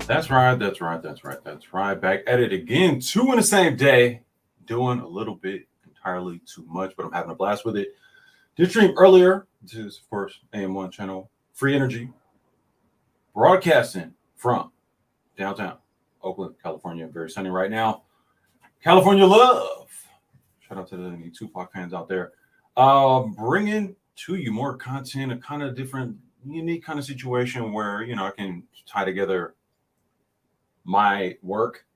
That's right. That's right. That's right. That's right. Back at it again. Two in the same day. Doing a little bit entirely too much, but I'm having a blast with it. Did stream earlier. This is, of course, AM1 channel. Free Energy. Broadcasting from downtown Oakland, California. Very sunny right now. California love. Shout out to the Tupac fans out there. Bringing to you more content, a kind of different, unique kind of situation where, I can tie together my work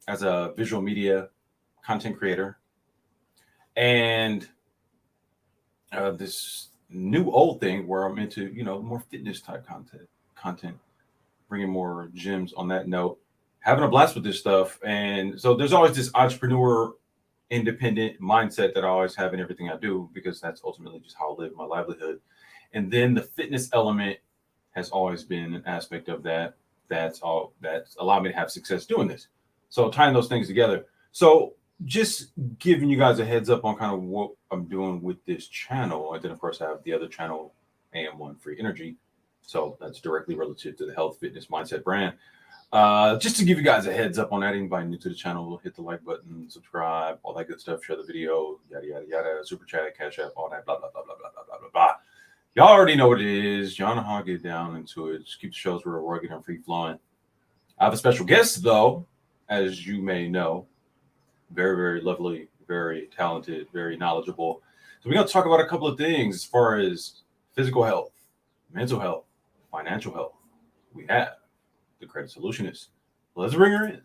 as a visual media content creator and this new old thing where I'm into, more fitness type content, bringing more gems on that note, having a blast with this stuff. And so there's always this entrepreneur independent mindset that I always have in everything I do, because that's ultimately just how I live my livelihood. And then the fitness element has always been an aspect of that. That's allowed me to have success doing this. So tying those things together. So just giving you guys a heads up on kind of what I'm doing with this channel. And then of course I have the other channel, AM1 Free Energy. So that's directly relative to the health, fitness, mindset brand. Just to give you guys a heads up on that, anybody new to the channel, hit the like button, subscribe, all that good stuff, share the video, yada, yada, yada, super chat, cash app, all that, blah, blah, blah, blah, blah, blah, blah, blah, blah. Y'all already know what it is. Y'all know how I get down into it. Just keep the shows real rugged and free flowing. I have a special guest, though, as you may know. Very, very lovely, very talented, very knowledgeable. So we're going to talk about a couple of things as far as physical health, mental health, financial health. We have the Credit Solutionist. Let's bring her in.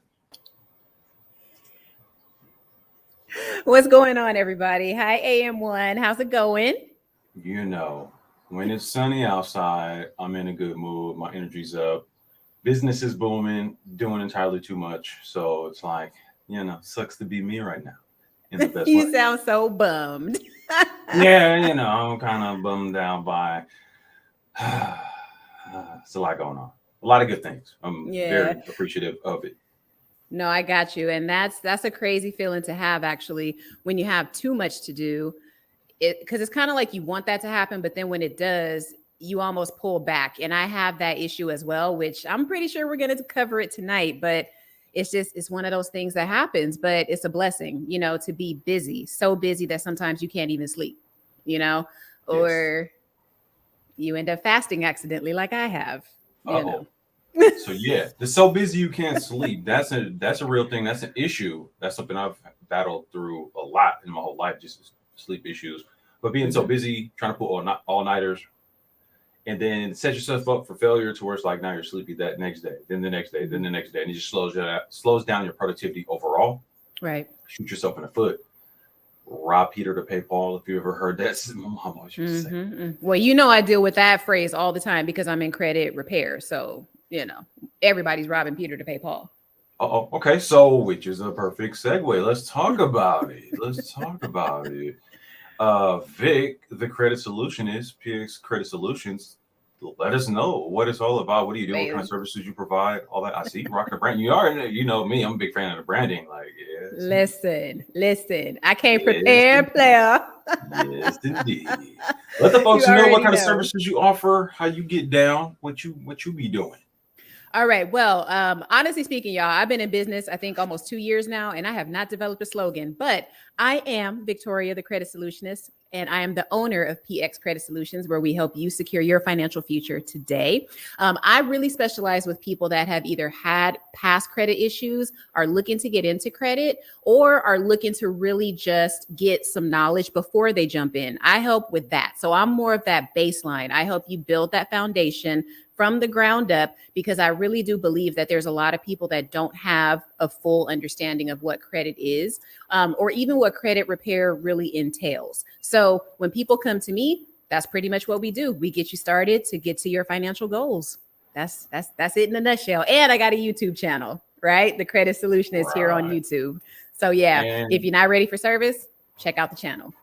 What's going on, everybody? Hi, AM1. How's it going? When it's sunny outside, I'm in a good mood. My energy's up. Business is booming, doing entirely too much. So it's like, sucks to be me right now. In the best You way. sound so bummed. Yeah, I'm kind of bummed out by it's a lot going on. A lot of good things. I'm very appreciative of it. No, I got you. And that's a crazy feeling to have, actually, when you have too much to do. Because it's kind of like you want that to happen, but then when it does, you almost pull back. And I have that issue as well, which I'm pretty sure we're going to cover it tonight. But it's one of those things that happens, but it's a blessing, to be busy, so busy that sometimes you can't even sleep, or you end up fasting accidentally like I have. So it's so busy you can't sleep. That's a real thing. That's an issue. That's something I've battled through a lot in my whole life, just sleep issues. But being so busy, trying to pull all-nighters, and then set yourself up for failure to where it's like now you're sleepy that next day, then the next day, then the next day, and it just slows down your productivity overall. Right. Shoot yourself in the foot. Rob Peter to pay Paul, if you ever heard that. My mom always used to say. Well, I deal with that phrase all the time because I'm in credit repair. So, everybody's robbing Peter to pay Paul. Oh, okay. So, which is a perfect segue. Let's talk about it. Vic, the Credit Solutionist, PX Credit Solutions. Let us know what it's all about. What do you do? What kind of services you provide? All that. I see you rocking a brand. You know me. I'm a big fan of the branding. Like, yes. Listen. I can't prepare, player. Yes, indeed. Let the folks know what kind of services you offer, how you get down, what you be doing. All right. Well, honestly speaking, y'all, I've been in business, I think almost 2 years now, and I have not developed a slogan, but I am Victoria, the Credit Solutionist, and I am the owner of PX Credit Solutions, where we help you secure your financial future today. I really specialize with people that have either had past credit issues, are looking to get into credit, or are looking to really just get some knowledge before they jump in. I help with that. So I'm more of that baseline. I help you build that foundation from the ground up, because I really do believe that there's a lot of people that don't have a full understanding of what credit is, or even what credit repair really entails. So when people come to me, that's pretty much what we do. We get you started to get to your financial goals. That's it in a nutshell. And I got a YouTube channel, right? The Credit Solutionist here on YouTube. So if you're not ready for service, check out the channel.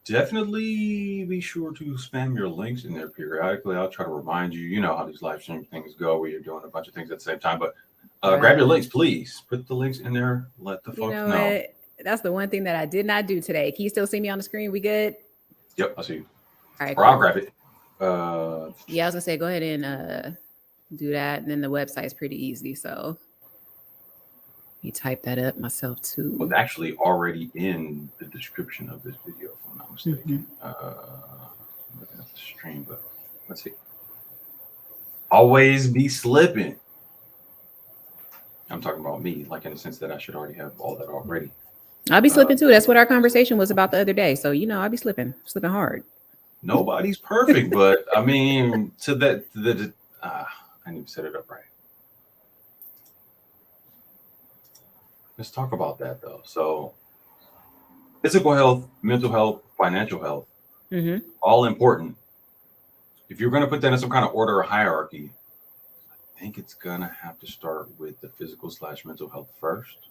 Definitely be sure to spam your links in there periodically. I'll try to remind you. You know how these live stream things go, where you're doing a bunch of things at the same time. But grab your links, please. Put the links in there. Let the folks know. That's the one thing that I did not do today. Can you still see me on the screen? We good? Yep, I see you. All right. Or I'll grab it. I was gonna say, go ahead and do that. And then the website's pretty easy. So let me type that up myself too. Was actually already in the description of this video, if I'm not mistaken. Looking at the stream, but let's see. Always be slipping. I'm talking about me, like in the sense that I should already have all that already. I'll be slipping too. That's what our conversation was about the other day. So, I'll be slipping hard. Nobody's perfect, but I mean, I need to set it up right. Let's talk about that though. So, physical health, mental health, financial health, all important. If you're going to put that in some kind of order or hierarchy, I think it's going to have to start with the physical/mental health first.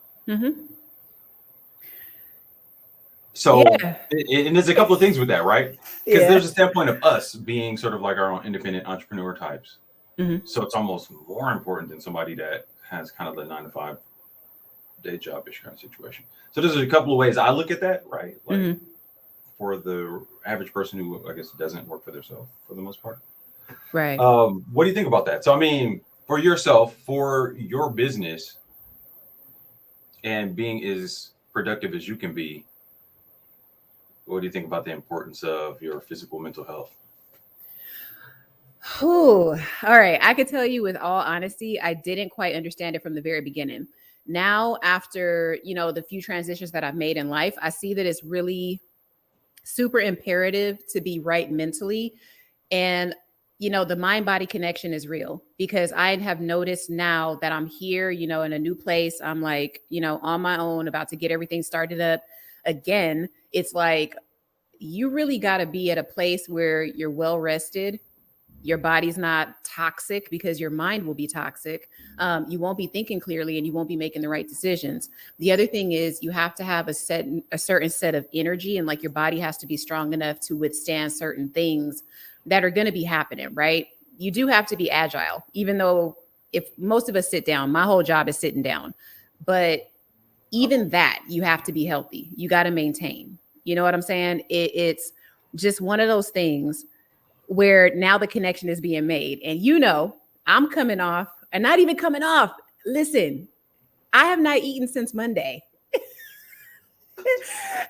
So, and there's a couple of things with that, right? Because there's a standpoint of us being sort of like our own independent entrepreneur types. So it's almost more important than somebody that has kind of the 9-to-5 day job-ish kind of situation. So there's a couple of ways I look at that, right? Like for the average person who, I guess, doesn't work for themselves for the most part. Right. What do you think about that? So, I mean, for yourself, for your business, and being as productive as you can be, what do you think about the importance of your physical mental health? All right. I could tell you with all honesty, I didn't quite understand it from the very beginning. Now, after, the few transitions that I've made in life, I see that it's really super imperative to be right mentally. And, the mind-body connection is real, because I have noticed now that I'm here, in a new place. I'm like, on my own, about to get everything started up again. It's like, you really got to be at a place where you're well rested. Your body's not toxic, because your mind will be toxic. You won't be thinking clearly, and you won't be making the right decisions. The other thing is you have to have a certain set of energy, and like your body has to be strong enough to withstand certain things that are going to be happening, right? You do have to be agile, even though if most of us sit down, my whole job is sitting down. But even that, you have to be healthy. You got to maintain. You know what I'm saying? It's just one of those things where now the connection is being made. And I'm coming off, and not even coming off. Listen, I have not eaten since Monday.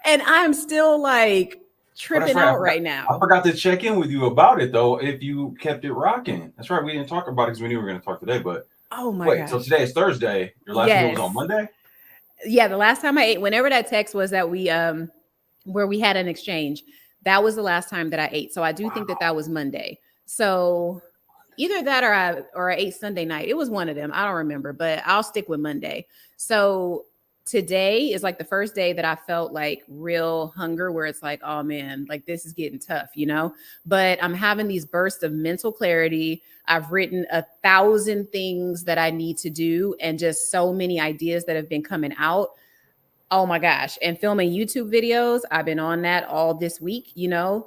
And I'm still like tripping out right now. I forgot to check in with you about it though, if you kept it rocking. That's right. We didn't talk about it because we knew we were going to talk today, but gosh. So today is Thursday. Your last meal was on Monday? Yeah, the last time I ate, whenever that text was that we where we had an exchange, that was the last time that I ate. So I do think that was Monday. So either that or I ate Sunday night. It was one of them. I don't remember, but I'll stick with Monday. So today is like the first day that I felt like real hunger, where it's like, oh man, like this is getting tough, but I'm having these bursts of mental clarity. I've written 1,000 things that I need to do, and just so many ideas that have been coming out. Oh my gosh. And filming YouTube videos. I've been on that all this week,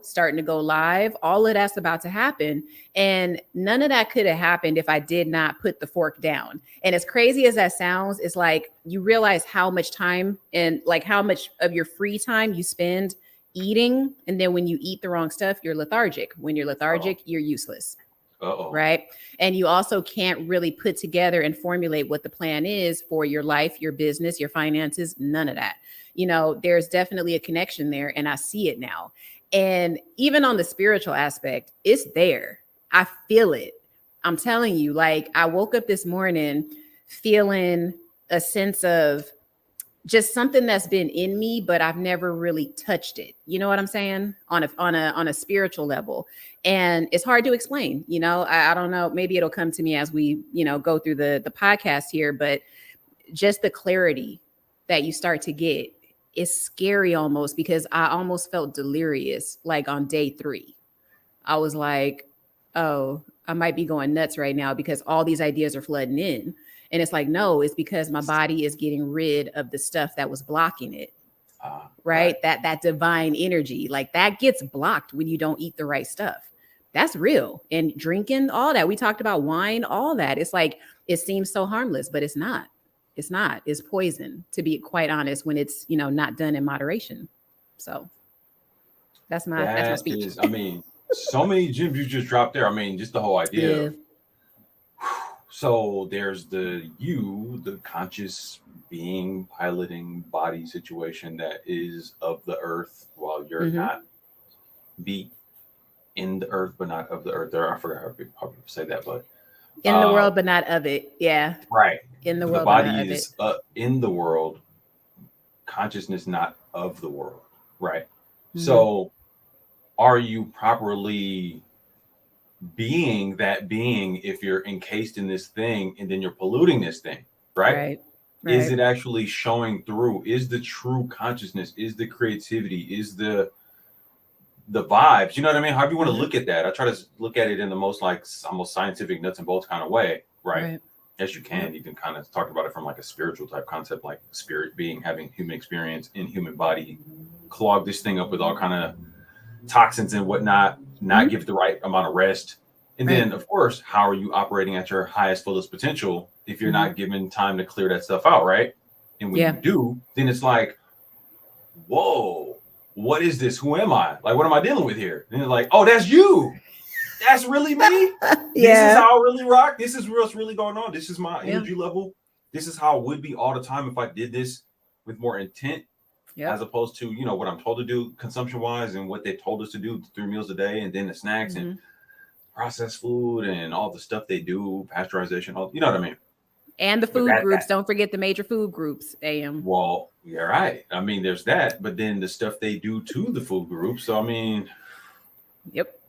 starting to go live. All of that's about to happen. And none of that could have happened if I did not put the fork down. And as crazy as that sounds, it's like you realize how much time and like how much of your free time you spend eating. And then when you eat the wrong stuff, you're lethargic. When you're lethargic, you're useless. Right. And you also can't really put together and formulate what the plan is for your life, your business, your finances, none of that. There's definitely a connection there, and I see it now. And even on the spiritual aspect, it's there. I feel it. I'm telling you, like I woke up this morning feeling a sense of just something that's been in me, but I've never really touched it. You know what I'm saying? On a spiritual level. And it's hard to explain, I don't know. Maybe it'll come to me as we, go through the podcast here, but just the clarity that you start to get is scary almost, because I almost felt delirious. Like on day 3, I was like, oh, I might be going nuts right now because all these ideas are flooding in. And it's like, no, it's because my body is getting rid of the stuff that was blocking it. Right. That divine energy, like that gets blocked when you don't eat the right stuff. That's real. And drinking, all that. We talked about wine, all that. It's like, it seems so harmless, but it's not. It's not. It's poison, to be quite honest, when it's, not done in moderation. So that's my speech. I mean, so many gems you just dropped there. I mean, just the whole idea. So there's the you, the conscious being, piloting body situation that is of the earth while you're Mm-hmm. not be in the earth, but not of the earth. There, I forgot how people say that, but In the uh, world, but not of it. Yeah. right. In the The world, but not body of it. is in the world, consciousness not of the world, right? Mm-hmm. So are you properly being that being if you're encased in this thing and then you're polluting this thing, right? Right. Is Right. it actually showing through? Is the true consciousness, is the creativity, is the vibes, you know what I mean? However you want to Mm-hmm. look at that. I try to look at it in the most like almost scientific nuts and bolts kind of way, right? Right. As you Yep. can, you can kind of talk about it from like a spiritual type concept, like spirit being having human experience in human body, clog this thing up with all kind of toxins and whatnot, not Mm-hmm. give it the right amount of rest. And Right. then, of course, how are you operating at your highest, fullest potential if you're Mm-hmm. not given time to clear that stuff out, right? And when you Yeah. do, then it's like, whoa, what is this? Who am I? Like, what am I dealing with here? And it's like, oh, that's you. That's really me. This is Yeah. how I really rock. This is what's really going on. This is my Yeah. energy level. This is how it would be all the time if I did this with more intent as Yep. opposed to what I'm told to do consumption wise and what they told us to do 3 meals a day and then the snacks and Mm-hmm. processed food and all the stuff they do, pasteurization, all you know what I mean. And the But food groups. Don't forget the major food groups, AM. well, you're right. I mean, there's that, but then the stuff they do to the food group. So I mean, Yep.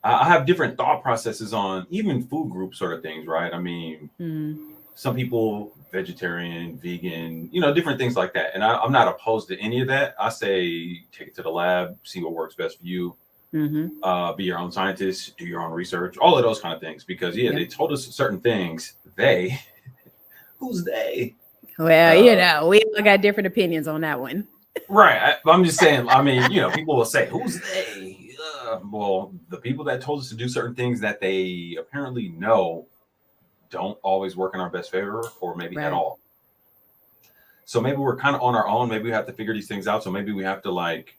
I have different thought processes on even food group sort of things, right? I mean, Mm-hmm. some people vegetarian, vegan, different things like that. And I'm not opposed to any of that. I say take it to the lab, see what works best for you. Mm-hmm. Be your own scientist, do your own research, all of those kind of things. Because yeah, Yep. they told us certain things. They, who's they? Well, Uh, we all got different opinions on that one. right. I'm just saying. I mean, people will say, "Who's they?" Well, the people that told us to do certain things that they apparently know don't always work in our best favor, or maybe at Right. all. So maybe we're kind of on our own. Maybe we have to figure these things out. So maybe we have to like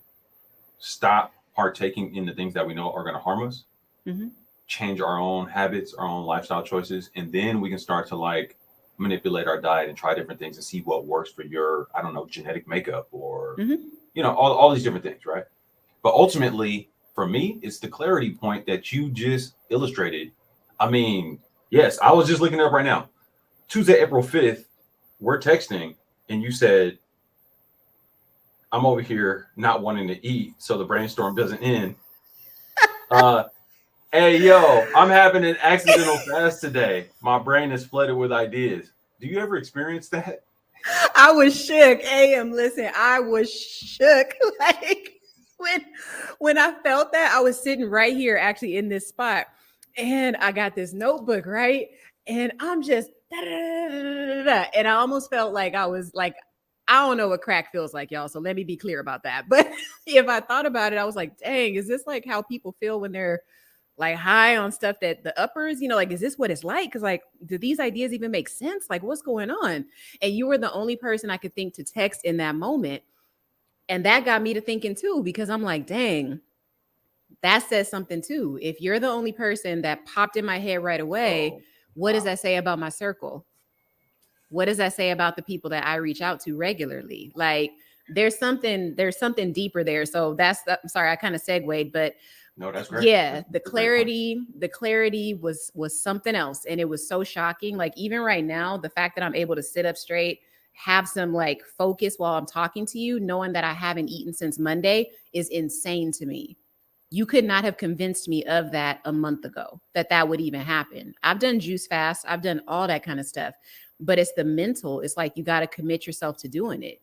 stop partaking in the things that we know are going to harm us, Mm-hmm. change our own habits, our own lifestyle choices, and then we can start to like manipulate our diet and try different things and see what works for your, I don't know, genetic makeup or, Mm-hmm. all these different things, right? But ultimately, for me, it's the clarity point that you just illustrated. I mean, yes, I was just looking it up right now. Tuesday, April 5th, we're texting, and you said, I'm over here not wanting to eat so the brainstorm doesn't end. Uh, Hey, yo, I'm having an accidental fast today. My brain is flooded with ideas. Do you ever experience that? I was shook. AM, listen, I was shook. Like when when I felt that, I was sitting right here actually in this spot. And I got this notebook, right? And I'm just and I almost felt like I was like, I don't know what crack feels like, y'all. So let me be clear about that. But if I thought about it, I was like, dang, is this like how people feel when they're like high on stuff that the uppers, like, is this what it's like? Because like, do these ideas even make sense? Like, what's going on? And you were the only person I could think to text in that moment. And that got me to thinking too, because I'm like, dang, that says something too. If you're the only person that popped in my head right away, Oh, what does wow. that say about my circle? What does that say about the people that I reach out to regularly? Like, there's something deeper there. So I'm sorry, I kind of segued, but No, that's great. yeah, That's the a great point. clarity was something else, and it was so shocking. Like even right now, the fact that I'm able to sit up straight, have some like focus while I'm talking to you, knowing that I haven't eaten since Monday is insane to me. You could not have convinced me of that a month ago, that would even happen. I've done juice fast, I've done all that kind of stuff, but it's the mental. It's like you got to commit yourself to doing it.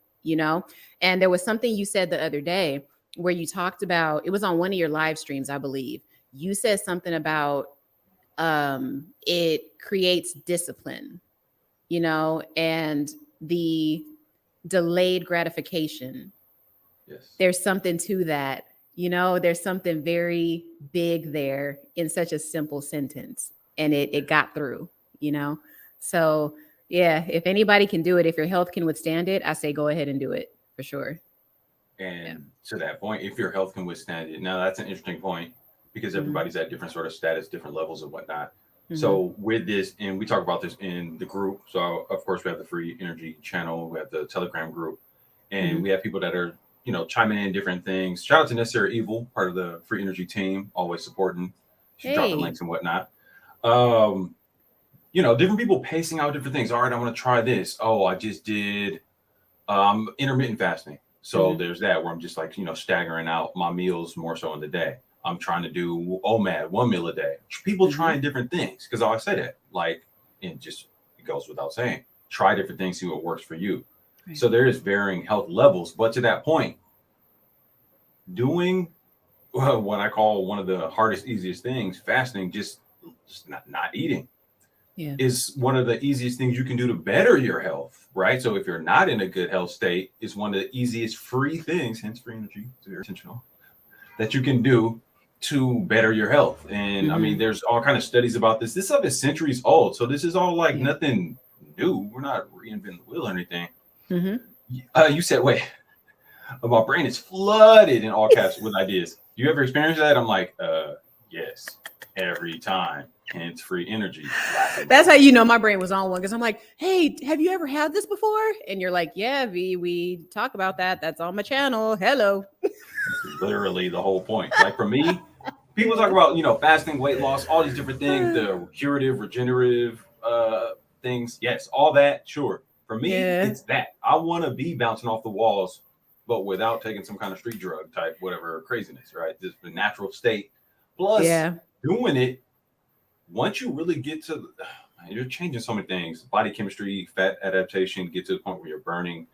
And there was something you said the other day where you talked about, it was on one of your live streams, I believe. You said something about it creates discipline, and the delayed gratification. Yes. There's something to that. There's something very big there in such a simple sentence, and it got through. So yeah, if anybody can do it, if your health can withstand it, I say go ahead and do it for sure. Yeah. And to that point, if your health can withstand it, now that's an interesting point because Mm-hmm. everybody's at different sort of status, different levels and whatnot. So with this, and we talk about this in the group. So of course we have the free energy channel, we have the Telegram group, and we have people that are, chiming in different things. Shout out to Necessary Evil, part of the free energy team, always supporting. She's dropping Hey. links and whatnot. Different people pacing out different things. All right, I want to try this. Oh, I just did intermittent fasting. So there's that where I'm just like, staggering out my meals more so in the day. I'm trying to do OMAD, 1 meal a day. People trying different things, because I always say that, like, it goes without saying, try different things, see what works for you. Right. So there is varying health levels, but to that point, doing what I call one of the hardest, easiest things, fasting, just not eating, is one of the easiest things you can do to better your health, right? So if you're not in a good health state, it's one of the easiest free things, hence free energy, it's very intentional, that you can do to better your health. And I mean, there's all kind of studies about this. This stuff is centuries old. So this is all like nothing new. We're not reinventing the wheel or anything. You said, wait, my brain is flooded in all caps with ideas. You ever experienced that? I'm like, yes, every time. Hence free energy. That's how you know my brain was on one, because I'm like, hey, have you ever had this before? And you're like, yeah, V, we talk about that. That's on my channel. Hello. Literally the whole point. Like for me, people talk about, fasting, weight loss, all these different things, the curative, regenerative things. Yes, all that, sure. For me, it's that. I want to be bouncing off the walls, but without taking some kind of street drug type, whatever craziness, right? Just the natural state. Plus, doing it, once you really get to, you're changing so many things. Body chemistry, fat adaptation, get to the point where you're burning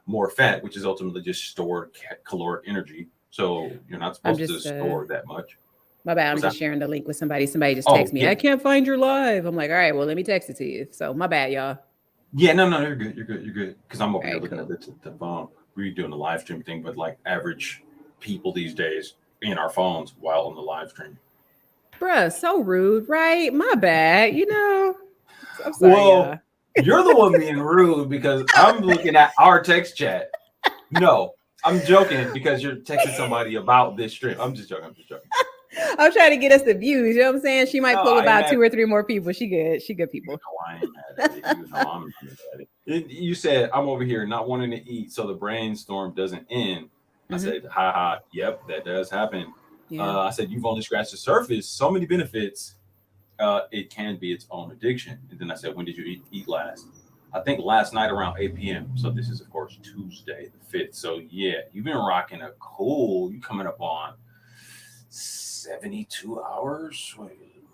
more fat, which is ultimately just stored caloric energy. So you're not supposed to store that much. My bad. I'm just sharing the link with somebody. Somebody just texted me. I can't find your live. I'm like, all right, well, let me text it to you. So my bad, y'all. Yeah, no, you're good. You're good. Because I'm over here looking at the phone. We're doing the live stream thing, but like average people these days in our phones while on the live stream. Bruh, so rude, right? My bad. I'm sorry. Well, you're the one being rude because I'm looking at our text chat. No, I'm joking because you're texting somebody about this stream. I'm just joking. I'm trying to get us the views. You know what I'm saying? She might pull about 2 or 3 more people. She good people. I ain't mad at it. I'm mad at it. You said I'm over here not wanting to eat, so the brainstorm doesn't end. I said, ha, yep, that does happen. I said, you've only scratched the surface. So many benefits. It can be its own addiction. And then I said, when did you eat last? I think last night around 8 p.m. So this is, of course, Tuesday the 5th. So yeah, you've been rocking you coming up on 72 hours.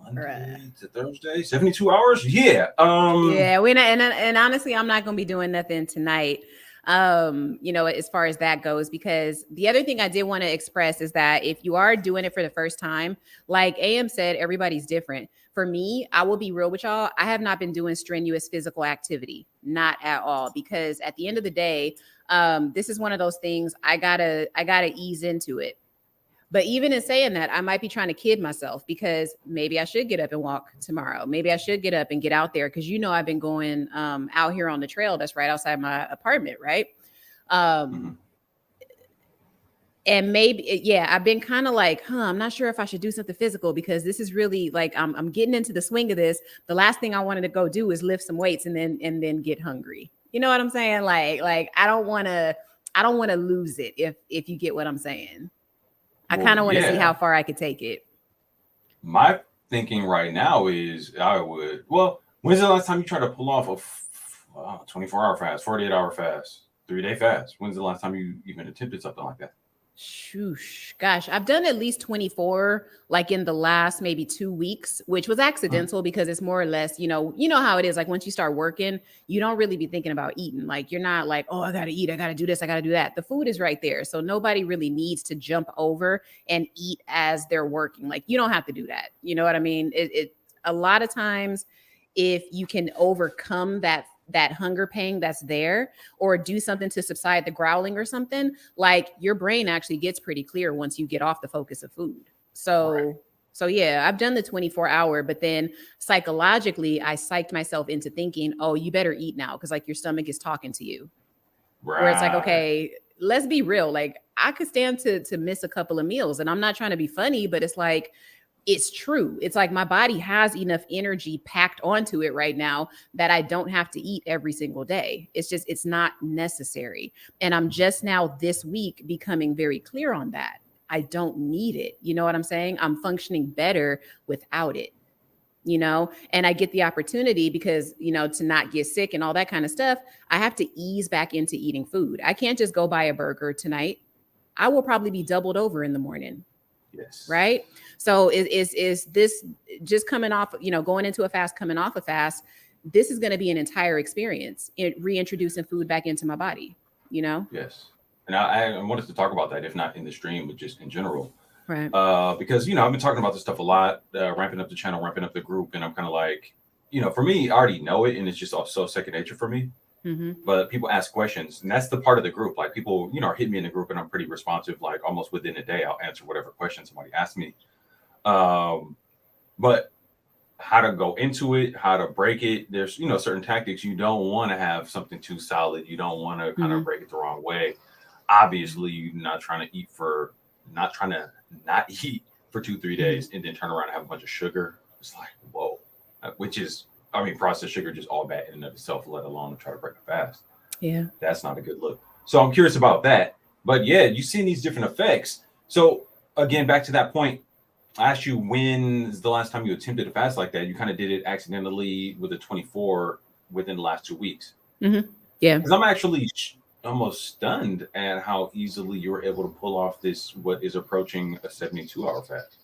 Monday to Thursday, 72 hours. Yeah. And honestly, I'm not gonna be doing nothing tonight. As far as that goes, because the other thing I did want to express is that if you are doing it for the first time, like AM said, everybody's different. For me, I will be real with y'all. I have not been doing strenuous physical activity, not at all, because at the end of the day, this is one of those things I gotta ease into it. But even in saying that, I might be trying to kid myself, because maybe I should get up and walk tomorrow. Maybe I should get up and get out there, because I've been going out here on the trail that's right outside my apartment, right? And maybe, I've been kind of like, I'm not sure if I should do something physical, because this is really like I'm getting into the swing of this. The last thing I wanted to go do is lift some weights and then get hungry. You know what I'm saying? Like I don't want to lose it, if you get what I'm saying. I kind of want to see how far I could take it. My thinking right now is when's the last time you tried to pull off a 24-hour fast, 48-hour fast, 3-day fast? When's the last time you even attempted something like that? Shoosh. Gosh, I've done at least 24, like in the last maybe 2 weeks, which was accidental because it's more or less, you know how it is. Like once you start working, you don't really be thinking about eating. Like you're not like, oh, I got to eat. I got to do this. I got to do that. The food is right there. So nobody really needs to jump over and eat as they're working. Like you don't have to do that. You know what I mean? A lot of times, if you can overcome that hunger pang that's there, or do something to subside the growling or something, like your brain actually gets pretty clear once you get off the focus of food. So yeah, I've done the 24-hour, but then psychologically I psyched myself into thinking, oh, you better eat now, because like your stomach is talking to you. Right. Where it's like, okay, let's be real. Like I could stand to miss a couple of meals, and I'm not trying to be funny, but it's like it's true. It's like my body has enough energy packed onto it right now that I don't have to eat every single day. It's not necessary. And I'm just now this week becoming very clear on that. I don't need it. You know what I'm saying? I'm functioning better without it, and I get the opportunity because, to not get sick and all that kind of stuff. I have to ease back into eating food. I can't just go buy a burger tonight. I will probably be doubled over in the morning. Yes. Right. So is this just coming off, going into a fast, coming off a fast? This is going to be an entire experience in reintroducing food back into my body, Yes. And I wanted to talk about that, if not in the stream, but just in general. Right. Because, I've been talking about this stuff a lot, ramping up the channel, ramping up the group. And I'm kind of like, for me, I already know it. And it's just so second nature for me. Mm-hmm. But people ask questions, and that's the part of the group. Like people, are hitting me in the group, and I'm pretty responsive. Like almost within a day, I'll answer whatever question somebody asks me. But how to go into it, how to break it. There's, certain tactics. You don't want to have something too solid. You don't want to kind of break it the wrong way. Obviously, you're not trying to not eat for 2-3 days and then turn around and have a bunch of sugar. It's like, whoa, which is, processed sugar just all bad in and of itself, let alone try to break a fast. Yeah. That's not a good look. So I'm curious about that. But yeah, you've seen these different effects. So again, back to that point, I asked you, when's the last time you attempted a fast like that? You kind of did it accidentally with a 24 within the last 2 weeks. Mm-hmm. Yeah. Because I'm actually almost stunned at how easily you were able to pull off this, what is approaching a 72-hour fast.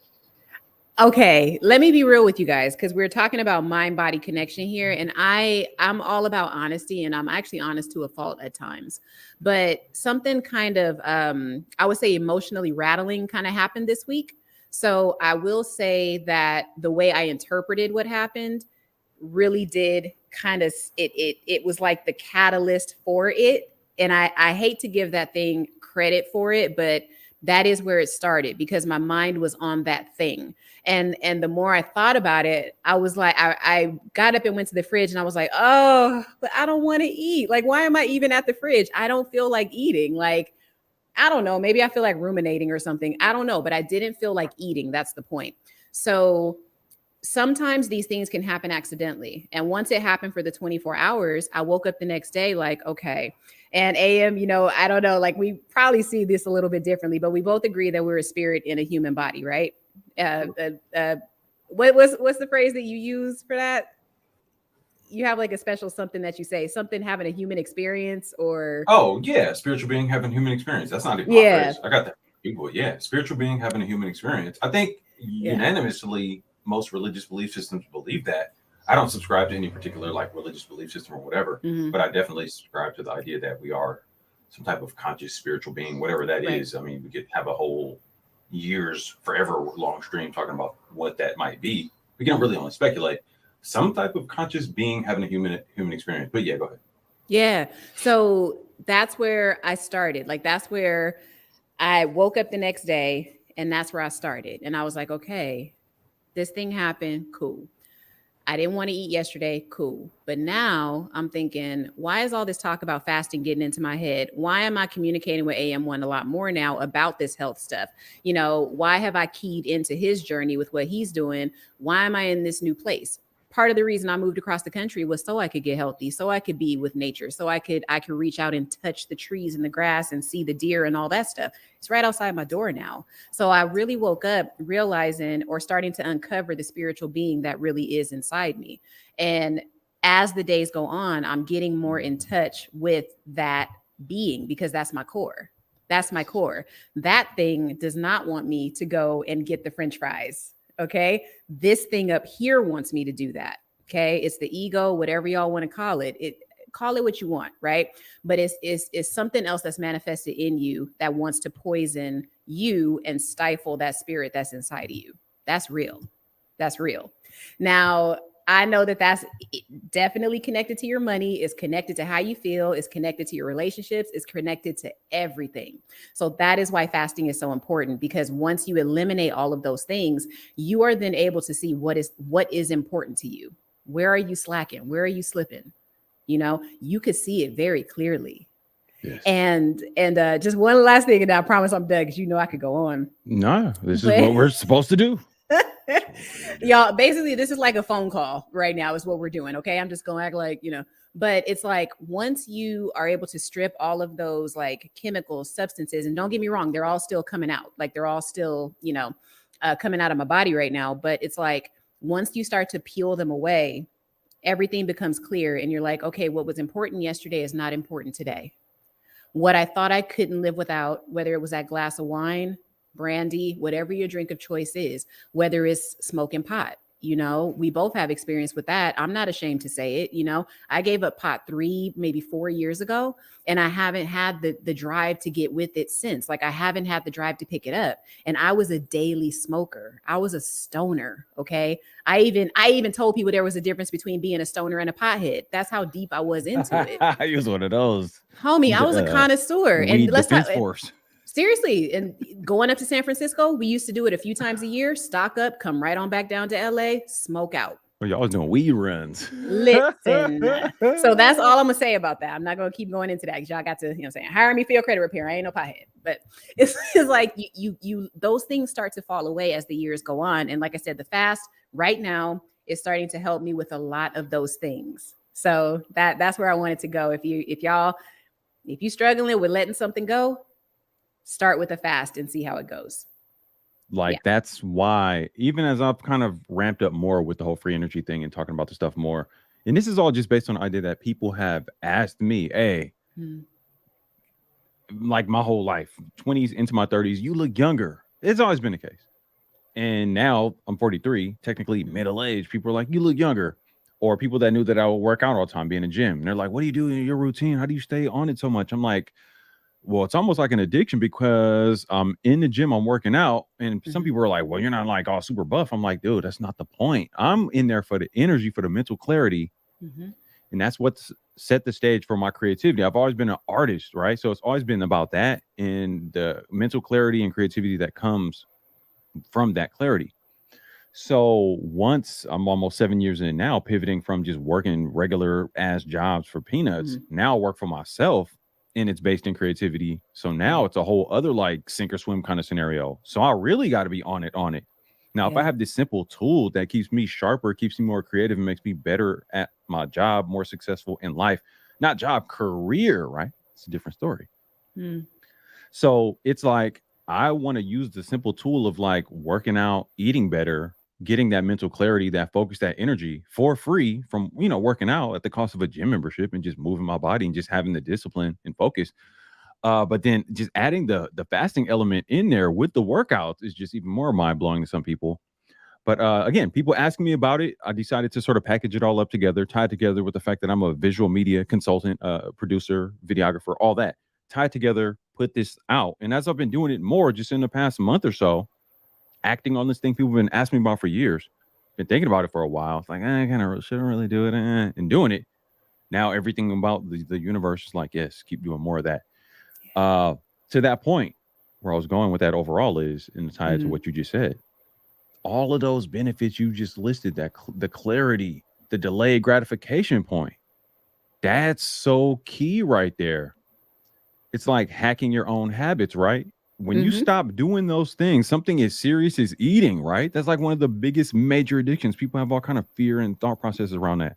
Okay, let me be real with you guys, because we're talking about mind-body connection here, and I'm all about honesty, and I'm actually honest to a fault at times. But something kind of, I would say, emotionally rattling kind of happened this week. So I will say that the way I interpreted what happened really did kind of, it was like the catalyst for it. And I hate to give that thing credit for it, but that is where it started, because my mind was on that thing. And the more I thought about it, I was like, I got up and went to the fridge, and I was like, oh, but I don't want to eat. Like, why am I even at the fridge? I don't feel like eating. Like, I don't know. Maybe I feel like ruminating or something. I don't know, but I didn't feel like eating. That's the point. So sometimes these things can happen accidentally. And once it happened for the 24 hours, I woke up the next day like, okay. And AM, I don't know, like we probably see this a little bit differently, but we both agree that we're a spirit in a human body, right? What's the phrase that you use for that? You have like a special something that you say, something having a human experience, or Spiritual being having a human experience. That's not a phrase. I got that. People, spiritual being having a human experience. I think unanimously most religious belief systems believe that. I don't subscribe to any particular like religious belief system or whatever, but I definitely subscribe to the idea that we are some type of conscious spiritual being, whatever that is. I mean, we could have a whole years, forever long stream talking about what that might be. We can really only speculate. Some type of conscious being having a human experience. But yeah, go ahead. Yeah. So that's where I started. Like, that's where I woke up the next day, and that's where I started. And I was like, okay, this thing happened. Cool. I didn't want to eat yesterday. Cool. But now I'm thinking, why is all this talk about fasting getting into my head? Why am I communicating with AM1 a lot more now about this health stuff? Why have I keyed into his journey with what he's doing? Why am I in this new place? Part of the reason I moved across the country was so I could get healthy, so I could be with nature, so I could reach out and touch the trees and the grass and see the deer and all that stuff. It's right outside my door now. So I really woke up realizing, or starting to uncover, the spiritual being that really is inside me. And as the days go on, I'm getting more in touch with that being, because that's my core. That's my core. That thing does not want me to go and get the French fries. Okay. This thing up here wants me to do that. Okay. It's the ego, whatever y'all want to call it. Call it what you want. Right. But it's something else that's manifested in you that wants to poison you and stifle that spirit that's inside of you. That's real. That's real. Now, I know that that's definitely connected to your money. It's connected to how you feel. It's connected to your relationships. It's connected to everything. So that is why fasting is so important, because once you eliminate all of those things, you are then able to see what is important to you. Where are you slacking? Where are you slipping? You could see it very clearly. Yes. And just one last thing, and I promise I'm done, because I could go on. No, this is what we're supposed to do. Y'all, basically, this is like a phone call right now, is what we're doing. Okay. I'm just going to act like, but it's like once you are able to strip all of those like chemicals, substances, and don't get me wrong, they're all still coming out. Like they're all still, coming out of my body right now. But it's like once you start to peel them away, everything becomes clear. And you're like, okay, what was important yesterday is not important today. What I thought I couldn't live without, whether it was that glass of wine, brandy, whatever your drink of choice is, whether it's smoking pot. We both have experience with that. I'm not ashamed to say it. I gave up pot 3, maybe 4 years ago, and I haven't had the drive to get with it since. Like I haven't had the drive to pick it up. And I was a daily smoker. I was a stoner. Okay. I even told people there was a difference between being a stoner and a pothead. That's how deep I was into it. He was one of those. Homie, I was a connoisseur. And let's defense talk. force. Seriously, and going up to San Francisco, we used to do it a few times a year, stock up, come right on back down to LA, smoke out. Well, y'all was doing weed runs. Listen. So that's all I'm going to say about that. I'm not going to keep going into that because y'all got to, hire me for your credit repair. I ain't no pothead. But it's like you those things start to fall away as the years go on. And like I said, the fast right now is starting to help me with a lot of those things. So that's where I wanted to go. If you struggling with letting something go, start with a fast and see how it goes. That's why, even as I've kind of ramped up more with the whole free energy thing and talking about the stuff more, and this is all just based on the idea that people have asked me, hey, like my whole life, 20s into my 30s, you look younger. It's always been the case. And now I'm 43, technically middle-aged. People are like, you look younger. Or people that knew that I would work out all the time, be in a gym. And they're like, what do you do in your routine? How do you stay on it so much? I'm like, well, it's almost like an addiction because I'm in the gym, I'm working out. And some people are like, well, you're not like all super buff. I'm like, dude, that's not the point. I'm in there for the energy, for the mental clarity. And that's what's set the stage for my creativity. I've always been an artist, right? So it's always been about that and the mental clarity and creativity that comes from that clarity. So once I'm almost 7 years in now, pivoting from just working regular ass jobs for peanuts, now I work for myself. And it's based in creativity. So now it's a whole other like sink or swim kind of scenario. So I really got to be on it. Now, if I have this simple tool that keeps me sharper, keeps me more creative, and makes me better at my job, more successful in life, not job, career, right? It's a different story. So it's like, I want to use the simple tool of like working out, eating better, getting that mental clarity, that focus, that energy for free from, working out at the cost of a gym membership and just moving my body and just having the discipline and focus. But then just adding the fasting element in there with the workouts is just even more mind blowing to some people. But again, people asking me about it, I decided to sort of package it all up together, tie it together with the fact that I'm a visual media consultant, producer, videographer, all that. Tie it together, put this out. And as I've been doing it more just in the past month or so, acting on this thing people have been asking me about for years, been thinking about it for a while. It's like, I kind of shouldn't really do it, and doing it. Now everything about the universe is like, yes, keep doing more of that. To that point, where I was going with that overall is, and tied to what you just said, all of those benefits you just listed, that the clarity, the delayed gratification point, that's so key right there. It's like hacking your own habits, right? When you stop doing those things, something as serious as eating, right? That's like one of the biggest major addictions. People have all kind of fear and thought processes around that.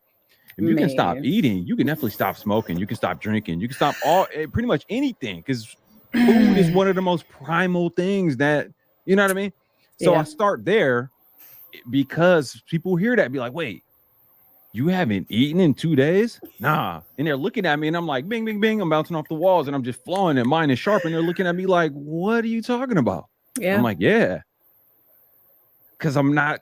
If you can stop eating, you can definitely stop smoking. You can stop drinking. You can stop pretty much anything, because food is one of the most primal things that, you know what I mean? So I start there because people hear that and be like, wait, you haven't eaten in 2 days? Nah. And they're looking at me and I'm like, bing, bing, bing. I'm bouncing off the walls and I'm just flowing and mine is sharp. And they're looking at me like, what are you talking about? I'm like, yeah. Because I'm not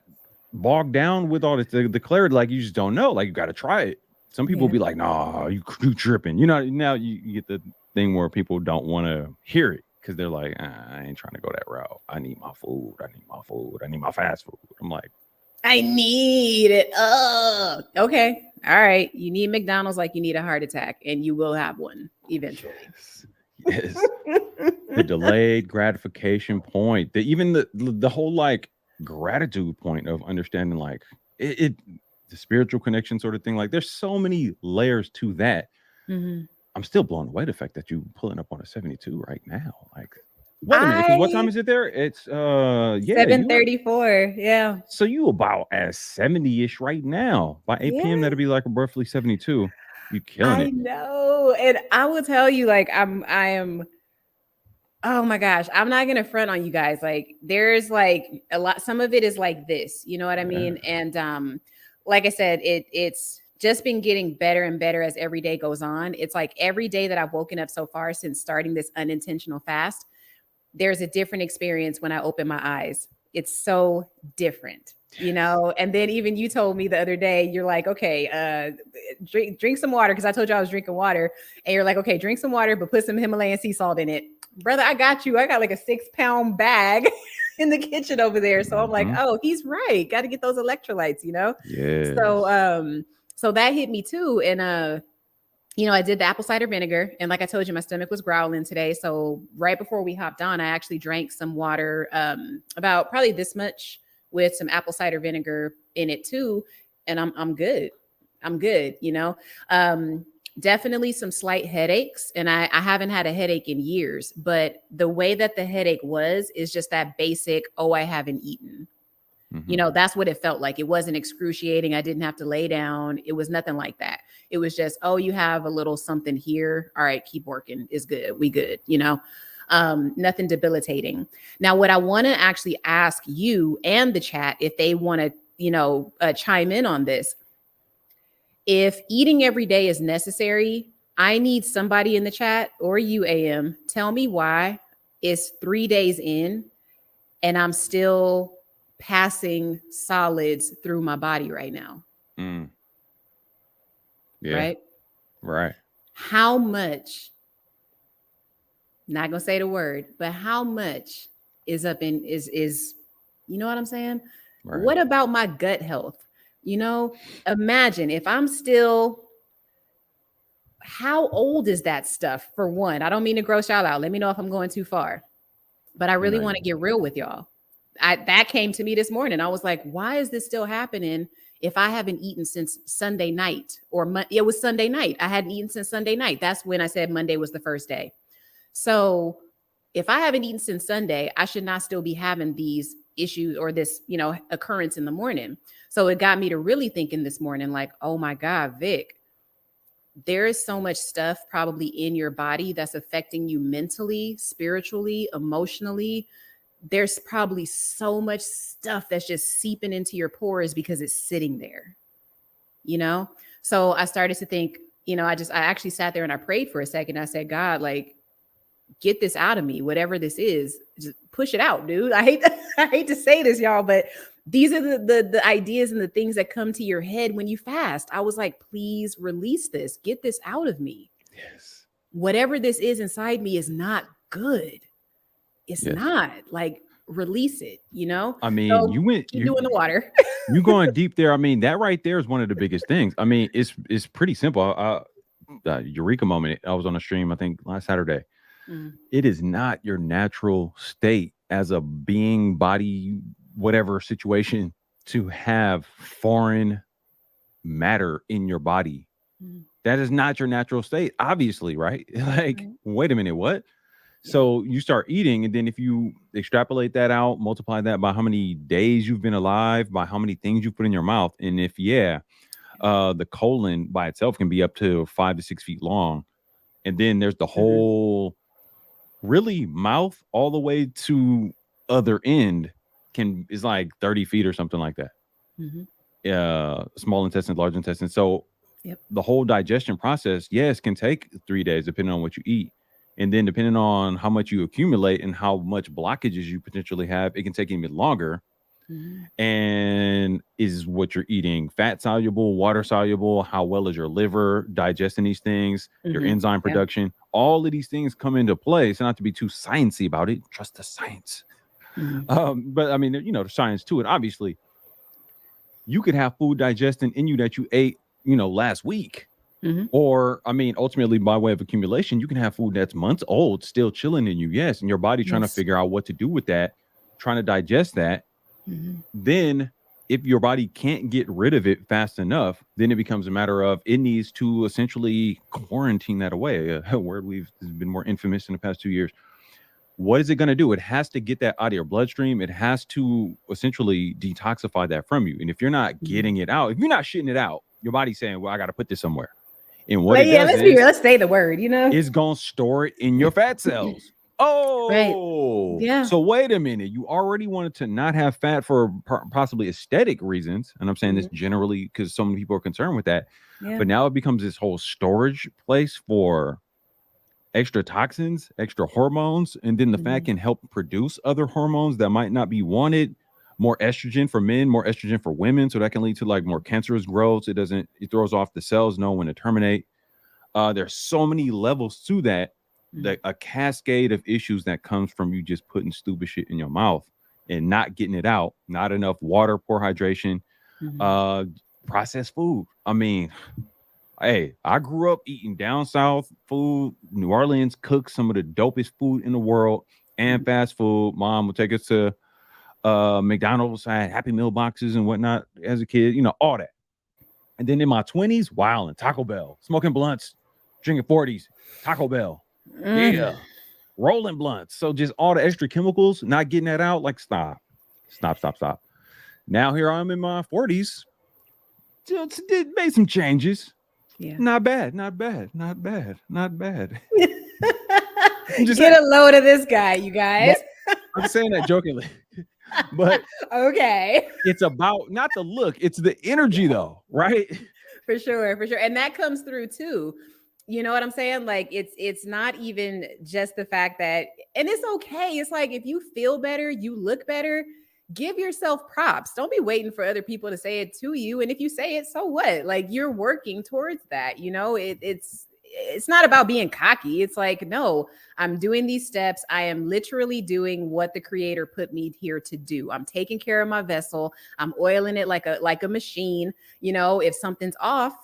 bogged down with all the clarity. Like, you just don't know. Like, you got to try it. Some people be like, nah, you tripping. Now you get the thing where people don't want to hear it because they're like, I ain't trying to go that route. I need my food. I need my fast food. I'm like, I need it. Oh, okay. All right. You need McDonald's like you need a heart attack, and you will have one eventually. Yes. The delayed gratification point, even the whole like gratitude point of understanding like it the spiritual connection sort of thing. Like, there's so many layers to that. I'm still blown away the fact that you pulling up on a 72 right now. Like, Wait a minute, because what time is it there? It's yeah, 7:34. Yeah. so you about at 70-ish right now. By 8 p.m. Yeah. that'll be like roughly 72. You killing I it. know. And I will tell you, like, I am, oh my gosh, I'm not gonna front on you guys. Like, there's like a lot, some of it is like this, you know what I mean? And like I said, it's just been getting better and better as every day goes on. It's like every day that I've woken up so far since starting this unintentional fast, there's a different experience when I open my eyes. It's so different, you know? And then even you told me the other day, you're like, okay, drink some water. Cause I told you I was drinking water and you're like, okay, drink some water, but put some Himalayan sea salt in it. Brother, I got you. I got like a 6-pound bag in the kitchen over there. So I'm like, oh, he's right. Got to get those electrolytes, you know? Yeah. So that hit me too. And, you know, I did the apple cider vinegar, and like I told you, my stomach was growling today. So right before we hopped on, I actually drank some water, about probably this much with some apple cider vinegar in it too. And I'm good. I'm good. You know, definitely some slight headaches, and I haven't had a headache in years, but the way that the headache was is just that basic, oh, I haven't eaten. You know, that's what it felt like. It wasn't excruciating. I didn't have to lay down. It was nothing like that. It was just, oh, you have a little something here. All right, keep working. It's good. We good, you know, nothing debilitating. Now, what I want to actually ask you and the chat, if they want to, you know, chime in on this, if eating every day is necessary, I need somebody in the chat, or you, AM, tell me why it's 3 days in and I'm still passing solids through my body right now. Yeah. Right. How much, not gonna say the word, but how much is up in is you know what I'm saying? Right. What about my gut health? You know, imagine if I'm still, how old is that stuff? For one, I don't mean to gross y'all out. Let me know if I'm going too far, but I really want to get real with y'all. That came to me this morning. I was like, why is this still happening if I haven't eaten since Sunday night? Or it was Sunday night. I hadn't eaten since Sunday night. That's when I said Monday was the first day. So if I haven't eaten since Sunday, I should not still be having these issues or this, you know, occurrence in the morning. So it got me to really thinking this morning, like, oh my God, Vic, there is so much stuff probably in your body that's affecting you mentally, spiritually, emotionally. There's probably so much stuff that's just seeping into your pores because it's sitting there, you know? So I started to think, you know, I actually sat there and I prayed for a second. I said, God, like, get this out of me, whatever this is, just push it out, dude. I hate to say this, y'all, but these are the ideas and the things that come to your head when you fast. I was like, please release this, get this out of me. Yes. Whatever this is inside me is not good. It's not, like, release it, you know? I mean, so you doing the water. You going deep there. I mean, that right there is one of the biggest things. I mean, it's pretty simple. Eureka moment. I was on a stream, I think last Saturday. It is not your natural state as a being, body, whatever situation to have foreign matter in your body. That is not your natural state, obviously, right? Like, wait a minute, what? So you start eating, and then if you extrapolate that out, multiply that by how many days you've been alive, by how many things you put in your mouth, and if the colon by itself can be up to 5 to 6 feet long, and then there's the whole really mouth all the way to other end is like 30 feet or something like that. Small intestine, large intestine. So the whole digestion process, yes, can take 3 days depending on what you eat. And then depending on how much you accumulate and how much blockages you potentially have, it can take even longer. And is what you're eating fat soluble, water soluble? How well is your liver digesting these things? Your enzyme production? All of these things come into play. So not to be too sciencey about it, trust the science. But I mean, you know, the science to it. Obviously, you could have food digesting in you that you ate, you know, last week. Or, I mean, ultimately, by way of accumulation, you can have food that's months old, still chilling in you. Yes. And your body trying to figure out what to do with that, trying to digest that. Then if your body can't get rid of it fast enough, then it becomes a matter of it needs to essentially quarantine that away. A word has been more infamous in the past 2 years. what is it going to do? It has to get that out of your bloodstream. It has to essentially detoxify that from you. And if you're not getting it out, if you're not shitting it out, your body's saying, well, I got to put this somewhere. And what But it yeah, does let's say the word, it's going to store it in your fat cells. Oh, right. Yeah. So wait a minute. You already wanted to not have fat for possibly aesthetic reasons. And I'm saying this generally because so many people are concerned with that. Yeah. But now it becomes this whole storage place for extra toxins, extra hormones. And then the fat can help produce other hormones that might not be wanted. More estrogen for men, more estrogen for women. So that can lead to like more cancerous growth. It throws off the cells, know when to terminate. There's so many levels to that. A cascade of issues that comes from you just putting stupid shit in your mouth and not getting it out, not enough water, poor hydration, processed food. I mean, hey, I grew up eating down south food. New Orleans cooks some of the dopest food in the world and fast food. Mom would take us to McDonald's, I had Happy Meal boxes and whatnot as a kid, all that. And then in my 20s, wow, and Taco Bell, smoking blunts, drinking 40s, Taco Bell. Yeah. Rolling blunts. So just all the extra chemicals, not getting that out. Like, stop. Now here I'm in my 40s. Just made some changes. Yeah. Not bad. Just Get a load of this guy, you guys. I'm saying that jokingly. But okay. It's about not the look, it's the energy though, right? For sure. And that comes through too. You know what I'm saying? Like it's not even just the fact that, and it's okay. It's like, if you feel better, you look better, give yourself props. Don't be waiting for other people to say it to you. And if you say it, so what? Like, you're working towards that. It's not about being cocky. It's like, no, I'm doing these steps. I am literally doing what the creator put me here to do. I'm taking care of my vessel. I'm oiling it like a machine. If something's off,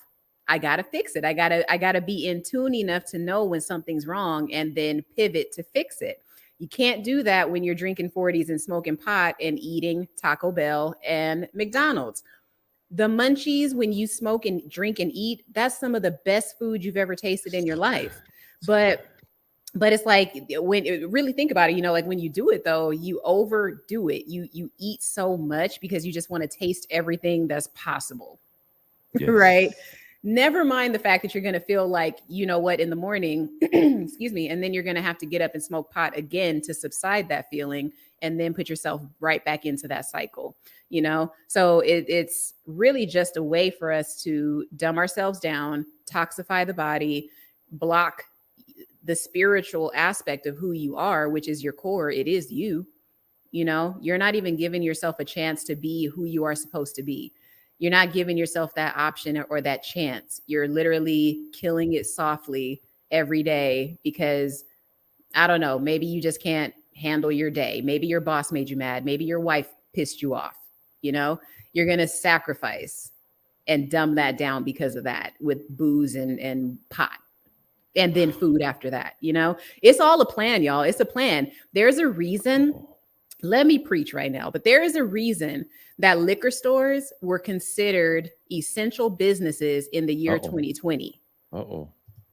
I got to fix it. I got to be in tune enough to know when something's wrong and then pivot to fix it. You can't do that when you're drinking 40s and smoking pot and eating Taco Bell and McDonald's. The munchies, when you smoke and drink and eat, that's some of the best food you've ever tasted in your life. But it's like, when really think about it, like when you do it though, you overdo it. You eat so much because you just want to taste everything that's possible. Yes. Right? Never mind the fact that you're going to feel like, in the morning, excuse me, and then you're going to have to get up and smoke pot again to subside that feeling and then put yourself right back into that cycle, So it's really just a way for us to dumb ourselves down, toxify the body, block the spiritual aspect of who you are, which is your core. It is you, you're not even giving yourself a chance to be who you are supposed to be. You're not giving yourself that option or that chance. You're literally killing it softly every day because, I don't know, maybe you just can't handle your day. Maybe your boss made you mad. Maybe your wife pissed you off. You're going to sacrifice and dumb that down because of that with booze and pot and then food after that. It's all a plan, y'all. It's a plan. There's a reason. Let me preach right now, but there is a reason that liquor stores were considered essential businesses in the year 2020.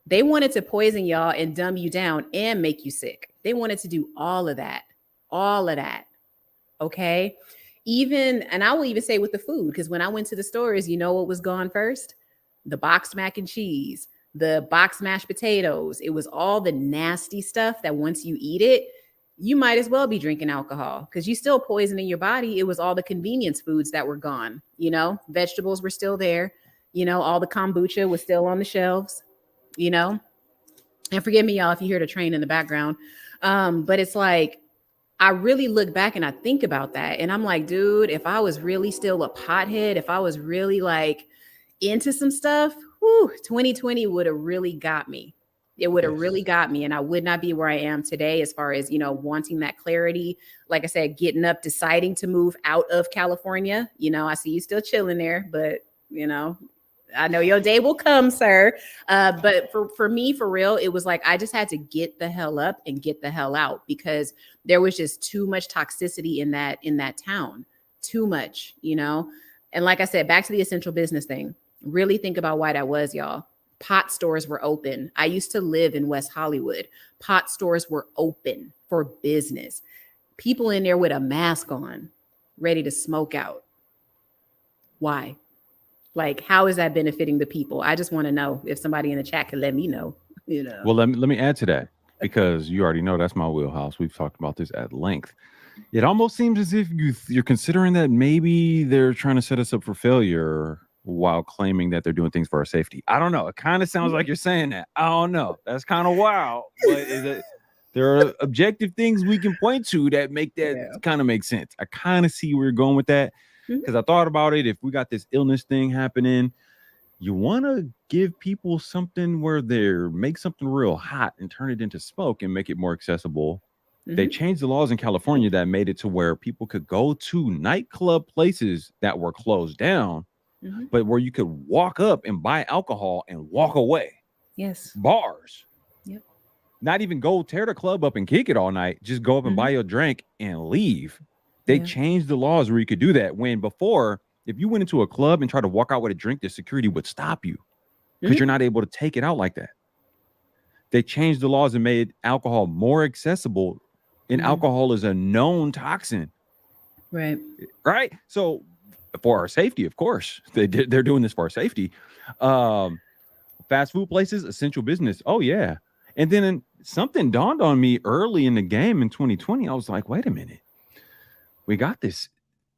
They wanted to poison y'all and dumb you down and make you sick. They wanted to do all of that. Okay. And I will even say with the food, because when I went to the stores, what was gone first? The boxed mac and cheese, the boxed mashed potatoes. It was all the nasty stuff that once you eat it, you might as well be drinking alcohol because you're still poisoning your body. It was all the convenience foods that were gone. Vegetables were still there. All the kombucha was still on the shelves, and forgive me, y'all, if you hear the train in the background. But it's like, I really look back and I think about that. And I'm like, dude, if I was really still a pothead, if I was really like into some stuff, 2020 would have really got me. It would have really got me, and I would not be where I am today as far as, wanting that clarity. Like I said, getting up, deciding to move out of California. I see you still chilling there, but, I know your day will come, sir. But for me, for real, it was like, I just had to get the hell up and get the hell out because there was just too much toxicity in that town, too much, And like I said, back to the essential business thing, really think about why that was, y'all. Pot stores were open. I used to live in West Hollywood. Pot stores were open for business. People in there with a mask on, ready to smoke out. Why? Like, how is that benefiting the people? I just want to know if somebody in the chat could let me know, you know. Well, let me add to that, because you already know that's my wheelhouse. We've talked about this at length. It almost seems as if you're considering that maybe they're trying to set us up for failure while claiming that they're doing things for our safety. I don't know. It kind of sounds like you're saying that. I don't know. That's kind of wild. But there are objective things we can point to that make that kind of make sense. I kind of see where you're going with that, because I thought about it. If we got this illness thing happening, you want to give people something where they make something real hot and turn it into smoke and make it more accessible. They changed the laws in California that made it to where people could go to nightclub places that were closed down, but where you could walk up and buy alcohol and walk away. Yes. Bars. Yep. Not even go tear the club up and kick it all night. Just go up and buy your drink and leave. They changed the laws where you could do that, when before, if you went into a club and tried to walk out with a drink, the security would stop you because you're not able to take it out like that. They changed the laws and made alcohol more accessible, and alcohol is a known toxin. Right. Right. So for our safety, of course, they're doing this for our safety. Fast food places, essential business. Oh, yeah. And then something dawned on me early in the game in 2020. I was like, wait a minute. We got this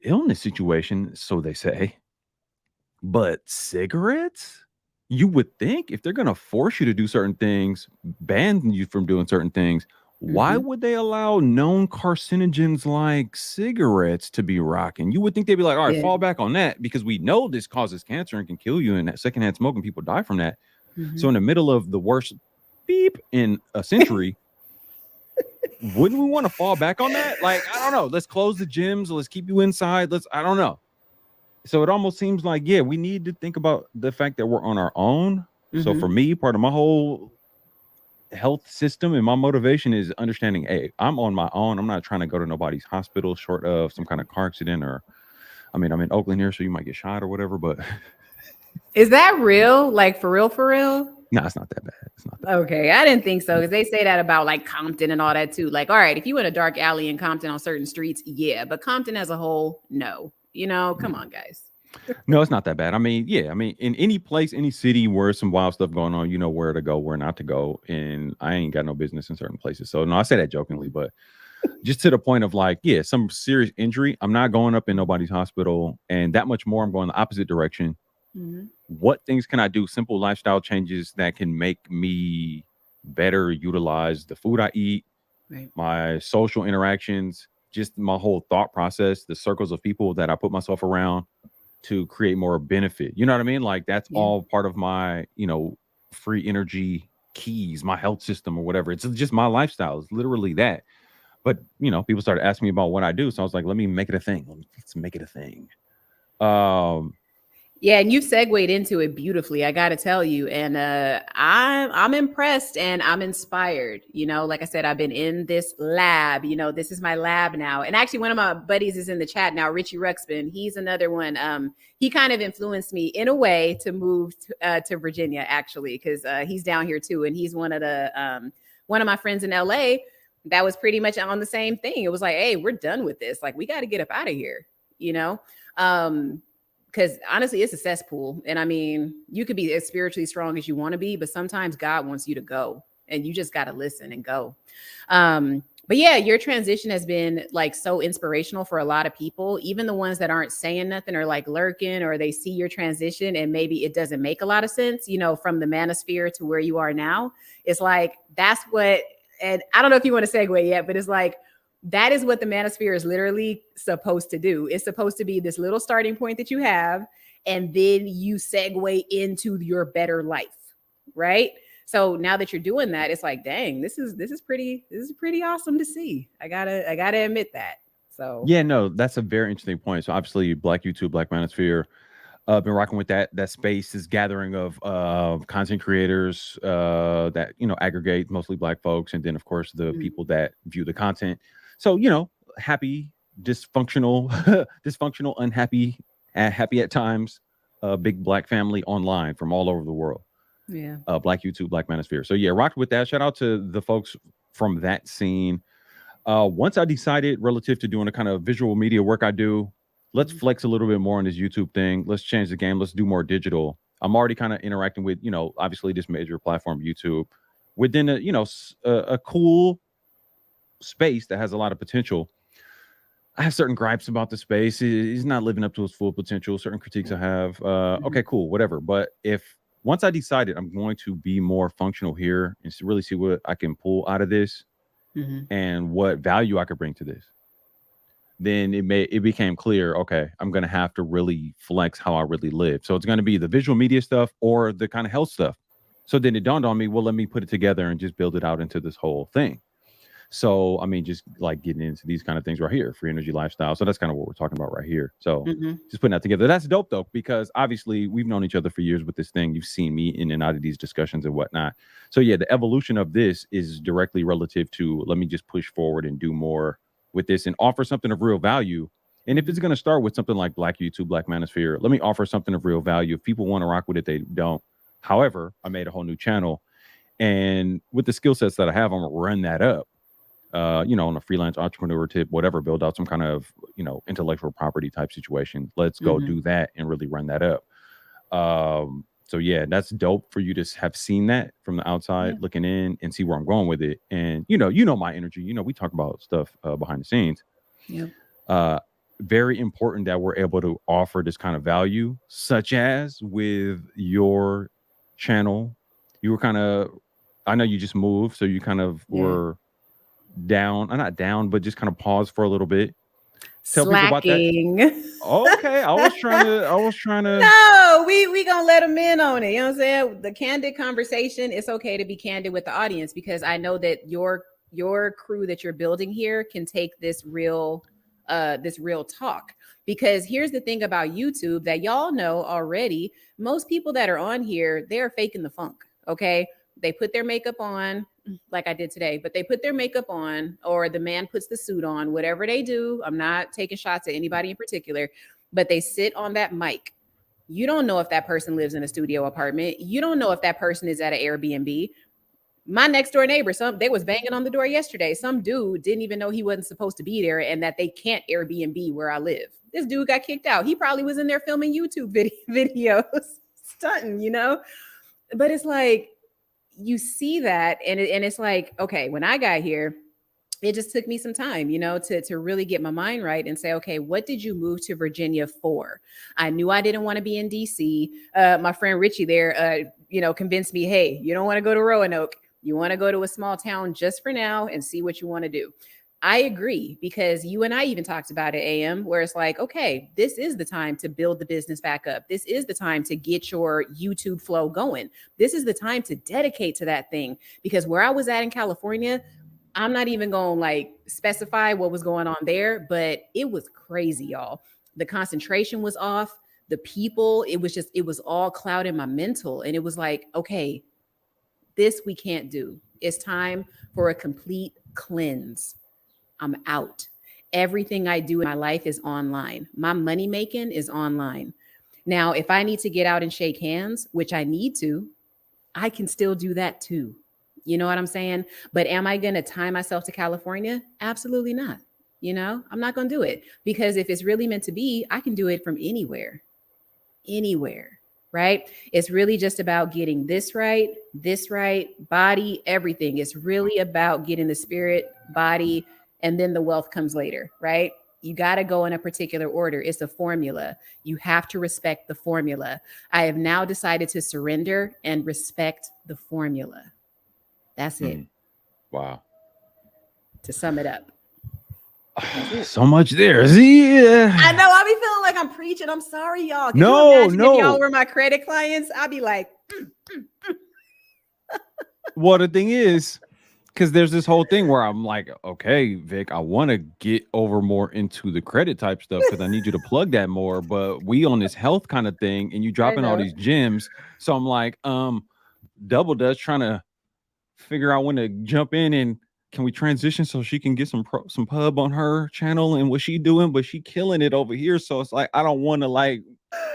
illness situation, so they say, but cigarettes? You would think if they're going to force you to do certain things, ban you from doing certain things, why would they allow known carcinogens like cigarettes to be rocking? You would think they'd be like, all right, fall back on that, because we know this causes cancer and can kill you, and that secondhand smoking, people die from that. So in the middle of the worst beep in a century, wouldn't we want to fall back on that? Like, I don't know. Let's close the gyms. Let's keep you inside. I don't know. So it almost seems like, yeah, we need to think about the fact that we're on our own. So for me, part of my whole health system and my motivation is understanding, hey, I'm on my own. I'm not trying to go to nobody's hospital short of some kind of car accident, or, I mean, I'm in Oakland here, so you might get shot or whatever, but. Is that real? Like, for real, for real? No, it's not that bad. It's not that okay. I didn't think so, because they say that about like Compton and all that too. Like, all right, if you in a dark alley in Compton on certain streets, yeah, but Compton as a whole, no. You know, come on, guys. No, it's not that bad. I mean, yeah, I mean, in any place, any city where some wild stuff going on, you know where to go, where not to go. And I ain't got no business in certain places. So no, I say that jokingly, but just to the point of like, yeah, some serious injury, I'm not going up in nobody's hospital, and that much more, I'm going the opposite direction. What things can I do? Simple lifestyle changes that can make me better utilize the food I eat, my social interactions, just my whole thought process, the circles of people that I put myself around to create more benefit. You know what I mean? Like, that's all part of my, free energy keys, my health system or whatever. It's just my lifestyle. It's literally that. But, people started asking me about what I do. So I was like, let me make it a thing. Let's make it a thing. Yeah, and you've segued into it beautifully, I got to tell you. And I'm impressed and I'm inspired. Like I said, I've been in this lab. This is my lab now. And actually, one of my buddies is in the chat now, Richie Ruxpin. He's another one. He kind of influenced me in a way to move to Virginia, actually, because he's down here too. And he's one of my friends in LA that was pretty much on the same thing. It was like, hey, we're done with this. Like, we got to get up out of here, because honestly, it's a cesspool. And I mean, you could be as spiritually strong as you want to be, but sometimes God wants you to go, and you just got to listen and go. But yeah, your transition has been like so inspirational for a lot of people, even the ones that aren't saying nothing or like lurking, or they see your transition and maybe it doesn't make a lot of sense, from the manosphere to where you are now. It's like, that's what, and I don't know if you want to segue yet, but it's like, that is what the manosphere is literally supposed to do. It's supposed to be this little starting point that you have, and then you segue into your better life, right? So now that you're doing that, it's like, dang, this is pretty awesome to see. I gotta admit that. So yeah, no, that's a very interesting point. So obviously, Black YouTube, Black Manosphere, been rocking with that space, this gathering of content creators that aggregate mostly Black folks, and then of course the people that view the content. So, happy, dysfunctional, unhappy, happy at times, big Black family online from all over the world. Yeah. Black YouTube, Black Manosphere. So yeah, rocked with that. Shout out to the folks from that scene. Once I decided relative to doing the kind of visual media work I do, let's Mhm. flex a little bit more on this YouTube thing. Let's change the game. Let's do more digital. I'm already kind of interacting with, obviously this major platform, YouTube, within a cool space that has a lot of potential. I have certain gripes about the space. He's not living up to his full potential. Certain critiques I have. Okay, cool, whatever. But if once I decided I'm going to be more functional here and really see what I can pull out of this Mhm. and what value I could bring to this, then it became clear, okay, I'm going to have to really flex how I really live. So it's going to be the visual media stuff or the kind of health stuff. So then it dawned on me, well, let me put it together and just build it out into this whole thing. So, I mean, just like getting into these kind of things right here, free energy lifestyle. So that's kind of what we're talking about right here. So Mhm. just putting that together. That's dope though, because obviously we've known each other for years with this thing. You've seen me in and out of these discussions and whatnot. So yeah, the evolution of this is directly relative to, let me just push forward and do more with this and offer something of real value. And if it's going to start with something like Black YouTube, Black Manosphere, let me offer something of real value. If people want to rock with it, they don't. However, I made a whole new channel, and with the skill sets that I have, I'm gonna run that up. On a freelance entrepreneur tip, whatever, build out some kind of, intellectual property type situation. Let's go do that and really run that up. So yeah, that's dope for you to have seen that from the outside looking in and see where I'm going with it. And my energy, we talk about stuff behind the scenes. Yep. Very important that we're able to offer this kind of value, such as with your channel. You were kind of, I know you just moved, so you kind of were down, not down, but just kind of pause for a little bit. Tell people about that. Slacking. Okay, I was trying to. No, we gonna let them in on it. You know what I'm saying? The candid conversation. It's okay to be candid with the audience, because I know that your crew that you're building here can take this real talk. Because here's the thing about YouTube that y'all know already. Most people that are on here, they're faking the funk. Okay. They put their makeup on, like I did today, but they put their makeup on, or the man puts the suit on, whatever they do. I'm not taking shots at anybody in particular, but they sit on that mic. You don't know if that person lives in a studio apartment. You don't know if that person is at an Airbnb. My next door neighbor, they was banging on the door yesterday. Some dude didn't even know he wasn't supposed to be there, and that they can't Airbnb where I live. This dude got kicked out. He probably was in there filming YouTube videos, stunting, But it's like, you see that, and it's like, okay, when I got here, it just took me some time, to really get my mind right and say, okay, what did you move to Virginia for? I knew I didn't want to be in DC. My friend Richie there, convinced me, hey, you don't want to go to Roanoke. You want to go to a small town just for now and see what you want to do. I agree, because you and I even talked about it, AM, where it's like, okay, this is the time to build the business back up. This is the time to get your YouTube flow going. This is the time to dedicate to that thing, because where I was at in California, I'm not even going to specify what was going on there, but it was crazy, y'all. The concentration was off. The people, it was all clouding my mental. And it was like, okay, this we can't do. It's time for a complete cleanse. I'm out. Everything I do in my life is online. My money making is online. Now, if I need to get out and shake hands, which I need to, I can still do that too. You know what I'm saying? But am I going to tie myself to California? Absolutely not. I'm not going to do it, because if it's really meant to be, I can do it from anywhere, right? It's really just about getting this right, body, everything. It's really about getting the spirit, body, and then the wealth comes later, right? You got to go in a particular order. It's a formula. You have to respect the formula. I have now decided to surrender and respect the formula. That's it. Wow. To sum it up. So much there. Yeah. I know. I be feeling like I'm preaching. I'm sorry, y'all. Can no. If y'all were my credit clients, I'd be like. Well, the thing is, because there's this whole thing where I'm like, okay, Vic, I want to get over more into the credit type stuff because I need you to plug that more. But we on this health kind of thing, and you dropping all these gems. So I'm like, Double Dutch trying to figure out when to jump in, and can we transition so she can get some pub on her channel and what she doing, but she killing it over here. So it's like, I don't want to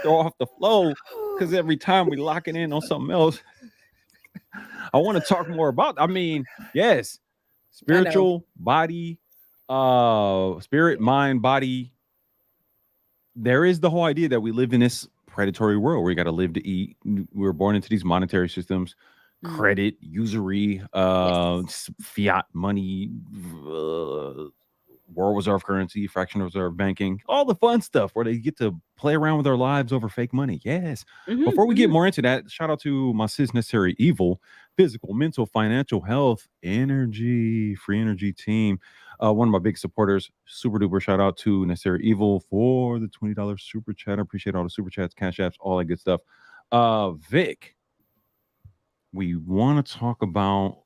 throw off the flow, because every time we locking in on something else. I want to talk more about. I mean, yes, spiritual body, spirit, mind, body. There is the whole idea that we live in this predatory world where you got to live to eat. We were born into these monetary systems, credit, usury, fiat money, world reserve currency, fractional reserve banking, all the fun stuff where they get to play around with their lives over fake money. Yes. Before we get more into that, shout out to my sis Necessary Evil, physical, mental, financial health, energy, free energy team. One of my big supporters, super duper shout out to Necessary Evil for the $20 super chat. I appreciate all the super chats, cash apps, all that good stuff. Vic, we want to talk about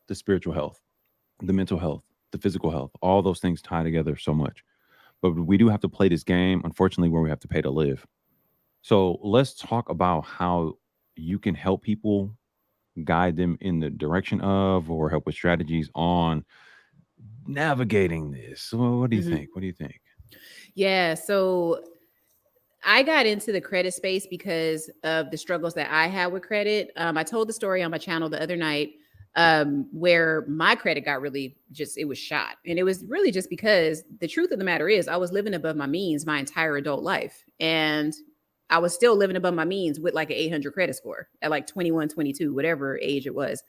the spiritual health, the mental health, the physical health, all those things tie together so much. But we do have to play this game, unfortunately, where we have to pay to live. So let's talk about how you can help people, guide them in the direction of, or help with strategies on navigating this. What do you think? What do you think? Yeah. So I got into the credit space because of the struggles that I had with credit. I told the story on my channel the other night where my credit got really it was shot. And it was really just because the truth of the matter is I was living above my means my entire adult life. And I was still living above my means with like an 800 credit score at like 21, 22, whatever age it was.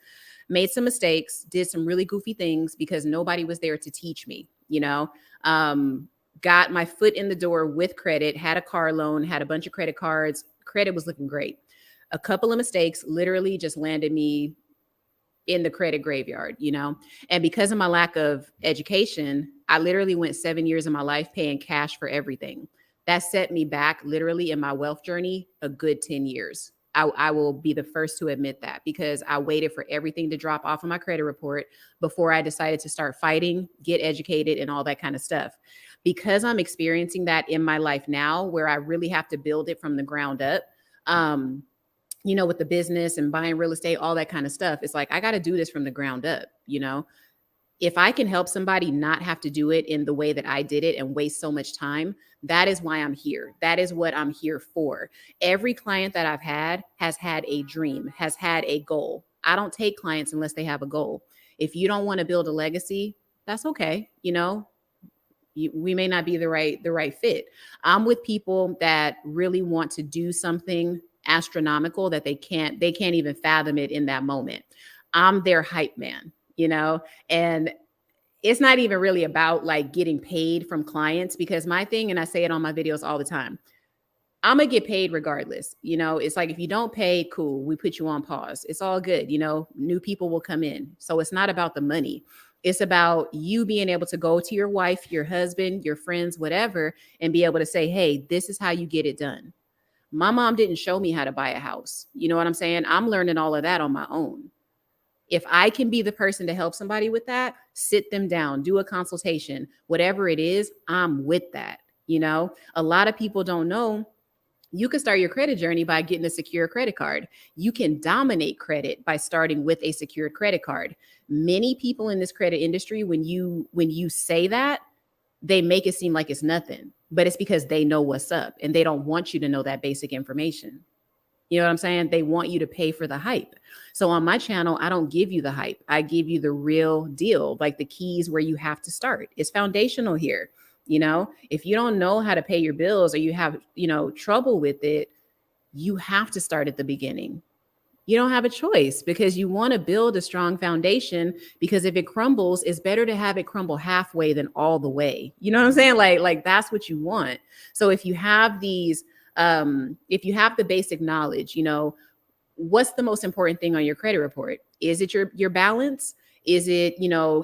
Made some mistakes, did some really goofy things because nobody was there to teach me, got my foot in the door with credit, had a car loan, had a bunch of credit cards. Credit was looking great. A couple of mistakes literally just landed me in the credit graveyard, and because of my lack of education, I literally went 7 years of my life paying cash for everything. That set me back literally in my wealth journey a good 10 years. I will be the first to admit that because I waited for everything to drop off of my credit report before I decided to start fighting, get educated, and all that kind of stuff. Because I'm experiencing that in my life now where I really have to build it from the ground up, with the business and buying real estate, all that kind of stuff. It's like, I got to do this from the ground up, If I can help somebody not have to do it in the way that I did it and waste so much time, that is why I'm here. That is what I'm here for. Every client that I've had has had a dream, has had a goal. I don't take clients unless they have a goal. If you don't want to build a legacy, that's okay. We may not be the right fit. I'm with people that really want to do something astronomical that they can't even fathom it in that moment. I'm their hype man, and it's not even really about like getting paid from clients because my thing, and I say it on my videos all the time, I'm going to get paid regardless. It's like, if you don't pay, cool, we put you on pause. It's all good. New people will come in. So it's not about the money. It's about you being able to go to your wife, your husband, your friends, whatever, and be able to say, hey, this is how you get it done. My mom didn't show me how to buy a house. You know what I'm saying? I'm learning all of that on my own. If I can be the person to help somebody with that, sit them down, do a consultation, whatever it is, I'm with that. A lot of people don't know you can start your credit journey by getting a secure credit card. You can dominate credit by starting with a secured credit card. Many people in this credit industry, when you say that, they make it seem like it's nothing, but it's because they know what's up and they don't want you to know that basic information. You know what I'm saying? They want you to pay for the hype. So on my channel, I don't give you the hype. I give you the real deal, like the keys where you have to start. It's foundational here. If you don't know how to pay your bills or you have, trouble with it, you have to start at the beginning. You don't have a choice because you want to build a strong foundation, because if it crumbles, it's better to have it crumble halfway than all the way. You know what I'm saying? Like that's what you want. So if you have these, if you have the basic knowledge, what's the most important thing on your credit report? Is it your balance? Is it, your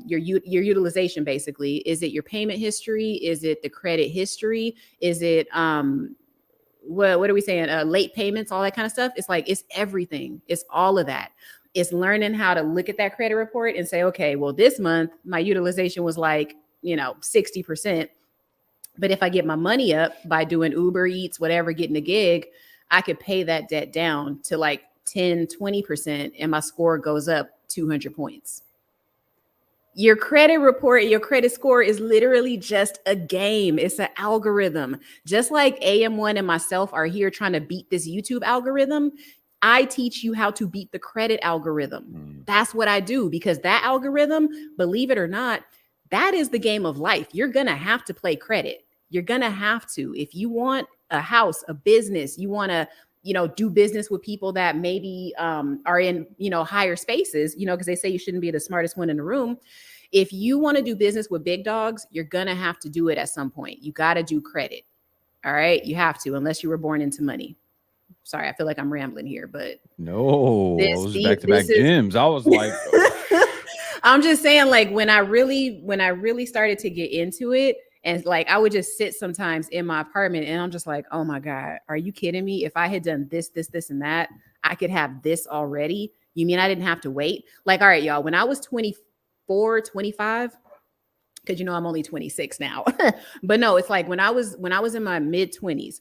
utilization, basically? Is it your payment history? Is it the credit history? Is it, what are we saying? Late payments, all that kind of stuff. It's like, it's everything. It's all of that. It's learning how to look at that credit report and say, okay, well, this month my utilization was like, 60%. But if I get my money up by doing Uber Eats, whatever, getting a gig, I could pay that debt down to like 10, 20%, and my score goes up 200 points. Your credit report, your credit score is literally just a game. It's an algorithm. Just like AM1 and myself are here trying to beat this YouTube algorithm, I teach you how to beat the credit algorithm. That's what I do, because that algorithm, believe it or not, that is the game of life. You're going to have to play credit. You're going to have to. If you want a house, a business, you want to, do business with people that maybe are in, higher spaces, because they say you shouldn't be the smartest one in the room. If you want to do business with big dogs, you're going to have to do it at some point. You got to do credit. All right. You have to, unless you were born into money. Sorry, I feel like I'm rambling here, but no, those back-to-back gyms. I was like, I'm just saying, like, when I really started to get into it, and like I would just sit sometimes in my apartment and I'm just like, oh my God, are you kidding me? If I had done this, and that, I could have this already. You mean I didn't have to wait? Like, all right, y'all, when I was 24, 25, because I'm only 26 now. But no, it's like when I was in my mid-20s,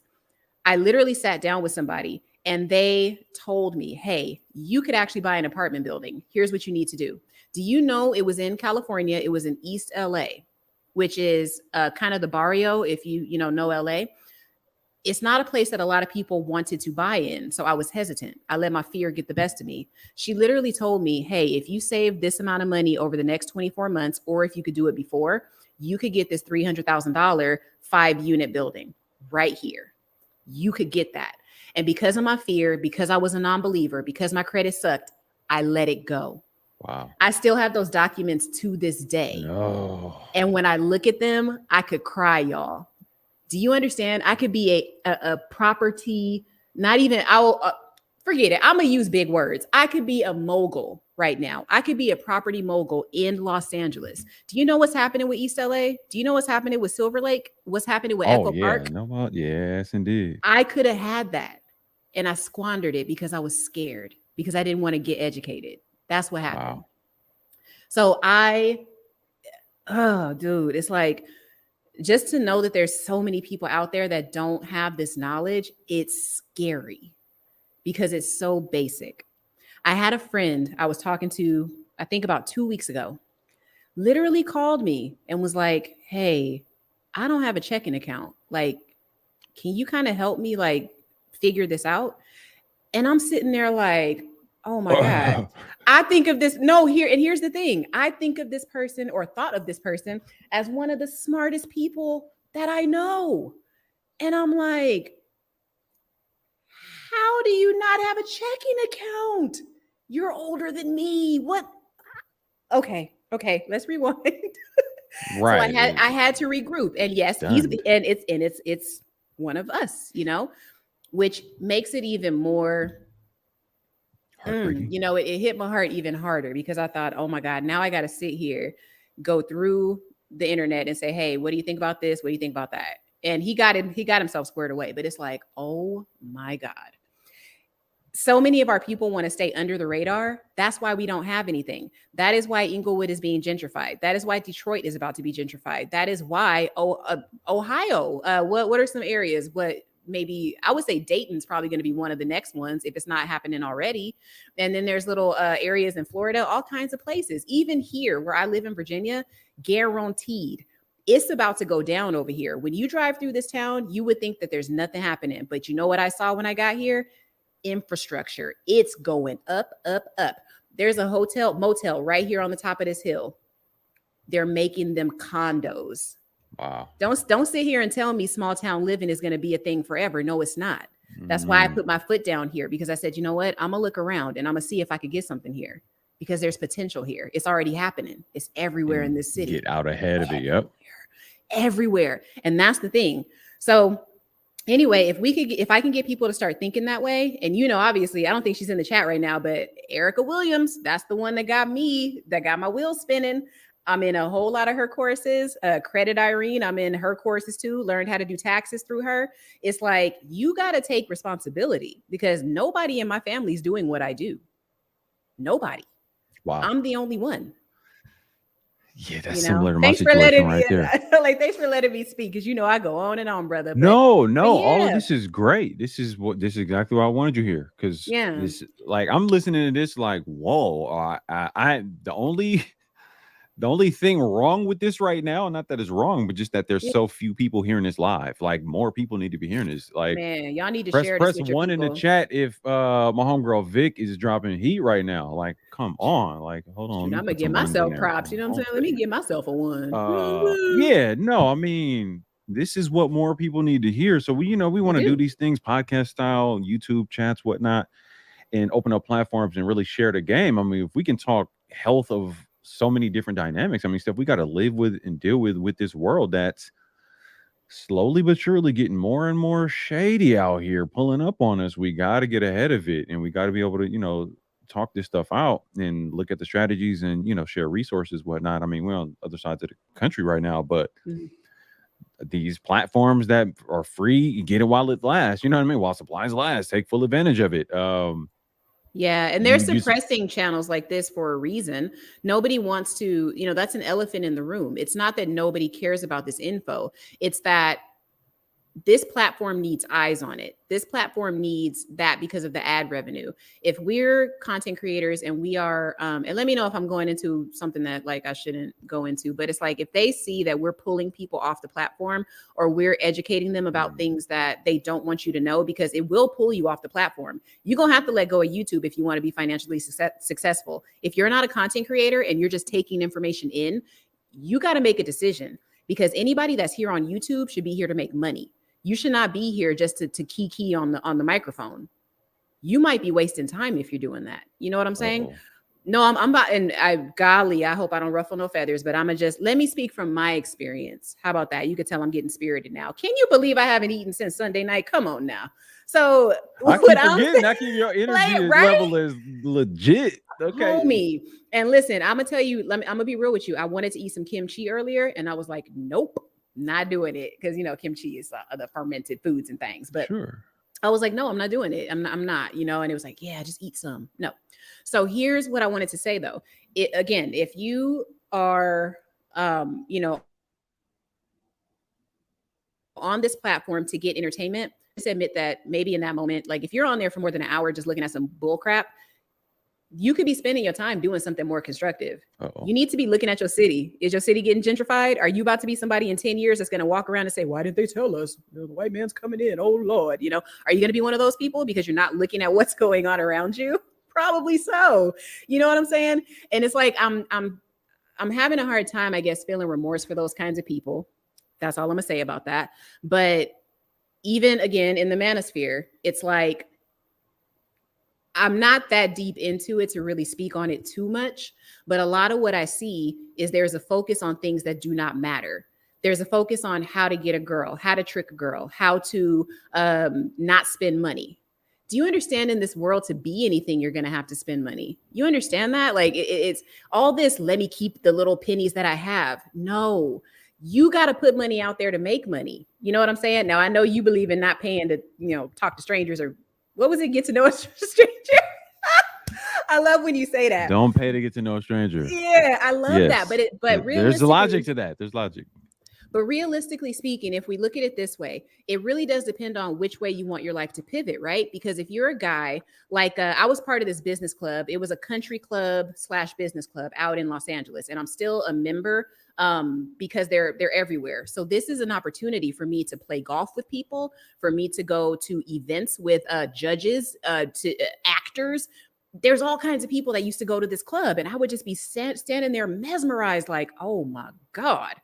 I literally sat down with somebody and they told me, hey, you could actually buy an apartment building. Here's what you need to do. Do you know it was in California? It was in East LA, which is kind of the barrio, if you know LA. It's not a place that a lot of people wanted to buy in. So I was hesitant. I let my fear get the best of me. She literally told me, hey, if you save this amount of money over the next 24 months, or if you could do it before, you could get this $300,000 5-unit building right here. You could get that. And because of my fear, because I was a non-believer, because my credit sucked, I let it go. wow. I still have those documents to this day. No. And when I look at them, I could cry, y'all. Do you understand? I could be a property, not even, forget it. I'm going to use big words. I could be a mogul right now. I could be a property mogul in Los Angeles. Do you know what's happening with East LA? Do you know what's happening with Silver Lake? What's happening with Echo Park? No, yes, indeed. I could have had that. And I squandered it because I was scared, because I didn't want to get educated. That's what happened. Wow. So dude, it's like, just to know that there's so many people out there that don't have this knowledge, it's scary because it's so basic. I had a friend I was talking to, I think about 2 weeks ago, literally called me and was like, hey, I don't have a checking account. Like, can you kind of help me like figure this out? And I'm sitting there like, oh my God. I think of this. No, here's the thing. I think of this person, or thought of this person, as one of the smartest people that I know. And I'm like, how do you not have a checking account? You're older than me. What? Okay, let's rewind. Right. So I had to regroup. And yes, it's one of us, which makes it even more heartbreaking. It hit my heart even harder, because I thought, oh my God, now I got to sit here, go through the internet and say, hey, what do you think about this? What do you think about that? And he got himself squared away. But it's like, oh my God. So many of our people want to stay under the radar. That's why we don't have anything. That is why Inglewood is being gentrified. That is why Detroit is about to be gentrified. That is why Ohio. What are some areas? Maybe I would say Dayton's probably going to be one of the next ones if it's not happening already. And then there's little areas in Florida, all kinds of places. Even here where I live in Virginia, guaranteed it's about to go down over here. When you drive through this town, you would think that there's nothing happening. But you know what I saw when I got here? Infrastructure. It's going up, up, up. There's a motel right here on the top of this hill. They're making them condos. Wow. Don't sit here and tell me small town living is going to be a thing forever. No, it's not. That's why I put my foot down here, because I said, you know what? I'm going to look around and I'm going to see if I could get something here, because there's potential here. It's already happening. It's everywhere in this city. Get out ahead of it. Yep. Everywhere. And that's the thing. So anyway, if I can get people to start thinking that way, and obviously I don't think she's in the chat right now, but Erica Williams, that's the one that got my wheels spinning. I'm in a whole lot of her courses. Credit Irene, I'm in her courses too. Learned how to do taxes through her. It's like, you got to take responsibility, because nobody in my family is doing what I do. Nobody. Wow. I'm the only one. Yeah, that's similar to my situation right there. Thanks for letting me speak, because I go on and on, brother. No, all of this is great. This is exactly what I wanted you here, because this, like, I'm listening to this like, whoa. The only The only thing wrong with this right now, not that it's wrong, but just that there's Yeah. so few people hearing this live. Like, more people need to be hearing this. Like, Man, y'all need to share this press with your one in the people. chat if my homegirl Vic is dropping heat right now. Like, come on. Like, hold on. Shoot, Let I'm me gonna put give some ones in myself there. props. You know what I'm saying? Let me give myself a one. Yeah, no, I mean, this is what more people need to hear. So we want to do these things podcast style, YouTube chats, whatnot, and open up platforms and really share the game. I mean, if we can talk health of so many different dynamics, I mean, stuff we got to live with and deal with this world that's slowly but surely getting more and more shady out here, pulling up on us. We got to get ahead of it, and we got to be able to, talk this stuff out and look at the strategies and, share resources, whatnot. I mean, we're on other sides of the country right now, but these platforms that are free, you get it while it lasts. You know what I mean? While supplies last, take full advantage of it. Yeah, and they're suppressing channels like this for a reason. Nobody wants to, that's an elephant in the room. It's not that nobody cares about this info. It's that this platform needs eyes on it. This platform needs that because of the ad revenue. If we're content creators and we are, and let me know if I'm going into something that like I shouldn't go into, but it's like if they see that we're pulling people off the platform or we're educating them about things that they don't want you to know, because it will pull you off the platform. You're going to have to let go of YouTube if you want to be financially successful. If you're not a content creator and you're just taking information in, you got to make a decision, because anybody that's here on YouTube should be here to make money. You should not be here just to key on the microphone. You might be wasting time if you're doing that. You know what I'm saying? No, I'm about, and I hope I don't ruffle no feathers, but I'm gonna just let me speak from my experience. How about that? You could tell I'm getting spirited now. Can you believe I haven't eaten since Sunday night? Come on now. So I keep forgetting. I keep your energy level is legit. Okay, homie. And listen, I'm gonna tell you. I'm gonna be real with you. I wanted to eat some kimchi earlier, and I was like, nope. Not doing it, because kimchi is the fermented foods and things. But sure, I was like, no, I'm not doing it. I'm not. And it was like, yeah, just eat some. No. So here's what I wanted to say though. Again, if you are, on this platform to get entertainment, just admit that maybe in that moment, like if you're on there for more than an hour just looking at some bull crap, you could be spending your time doing something more constructive. You need to be looking at your city. Is your city getting gentrified? Are you about to be somebody in 10 years that's going to walk around and say, why didn't they tell us? The white man's coming in. Oh, Lord. Are you going to be one of those people because you're not looking at what's going on around you? Probably so. You know what I'm saying? And it's like, I'm having a hard time, I guess, feeling remorse for those kinds of people. That's all I'm going to say about that. But even again, in the manosphere, it's like, I'm not that deep into it to really speak on it too much, but a lot of what I see is there's a focus on things that do not matter. There's a focus on how to get a girl, how to trick a girl, how to not spend money. Do you understand in this world to be anything, you're going to have to spend money? You understand that? Like it's all this, let me keep the little pennies that I have. No, you got to put money out there to make money. You know what I'm saying? Now, I know you believe in not paying to, talk to strangers, or what was it? Get to know a stranger. I love when you say that. Don't pay to get to know a stranger. Yeah, I love that. But there's logic to that. There's logic. But realistically speaking, if we look at it this way, it really does depend on which way you want your life to pivot, right? Because if you're a guy, like I was part of this business club. It was a country club / business club out in Los Angeles. And I'm still a member because they're everywhere. So this is an opportunity for me to play golf with people, for me to go to events with judges, to actors. There's all kinds of people that used to go to this club, and I would just be standing there mesmerized, like, oh my God,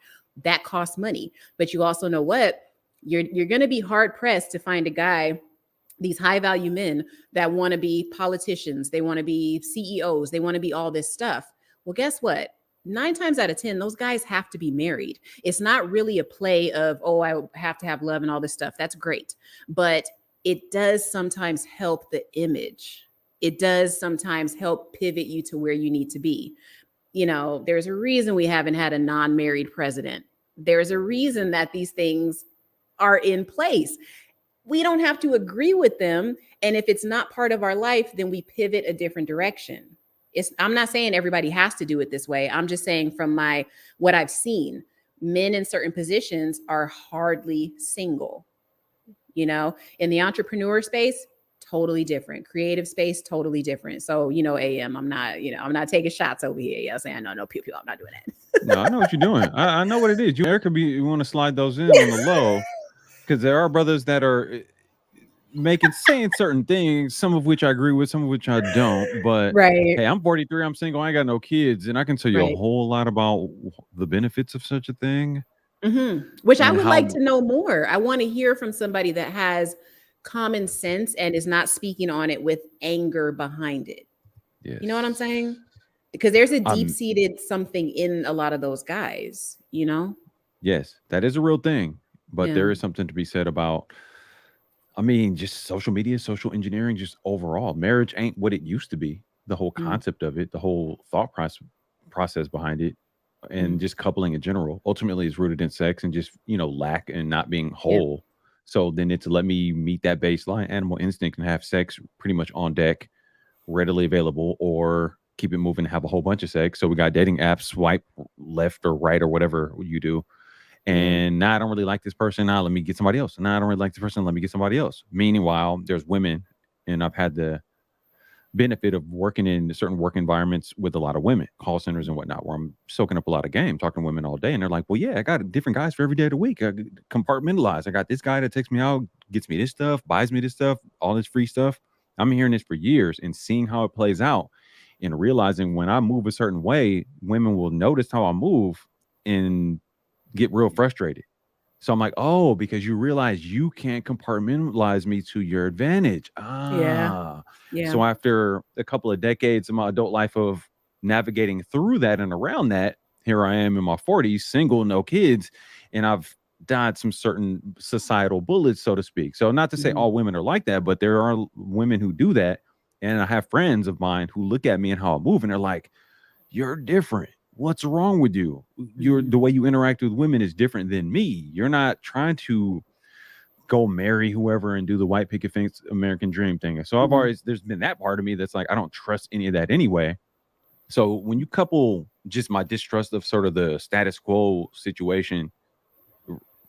that costs money. But you also know what? You're going to be hard pressed to find a guy, these high value men that want to be politicians. They want to be CEOs. They want to be all this stuff. Well, guess what? 9 times out of 10, those guys have to be married. It's not really a play of, oh, I have to have love and all this stuff. That's great. But it does sometimes help the image. It does sometimes help pivot you to where you need to be. There's a reason we haven't had a non-married president. There's a reason that these things are in place. We don't have to agree with them. And if it's not part of our life, then we pivot a different direction. I'm not saying everybody has to do it this way. I'm just saying from what I've seen, men in certain positions are hardly single. In the entrepreneur space, totally different. Creative space, totally different. So, AM, I'm not taking shots over here. Yeah, saying no, people, I'm not doing that. No, I know what you're doing. I know what it is. You want to slide those in on the low because there are brothers that are saying certain things, some of which I agree with, some of which I don't. But Right. hey, I'm 43. I'm single. I ain't got no kids, and I can tell you a Right. whole lot about the benefits of such a thing Which I and would like how. to know more. I want to hear from somebody that has common sense and is not speaking on it with anger behind it. You know what I'm Yes, saying? Because there's a I'm. deep-seated something in a lot of those guys, you know? Yes, that is a real thing. But Yeah. there is something to be said about. I mean, just social media, social engineering, just overall, marriage ain't what it used to be. The whole Mm, concept of it, the whole process behind it, and mm. just coupling in general, ultimately is rooted in sex and just lack and not being Yeah. whole. So then it's let me meet that baseline animal instinct and have sex pretty much on deck, readily available, or keep it moving, have a whole bunch of sex. So we got dating apps, swipe left or right or whatever you do, Yeah. and now I don't really like this person. Now let me get somebody else. Now I don't really like this person. Let me get somebody else. Meanwhile, there's women, and I've had the benefit of working in certain work environments with a lot of women, call centers and whatnot, where I'm soaking up a lot of game, talking to women all day. And they're like, well, yeah, I got different guys for every day of the week. I compartmentalize. I got this guy that takes me out, gets me this stuff, buys me this stuff, all this free stuff. I'm hearing this for years and seeing how it plays out and realizing when I move a certain way, women will notice how I move and get real frustrated. So I'm like, oh, because you realize you can't compartmentalize me to your advantage. Yeah. Ah. Yeah. So after a couple of decades of my adult life of navigating through that and around that, here I am in my 40s, single, no kids, and I've dodged some certain societal bullets, so to speak. So not to say Mhm. all women are like that, but there are women who do that. And I have friends of mine who look at me and how I move, and they're like, you're different. What's wrong with you? The Mhm. way you interact with women is different than me. You're not trying to go marry whoever and do the white picket fence American dream thing. So I've Mhm. always there's been that part of me that's like I don't trust any of that anyway. So when you couple just my distrust of sort of the status quo situation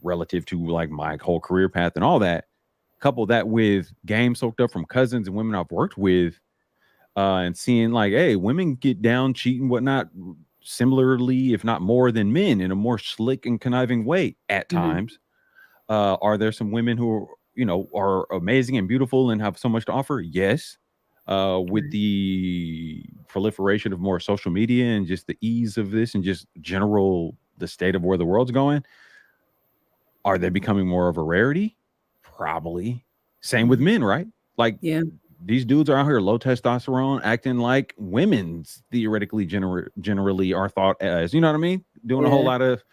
relative to like my whole career path and all that, couple that with game soaked up from cousins and women I've worked with, and seeing like, hey, women get down cheating, whatnot, similarly, if not more than men in a more slick and conniving way at Mhm. times. Are there some women who are amazing and beautiful and have so much to offer? Yes. With Right. the proliferation of more social media and just the ease of this and just general the state of where the world's going, are they becoming more of a rarity? Probably. Same with Mhm. men, right? Like Yeah. these dudes are out here low testosterone, acting like women's theoretically generally are thought as. You know what I mean? Doing a whole Yeah. lot of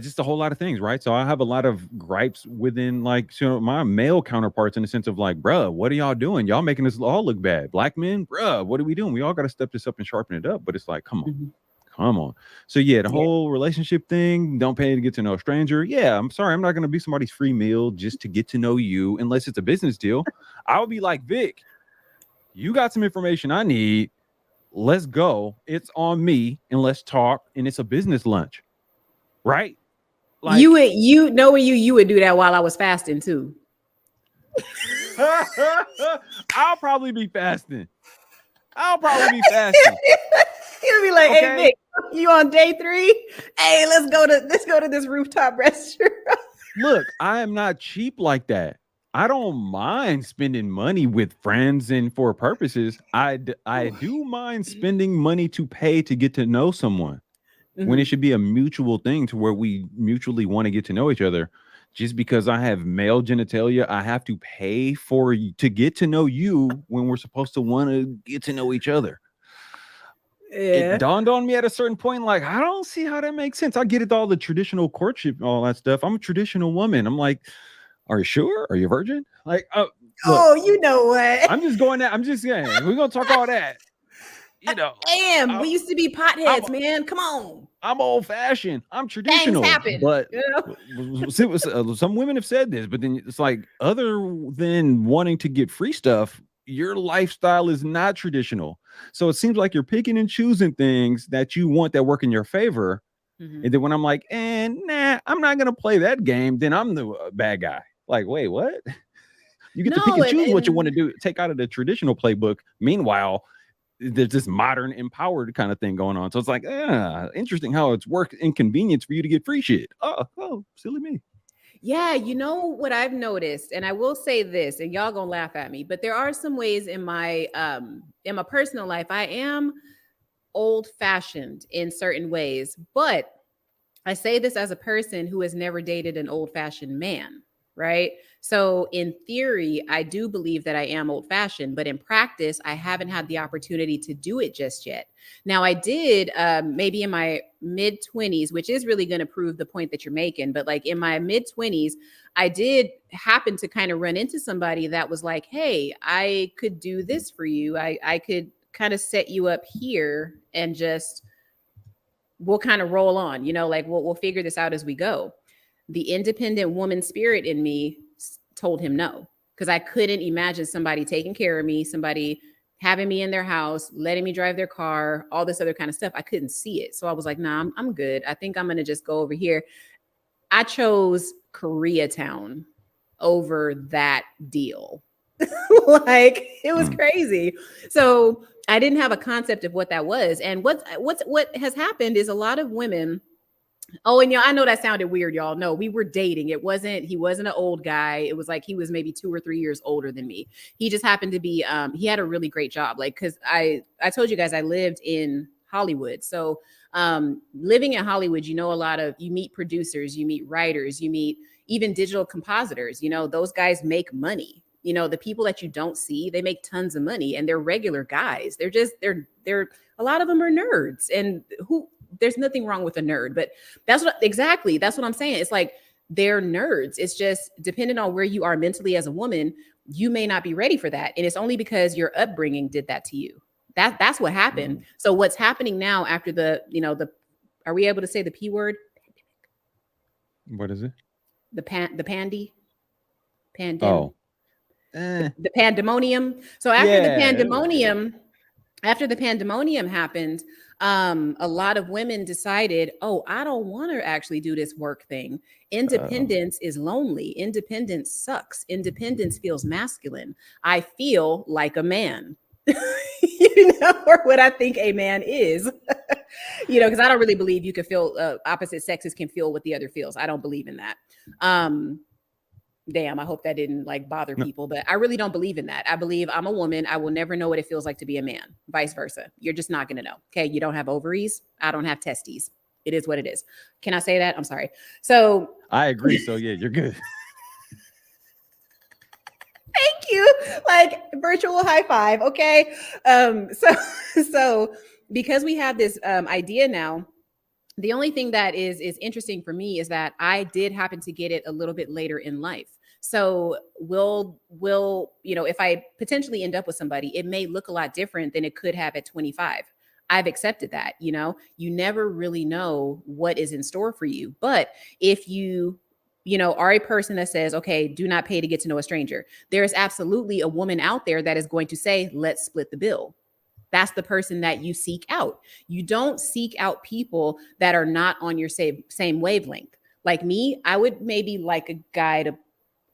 just a whole lot of things, right? So I have a lot of gripes within like my male counterparts in the sense of like, bruh, what are y'all doing? Y'all making us all look bad. Black men, bruh, what are we doing? We all got to step this up and sharpen it up. But it's like, come on. Mhm. Come on. So yeah, the Yeah. whole relationship thing, don't pay to get to know a stranger. Yeah, I'm sorry. I'm not gonna be somebody's free meal just to get to know you unless it's a business deal. I would be like, Vic, you got some information I need. Let's go. It's on me and let's talk. And it's a business lunch. Right? You Like would, knowing you would do that while I was fasting too. I'll probably be fasting. I'll probably be fasting. He'll be like, "Hey Okay. Vic, you on day 3? Hey, let's go to this rooftop restaurant." Look, I am not cheap like that. I don't mind spending money with friends and for purposes. I do mind spending money to pay to get to know someone when it Mhm. should be a mutual thing to where we mutually want to get to know each other. Just because I have male genitalia, I have to pay to get to know you when we're supposed to want to get to know each other. It Yeah. dawned on me at a certain point, like, I don't see how that makes sense. I get it, all the traditional courtship, all that stuff. I'm a traditional woman. I'm like, are you sure? Are you a virgin? Like, look, Oh, you know what? I'm just going that. I'm just saying, we're gonna talk all that. You know, Damn, I'm we used to be I'm potheads, man. Come on. I'm old fashioned. I'm Things traditional. happen, But you know? some women have said this, but then it's like, other than wanting to get free stuff, your lifestyle is not traditional. So it seems like you're picking and choosing things that you want that work in your favor. Mhm. And then when I'm like, nah, I'm not gonna play that game, then I'm the bad guy. Like, wait, what? You get to pick No, and and choose what you want and to do, take out of the traditional playbook. Meanwhile, there's this modern empowered kind of thing going on. So it's like, interesting how it's work inconvenience for you to get free shit. Oh, silly me. Yeah, you know what I've noticed, and I will say this, and y'all gonna laugh at me, but there are some ways in my personal life I am old-fashioned in certain ways, but I say this as a person who has never dated an old-fashioned man, right? So in theory, I do believe that I am old-fashioned, but in practice, I haven't had the opportunity to do it just yet. Now, I did maybe in my mid-20s, which is really going to prove the point that you're making, but like in my mid-20s, I did happen to kind of run into somebody that was like, hey, I could do this for you. I could kind of set you up here and just we'll kind of roll on, like we'll figure this out as we go. The independent woman spirit in me told him no, because I couldn't imagine somebody taking care of me, somebody having me in their house, letting me drive their car, all this other kind of stuff. I couldn't see it. So I was like, nah, I'm good. I think I'm going to just go over here. I chose Koreatown over that deal. Like it was crazy. So I didn't have a concept of what that was. And what has happened is a lot of women. Oh, and I know that sounded weird, y'all. No, we were dating. He wasn't an old guy. It was like he was maybe 2 or 3 years older than me. He just happened to be he had a really great job. Like, because I told you guys I lived in Hollywood. So living in Hollywood, you meet producers, you meet writers, you meet even digital compositors. Those guys make money. The people that you don't see, they make tons of money, and they're regular guys. They're a lot of them are nerds, and there's nothing wrong with a nerd, but that's what I'm saying. It's like they're nerds. It's just depending on where you are mentally as a woman, you may not be ready for that. And it's only because your upbringing did that to you. That's what happened. So what's happening now after are we able to say the P word? What is it? The pandemic. Oh. The pandemonium. So after the pandemonium happened, a lot of women decided, oh, I don't want to actually do this work thing. Independence is lonely. Independence sucks. Independence feels masculine. I feel like a man, or what I think a man is, because I don't really believe you can feel opposite sexes can feel what the other feels. I don't believe in that. Damn, I hope that didn't bother people, but I really don't believe in that. I believe I'm a woman. I will never know what it feels like to be a man, vice versa. You're just not going to know. Okay. You don't have ovaries. I don't have testes. It is what it is. Can I say that? I'm sorry. So I agree. So yeah, you're good. Thank you. Virtual high five. Okay. So because we have this idea now, the only thing that is interesting for me is that I did happen to get it a little bit later in life. So we'll if I potentially end up with somebody, it may look a lot different than it could have at 25. I've accepted that. You never really know what is in store for you. But if you are a person that says, okay, do not pay to get to know a stranger, there is absolutely a woman out there that is going to say, let's split the bill. That's the person that you seek out. You don't seek out people that are not on your same wavelength. Like me, I would maybe like a guy to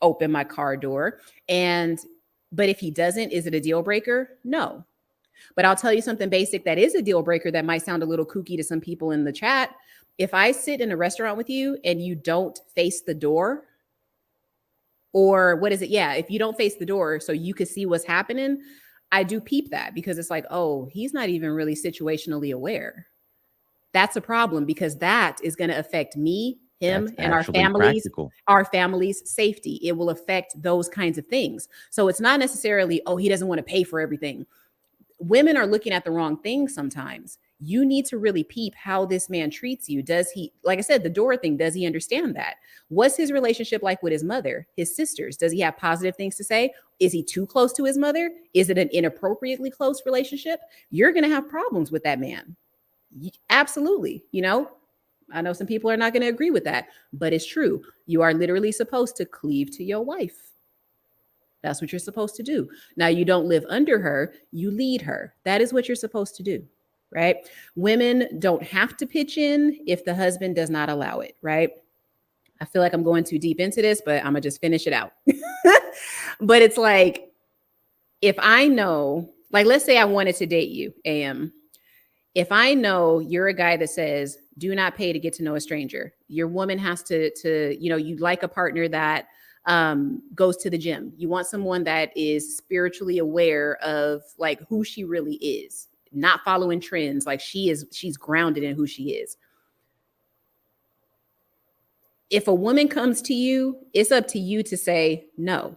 open my car door. But if he doesn't, is it a deal breaker? No. But I'll tell you something basic that is a deal breaker that might sound a little kooky to some people in the chat. If I sit in a restaurant with you and you don't face the door, or what is it? Yeah, if you don't face the door so you can see what's happening, I do peep that, because it's like, oh, he's not even really situationally aware. That's a problem, because that is going to affect me, him, and our family's safety. It will affect those kinds of things. So it's not necessarily, oh, he doesn't want to pay for everything. Women are looking at the wrong things sometimes. You need to really peep how this man treats you. Does he, like I said, the door thing, does he understand that? What's his relationship like with his mother, his sisters? Does he have positive things to say? Is he too close to his mother? Is it an inappropriately close relationship? You're going to have problems with that man. Absolutely. I know some people are not going to agree with that, but it's true. You are literally supposed to cleave to your wife. That's what you're supposed to do. Now, you don't live under her, you lead her. That is what you're supposed to do, right? Women don't have to pitch in if the husband does not allow it, right? I feel like I'm going too deep into this, but I'm going to just finish it out. But it's like, if I know Like, let's say I wanted to date you, AM. If I know you're a guy that says, do not pay to get to know a stranger, your woman has to, you like a partner that goes to the gym. You want someone that is spiritually aware of like who she really is, not following trends. Like she's grounded in who she is. If a woman comes to you, it's up to you to say no.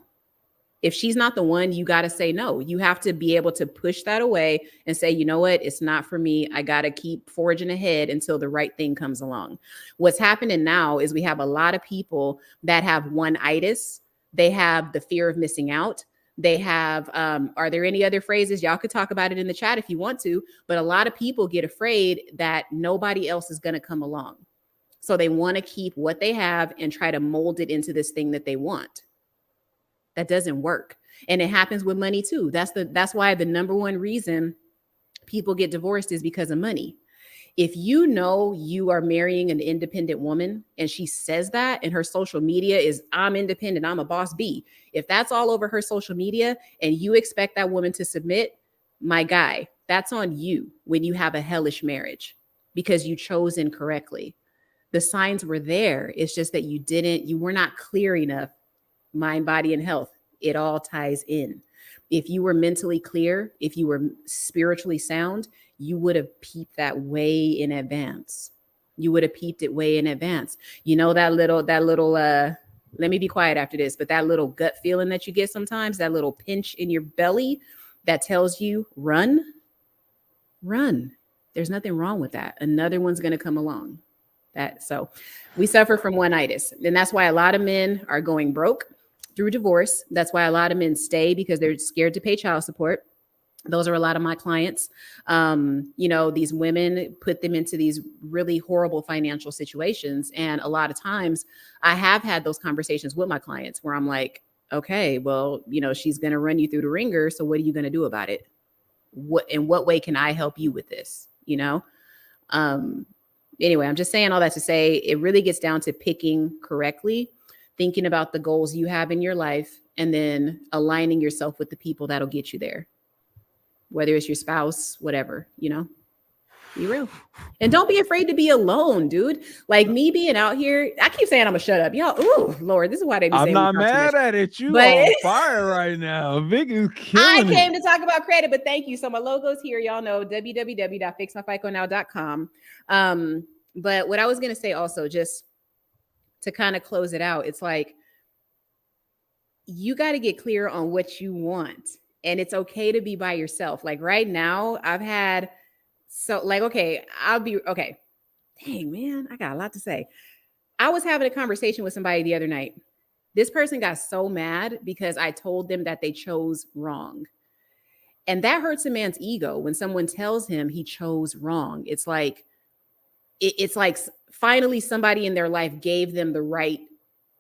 If she's not the one, you got to say no. You have to be able to push that away and say, you know what? It's not for me. I got to keep forging ahead until the right thing comes along. What's happening now is we have a lot of people that have one-itis. They have the fear of missing out. They have, are there any other phrases? Y'all could talk about it in the chat if you want to, but a lot of people get afraid that nobody else is going to come along. So they want to keep what they have and try to mold it into this thing that they want. That doesn't work. And it happens with money too. That's why the number one reason people get divorced is because of money. If you know you are marrying an independent woman and she says that and her social media is, I'm independent, I'm a boss B. If that's all over her social media and you expect that woman to submit, my guy, that's on you when you have a hellish marriage because you chose incorrectly. The signs were there. It's just that you were not clear enough. Mind, body, and health. It all ties in. If you were mentally clear, if you were spiritually sound, you would have peeped that way in advance. You would have peeped it way in advance. You know, that little, let me be quiet after this, but that little gut feeling that you get sometimes, that little pinch in your belly that tells you run. There's nothing wrong with that. Another one's going to come along. So we suffer from one-itis. And that's why a lot of men are going broke through divorce. That's why a lot of men stay because they're scared to pay child support. Those are a lot of my clients. These women put them into these really horrible financial situations. And a lot of times I have had those conversations with my clients where I'm like, okay, well, she's going to run you through the ringer. So what are you going to do about it? In what way can I help you with this? Anyway, I'm just saying all that to say it really gets down to picking correctly, thinking about the goals you have in your life, and then aligning yourself with the people that'll get you there. Whether it's your spouse, whatever, be real. And don't be afraid to be alone, dude. Like me being out here, I keep saying I'm gonna shut up. Y'all, ooh, Lord, this is why they be saying I'm not mad at it. You on fire right now. Vic is killing I came to talk about credit, but thank you. So my logo's here. Y'all know www.fixmyficonow.com. But what I was gonna say also, just to kind of close it out, it's like you got to get clear on what you want. And it's okay to be by yourself. Like right now, I've had I'll be okay. Dang, man, I got a lot to say. I was having a conversation with somebody the other night. This person got so mad because I told them that they chose wrong. And that hurts a man's ego when someone tells him he chose wrong. It's like finally somebody in their life gave them the right,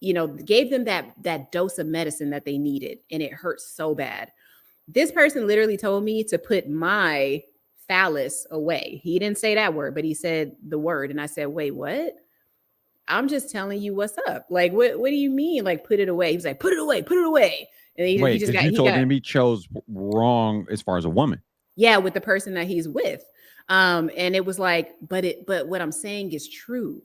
gave them that dose of medicine that they needed. And it hurts so bad. This person literally told me to put my phallus away. He didn't say that word, but he said the word. And I said, wait, what? I'm just telling you what's up. Like, what do you mean? Like, put it away. He was like, put it away. And you told him he chose wrong as far as a woman. Yeah, with the person that he's with. And it was like, but what I'm saying is true.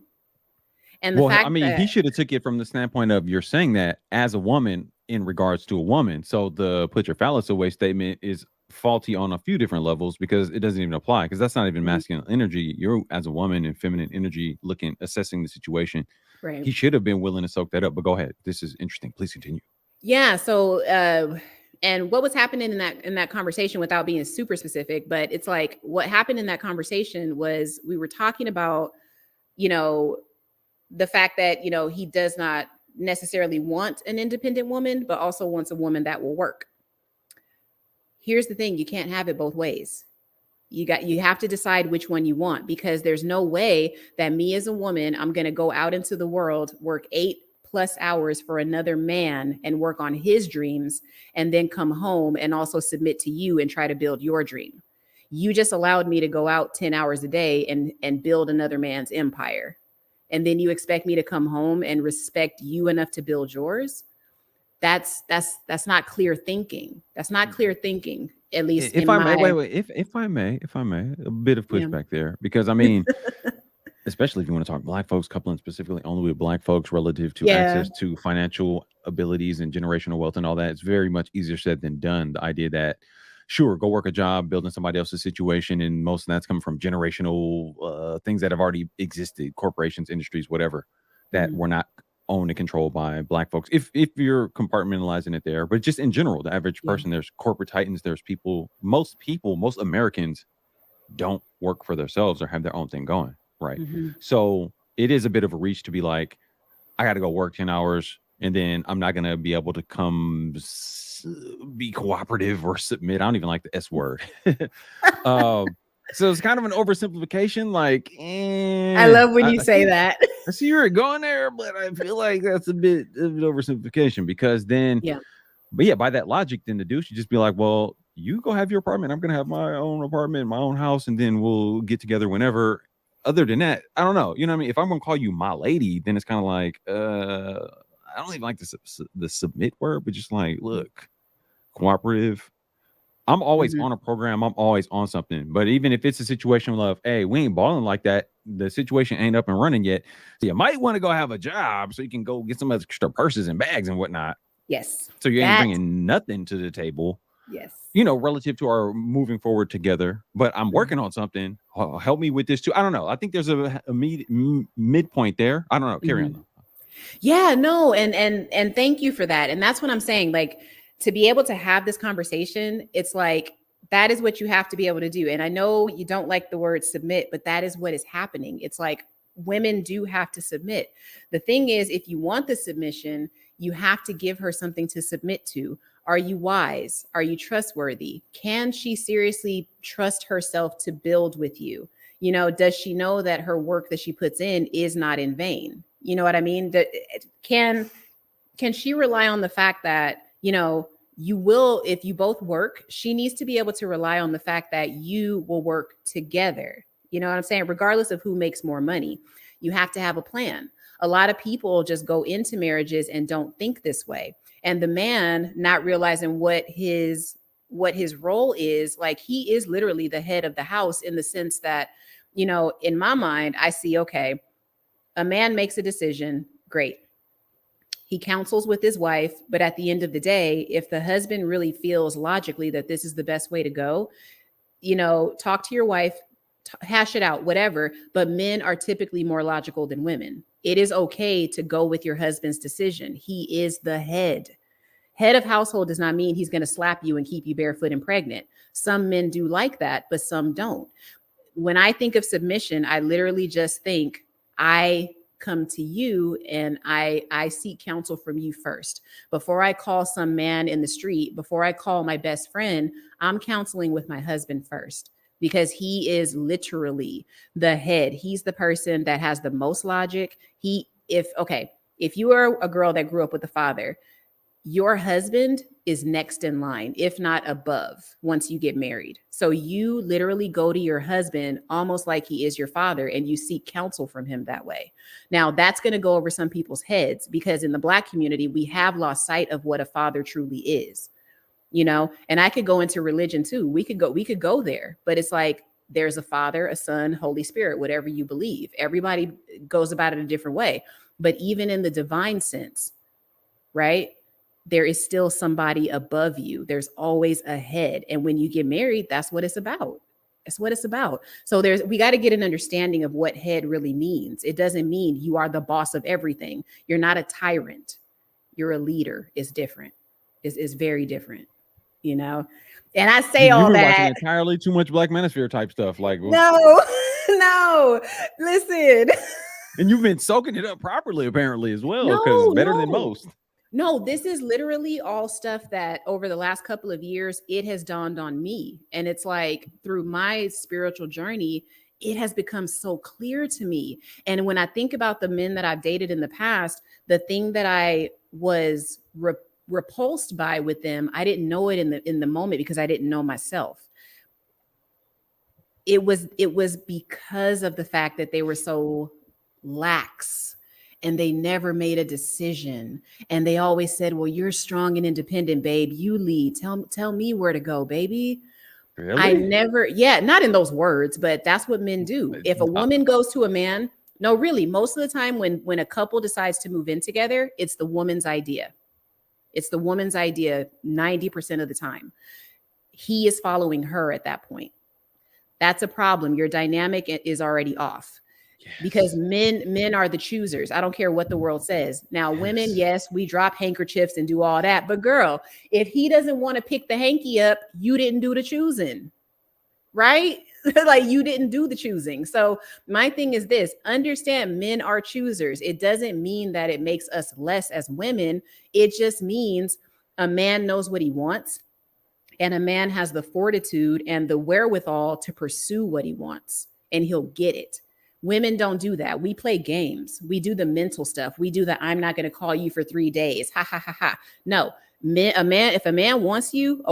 And he should have took it from the standpoint of you're saying that as a woman in regards to a woman. So the put your phallus away statement is faulty on a few different levels because it doesn't even apply because that's not even masculine energy. You're as a woman in feminine energy assessing the situation. Right. He should have been willing to soak that up. But go ahead. This is interesting. Please continue. Yeah. So and what was happening in that conversation without being super specific, but it's like what happened in that conversation was we were talking about, the fact that, he does not necessarily want an independent woman, but also wants a woman that will work. Here's the thing. You can't have it both ways. You have to decide which one you want, because there's no way that me as a woman, I'm going to go out into the world, work 8+ hours for another man and work on his dreams, and then come home and also submit to you and try to build your dream. You just allowed me to go out 10 hours a day and build another man's empire. And then you expect me to come home and respect you enough to build yours. That's not clear thinking. That's not clear thinking. at least If in I may, my, wait, if I may, a bit of yeah. pushback there, because I mean, especially if you want to talk black folks, coupling specifically only with black folks relative to Yeah. access to financial abilities and generational wealth and all that, it's very much easier said than done. The idea that, sure, go work a job building somebody else's situation, and most of that's coming from generational things that have already existed, corporations, industries, whatever, that Mhm. were not owned and controlled by black folks. If you're compartmentalizing it there, but just in general, the average Yeah. person, there's corporate titans, there's people, most Americans don't work for themselves or have their own thing going, right? Mhm. So it is a bit of a reach to be like, I got to go work 10 hours and then I'm not going to be able to be cooperative or submit. I don't even like the S word. So it's kind of an oversimplification. Like, I love when you I say see, that. I see you're going there, but I feel like that's a bit of an oversimplification because then, Yeah. but yeah, by that logic, then the dude should just be like, well, you go have your apartment. I'm going to have my own apartment, my own house, and then we'll get together whenever. Other than that, I don't know. You know what I mean? If I'm going to call you my lady, then it's kind of like, I don't even like the submit word, but just like, look, cooperative. I'm always Mhm. on a program. I'm always on something. But even if it's a situation of, hey, we ain't balling like that, the situation ain't up and running yet. So you might want to go have a job so you can go get some extra purses and bags and whatnot. Yes. So you ain't That, bringing nothing to the table, yes. you know, relative to our moving forward together. But I'm working on something. Help me with this too. I don't know. I think there's a midpoint there. I don't know. Carry on Mhm. though. Yeah, no, and thank you for that. And that's what I'm saying. Like, to be able to have this conversation, it's like that is what you have to be able to do. And I know you don't like the word submit, but that is what is happening. It's like women do have to submit. The thing is, if you want the submission, you have to give her something to submit to. Are you wise? Are you trustworthy? Can she seriously trust herself to build with you? You know, does she know that her work that she puts in is not in vain? You know what I mean? Can she rely on the fact that, you know, you will, if you both work, she needs to be able to rely on the fact that you will work together. You know what I'm saying? Regardless of who makes more money, you have to have a plan. A lot of people just go into marriages and don't think this way. And the man not realizing what his role is, like he is literally the head of the house in the sense that, you know, in my mind, I see, okay, a man makes a decision, great. He counsels with his wife, but at the end of the day, if the husband really feels logically that this is the best way to go, you know, talk to your wife, hash it out, whatever. But men are typically more logical than women. It is okay to go with your husband's decision. He is the head. Head of household does not mean he's going to slap you and keep you barefoot and pregnant. Some men do like that, but some don't. When I think of submission, I literally just think I come to you and I seek counsel from you first. Before I call some man in the street, before I call my best friend, I'm counseling with my husband first because he is literally the head. He's the person that has the most logic. If you are a girl that grew up with a father, your husband is next in line, if not above, once you get married. So you literally go to your husband almost like he is your father and you seek counsel from him that way. Now, that's going to go over some people's heads because in the Black community, we have lost sight of what a father truly is, you know, and I could go into religion too. We could go there, but it's like there's a Father, a Son, Holy Spirit, whatever you believe. Everybody goes about it a different way. But even in the divine sense, right? There is still somebody above you. There's always a head. And when you get married, that's what it's about. That's what it's about. So we got to get an understanding of what head really means. It doesn't mean you are the boss of everything. You're not a tyrant. You're a leader. It's different. It's very different, you know? And I say You've all been watching that. entirely too much Black Manosphere type stuff. Like, No, no, listen. and you've been soaking it up properly, apparently, as well, because it's No, better than no. most. No, this is literally all stuff that over the last couple of years, it has dawned on me. And it's like through my spiritual journey, it has become so clear to me. And when I think about the men that I've dated in the past, the thing that I was repulsed by with them, I didn't know it in the moment because I didn't know myself. It was because of the fact that they were so lax and they never made a decision. And they always said, well, you're strong and independent, babe. You lead. Tell me where to go, baby. Really? I never, yeah, not in those words, but that's what men do. If a woman goes to a man, no, really, most of the time when a couple decides to move in together, it's the woman's idea. It's the woman's idea 90% of the time. He is following her at that point. That's a problem. Your dynamic is already off. Yes. Because men are the choosers. I don't care what the world says. Now, women, yes, we drop handkerchiefs and do all that. But girl, if he doesn't want to pick the hanky up, you didn't do the choosing, right? Like you didn't do the choosing. So my thing is this: understand men are choosers. It doesn't mean that it makes us less as women. It just means a man knows what he wants, and a man has the fortitude and the wherewithal to pursue what he wants, and he'll get it. Women don't do that. We play games. We do the mental stuff. We do the I'm not going to call you for 3 days. Ha ha ha ha. No, if a man wants you,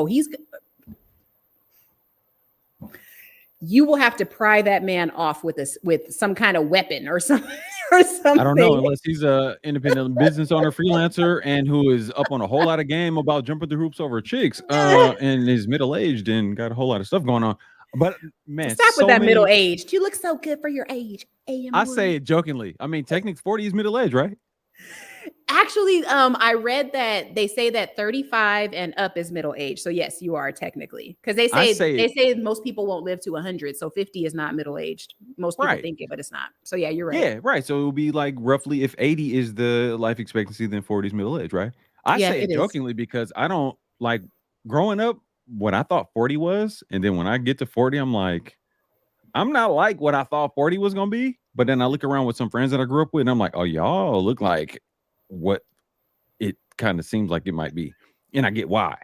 you will have to pry that man off with some kind of weapon or something. I don't know, unless he's a independent business owner, freelancer, and who is up on a whole lot of game about jumping through hoops over chicks, and is middle-aged and got a whole lot of stuff going on. But man, stop with that middle aged. You look so good for your age. I say it jokingly. I mean, technically 40 is middle age, right? Actually, I read that they say that 35 and up is middle age. So yes, you are technically, because they say most people won't live to 100. So 50 is not middle aged. Most people think it, but it's not. So yeah, you're right. Yeah, right. So it would be like roughly, if 80 is the life expectancy, then 40 is middle age, right? I say it jokingly because I don't like growing up what I thought 40 was, and then when I get to 40, I'm like, I'm not like what I thought 40 was gonna be. But then I look around with some friends that I grew up with, and I'm like, oh, y'all look like what it kind of seems like it might be, and I get why.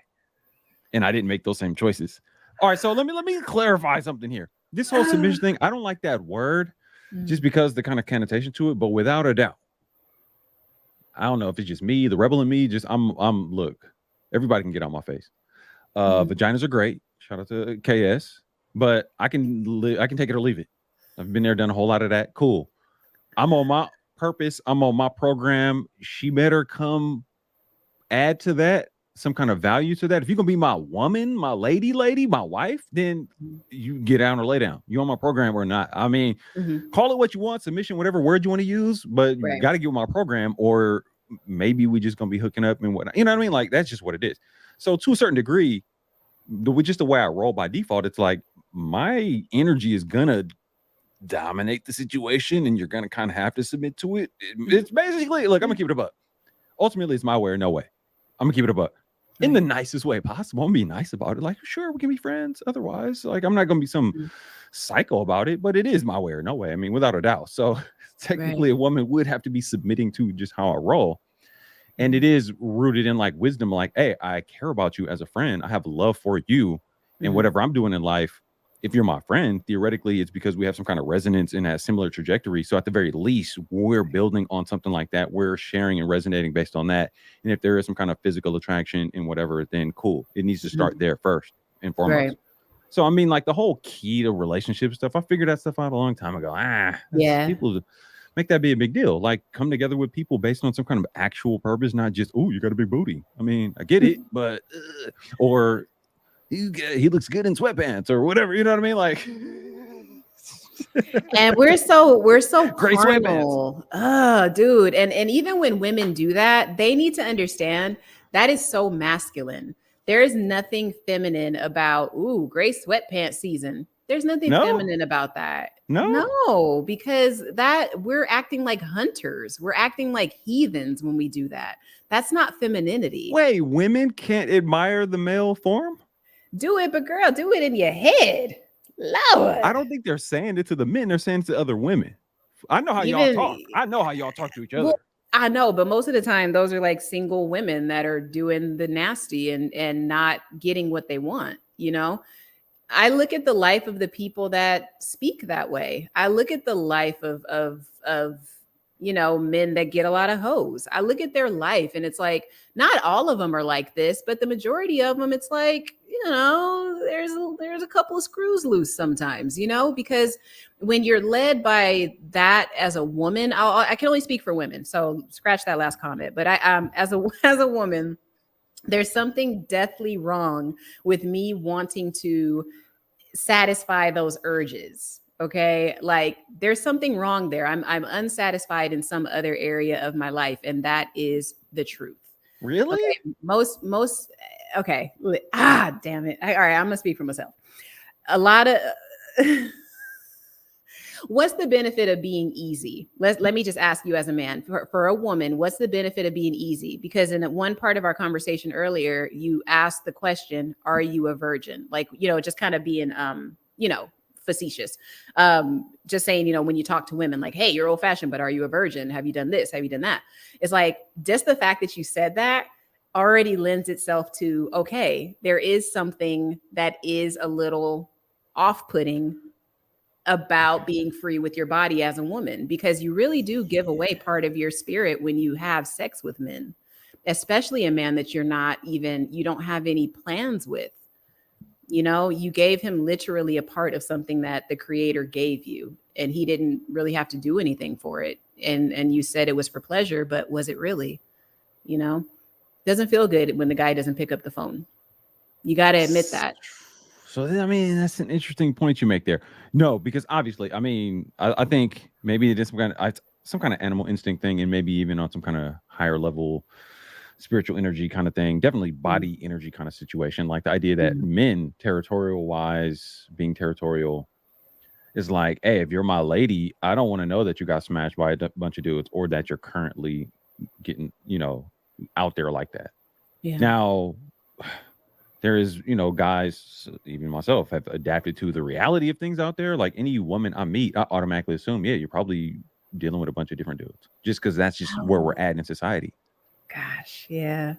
And I didn't make those same choices. All right, so let me clarify something here. This whole submission thing, I don't like that word, just because the kind of connotation to it. But without a doubt, I don't know if it's just me, the rebel in me. Just I'm look, everybody can get on my face. Vaginas are great. Shout out to KS, but I can take it or leave it. I've been there, done a whole lot of that. Cool. I'm on my purpose. I'm on my program. She better come add to that some kind of value to that. If you're gonna be my woman, my lady, my wife, then you get down or lay down. You on my program or not? I mean, call it what you want, submission, whatever word you want to use, but you got to get with my program, or maybe we just gonna be hooking up and whatnot. You know what I mean? Like that's just what it is. So to a certain degree, just the way I roll by default, it's like my energy is gonna dominate the situation, and you're gonna kind of have to submit to it. It's basically, look, I'm gonna keep it a buck. Ultimately, it's my way or no way. I'm gonna keep it a buck in the nicest way possible. I'm gonna be nice about it. Like, sure, we can be friends. Otherwise, like, I'm not gonna be some psycho about it, but it is my way or no way. I mean, without a doubt. So technically, a woman would have to be submitting to just how I roll. And it is rooted in like wisdom, like, hey, I care about you as a friend. I have love for you, and whatever I'm doing in life, if you're my friend, theoretically, it's because we have some kind of resonance in that similar trajectory. So at the very least, we're building on something like that. We're sharing and resonating based on that. And if there is some kind of physical attraction and whatever, then cool. It needs to start there first and foremost. Right. So, I mean, like the whole key to relationship stuff, I figured that stuff out a long time ago. People make that be a big deal. Like, come together with people based on some kind of actual purpose, not just, oh, you got a big booty. I mean, I get it, but or he looks good in sweatpants or whatever, you know what I mean? Like, and we're so great carnal. Dude. And even when women do that, they need to understand that is so masculine. There is nothing feminine about, ooh, great sweatpants season. There's nothing feminine about that. No, because that we're acting like hunters. We're acting like heathens when we do that. That's not femininity. Wait, women can't admire the male form? Do it, but girl, do it in your head. Lord. I don't think they're saying it to the men. They're saying it to other women. I know how y'all talk. I know how y'all talk to each other. Well, I know, but most of the time, those are like single women that are doing the nasty and not getting what they want, you know? I look at the life of the people that speak that way. I look at the life of you know, men that get a lot of hoes. I look at their life and it's like, not all of them are like this, but the majority of them, it's like, there's a couple of screws loose sometimes, because when you're led by that as a woman, I can only speak for women, so scratch that last comment. But I as a woman, there's something deathly wrong with me wanting to satisfy those urges. Okay, like there's something wrong there. I'm unsatisfied in some other area of my life, and that is the truth. Really? Okay, most okay. Damn it. All right, I'm gonna speak for myself. A lot of what's the benefit of being easy? Let me just ask you as a man. For a woman, what's the benefit of being easy? Because in one part of our conversation earlier, you asked the question, are you a virgin? Like, just kind of being facetious. Just saying, when you talk to women, like, hey, you're old fashioned, but are you a virgin? Have you done this? Have you done that? It's like, just the fact that you said that already lends itself to, okay, there is something that is a little off-putting about being free with your body as a woman, because you really do give away part of your spirit when you have sex with men, especially a man that you don't have any plans with. You gave him literally a part of something that the creator gave you, and he didn't really have to do anything for it. And you said it was for pleasure, but was it really? Doesn't feel good when the guy doesn't pick up the phone. You got to admit that. So, I mean, that's an interesting point you make there. No, because obviously, I mean, I think maybe it is some kind of animal instinct thing, and maybe even on some kind of higher level spiritual energy kind of thing, definitely body energy kind of situation. Like the idea that men, territorial wise, being territorial, is like, hey, if you're my lady, I don't want to know that you got smashed by a bunch of dudes, or that you're currently getting, out there like that. Yeah. Now, there is, guys, even myself, have adapted to the reality of things out there. Like any woman I meet, I automatically assume, yeah, you're probably dealing with a bunch of different dudes, just because that's just where we're at in society. Gosh, yeah.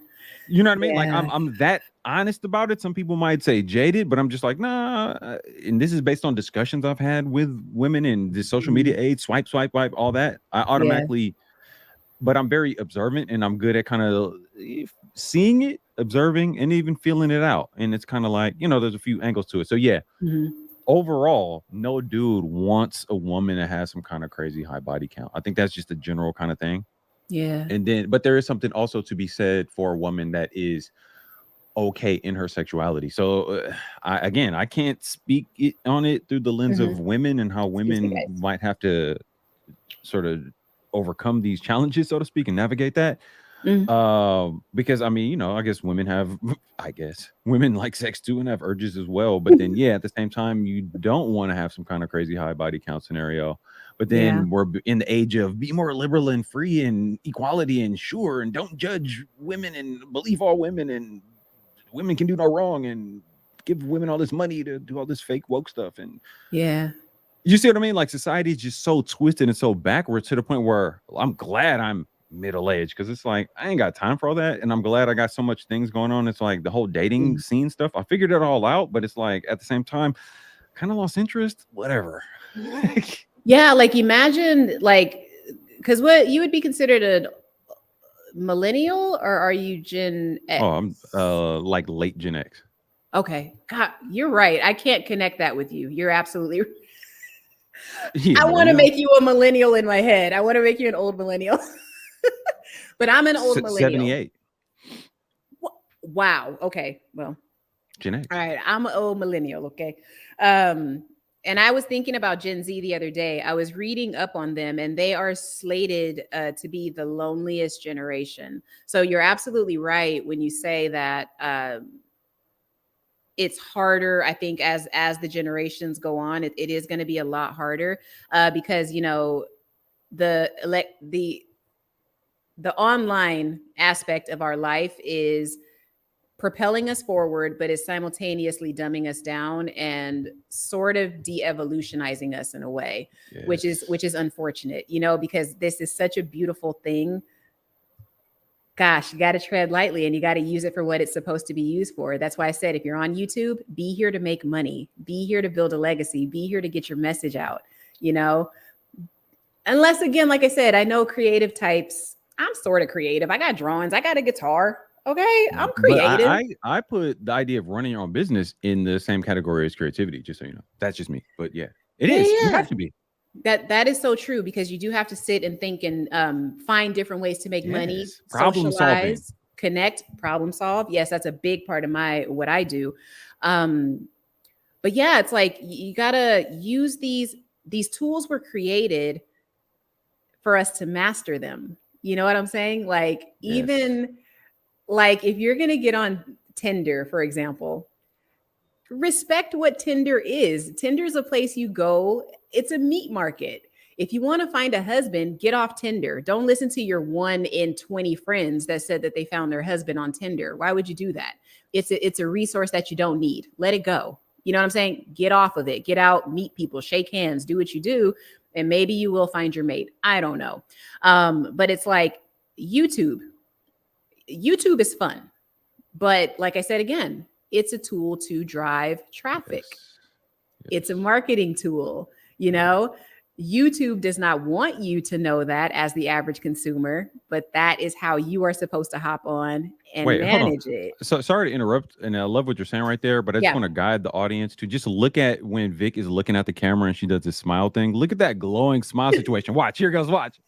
You know what I mean? Like Yeah. I'm that honest about it. Some people might say jaded, but I'm just like, nah. And this is based on discussions I've had with women in the social media age, swipe, all that. I automatically, but I'm very observant, and I'm good at kind of seeing it, observing, and even feeling it out. And it's kind of like, there's a few angles to it. So yeah, overall, no dude wants a woman that has some kind of crazy high body count. I think that's just a general kind of thing. Yeah. And then, but there is something also to be said for a woman that is okay in her sexuality. So I can't speak on it through the lens of women and how women might have to sort of overcome these challenges, so to speak, and navigate that. Because I mean, I guess women like sex too and have urges as well. But then, yeah, at the same time, you don't want to have some kind of crazy high body count scenario. But then we're in the age of be more liberal and free and equality and sure, and don't judge women and believe all women and women can do no wrong and give women all this money to do all this fake woke stuff. And you see what I mean? Like society is just so twisted and so backwards to the point where I'm glad I'm middle-aged, because it's like I ain't got time for all that, and I'm glad I got so much things going on. It's like the whole dating scene stuff, I figured it all out, but it's like at the same time kind of lost interest, whatever. Yeah, like imagine, like, because what you would be considered a millennial, or are you Gen X? Oh, I'm like late Gen X. Okay, God, you're right. I can't connect that with you. You're absolutely right. Yeah, I want to make you a millennial in my head. I want to make you an old millennial. But I'm an old millennial. 78. Wow. Okay. Well, Gen X. All right. I'm an old millennial. Okay. And I was thinking about Gen Z the other day. I was reading up on them, and they are slated to be the loneliest generation. So you're absolutely right when you say that it's harder. I think as the generations go on, it is going to be a lot harder because the online aspect of our life is propelling us forward, but is simultaneously dumbing us down and sort of de-evolutionizing us in a way, which is unfortunate, because this is such a beautiful thing. Gosh, you got to tread lightly, and you got to use it for what it's supposed to be used for. That's why I said, if you're on YouTube, be here to make money, be here to build a legacy, be here to get your message out, unless, again, like I said, I know creative types. I'm sort of creative. I got drawings. I got a guitar. Okay, I'm But creative. I put the idea of running your own business in the same category as creativity, just so you know. That's just me. But yeah, it Yeah, is. You yeah. have to be. That is so true because you do have to sit and think and find different ways to make money, Yes. Problem solving. socialize, connect, problem solve. Yes, that's a big part of what I do. Um, but yeah, it's like you gotta use these tools were created for us to master them. You know what I'm saying? Like Yes. even like if you're gonna get on Tinder, for example, respect what Tinder is. Tinder is a place you go, it's a meat market. If you want to find a husband, get off Tinder. Don't listen to your 1 in 20 friends that said that they found their husband on Tinder. Why would you do that? It's a resource that you don't need. Let it go. You know what I'm saying? Get off of it. Get out, meet people, shake hands, do what you do, and maybe you will find your mate. I don't know. But it's like YouTube. YouTube is fun. But like I said again, it's a tool to drive traffic. Yes. It's a marketing tool, you know? YouTube does not want you to know that as the average consumer, but that is how you are supposed to hop on and Wait, hold on. manage it. So sorry to interrupt, and I love what you're saying right there, but I just Yeah. want to guide the audience to just look at when Vic is looking at the camera and she does this smile thing. Look at that glowing smile situation. Watch, here goes, watch.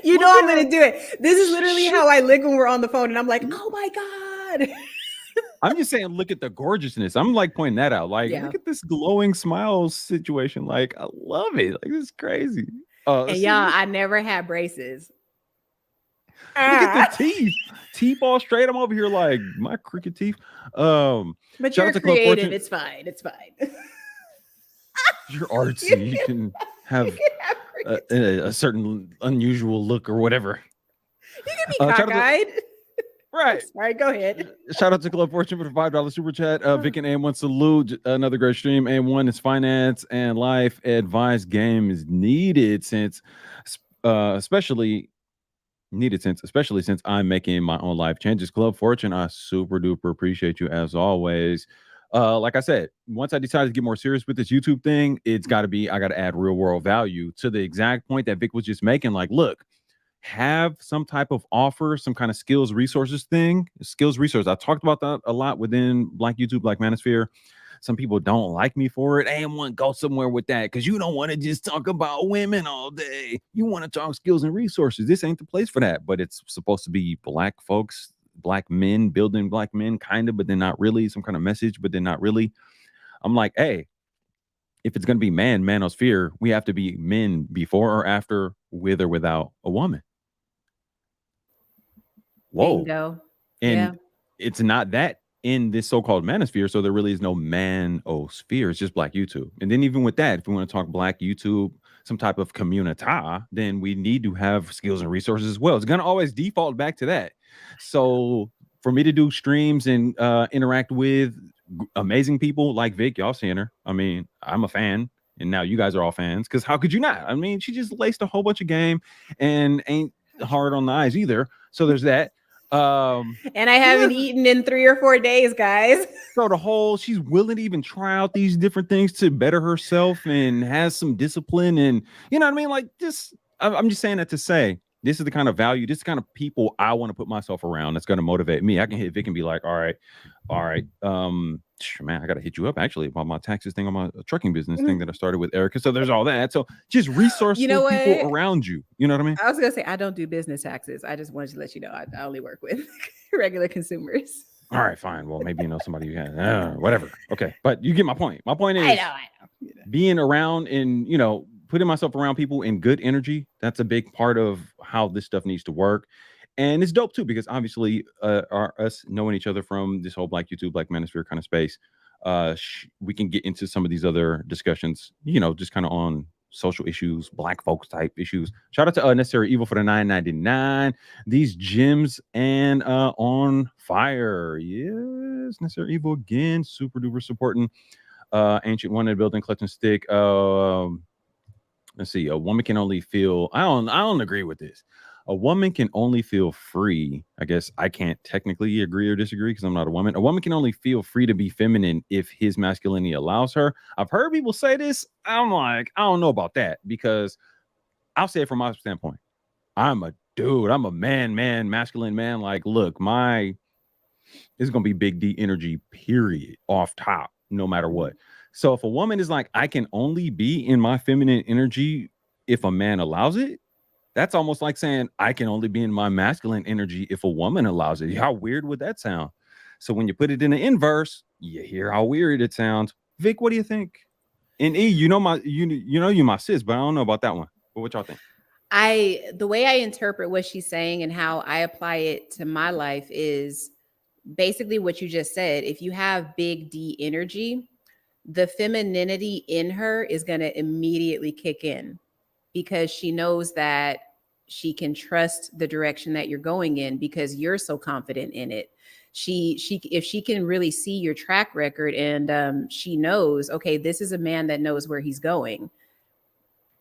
You Look know I'm at going her. to do it. This is literally Shit. how I look when we're on the phone and I'm like, "Oh my god." I'm just saying, look at the gorgeousness. I'm like pointing that out. Like, Yeah. look at this glowing smile situation. Like, I love it. Like, this is crazy. And See, y'all, look I never had braces. at the teeth. Teeth all straight. I'm over here like my crooked teeth. But Shout you're out to Club creative. Fortune. It's fine. It's fine. You're artsy. You can have You can have creative. a certain unusual look or whatever. You can be Shout out to- cockeyed. Right. Sorry, go ahead. Shout out to Club Fortune for the $5 super chat. Vic and AM1 salute. Another great stream. AM1 is finance and life advice game is needed especially since I'm making my own life changes. Club Fortune, I super duper appreciate you as always. Like I said, once I decided to get more serious with this YouTube thing, I got to add real world value to the exact point that Vic was just making. Like, look, have some type of offer, some kind of skills resource. I talked about that a lot within Black YouTube, Black Manosphere. Some people don't like me for it. AM1, go somewhere with that because you don't want to just talk about women all day. You want to talk skills and resources. This ain't the place for that. But it's supposed to be Black folks, Black men, building Black men, kind of, but then not really. Some kind of message, but then not really. I'm like, hey, if it's going to be manosphere, we have to be men before or after, with or without a woman. Whoa. Bingo. And Yeah. it's not that in this so-called manosphere, so there really is no manosphere. It's just Black YouTube. And then even with that, if we want to talk Black YouTube, some type of community, then we need to have skills and resources as well. It's going to always default back to that. So for me to do streams and interact with amazing people like Vic, y'all seeing her. I mean, I'm a fan. And now you guys are all fans, because how could you not? I mean, she just laced a whole bunch of game and ain't hard on the eyes either. So there's that. And I haven't eaten in 3 or 4 days, guys. So she's willing to even try out these different things to better herself and has some discipline, and you know what I mean? Like this, I'm just saying that to say this is the kind of value, this is the kind of people I want to put myself around. That's going to motivate me. I can hit Vic and be like, all right, man, I got to hit you up actually about my taxes thing on my trucking business thing that I started with Erica. So there's all that. So just resourceful people around you. You know what I mean? I was going to say, I don't do business taxes. I just wanted to let you know I only work with regular consumers. All right, fine. Well, maybe you know somebody who can, whatever. Okay. But you get my point. My point is I know. being around and, putting myself around people in good energy. That's a big part of how this stuff needs to work. And it's dope too, because obviously us knowing each other from this whole Black YouTube, Black Manosphere kind of space, we can get into some of these other discussions, just kind of on social issues, Black folks type issues. Shout out to Necessary Evil for the $9.99. These gems and on fire. Yes, Necessary Evil again, super duper supporting. Ancient One in the building, clutch and stick. Let's see. A woman can only feel. I don't agree with this. A woman can only feel free. I guess I can't technically agree or disagree because I'm not a woman. A woman can only feel free to be feminine if his masculinity allows her. I've heard people say this. I'm like, I don't know about that, because I'll say it from my standpoint. I'm a dude. I'm a masculine man. Like, look, my it's going to be big D energy, period, off top, no matter what. So if a woman is like, I can only be in my feminine energy if a man allows it, that's almost like saying I can only be in my masculine energy if a woman allows it. How weird would that sound? So when you put it in the inverse, you hear how weird it sounds. Vic, what do you think? And E, you know you my sis, but I don't know about that one. But what y'all think? The way I interpret what she's saying and how I apply it to my life is basically what you just said. If you have big D energy, the femininity in her is going to immediately kick in because she knows that she can trust the direction that you're going in because you're so confident in it. If she can really see your track record and she knows, okay, this is a man that knows where he's going.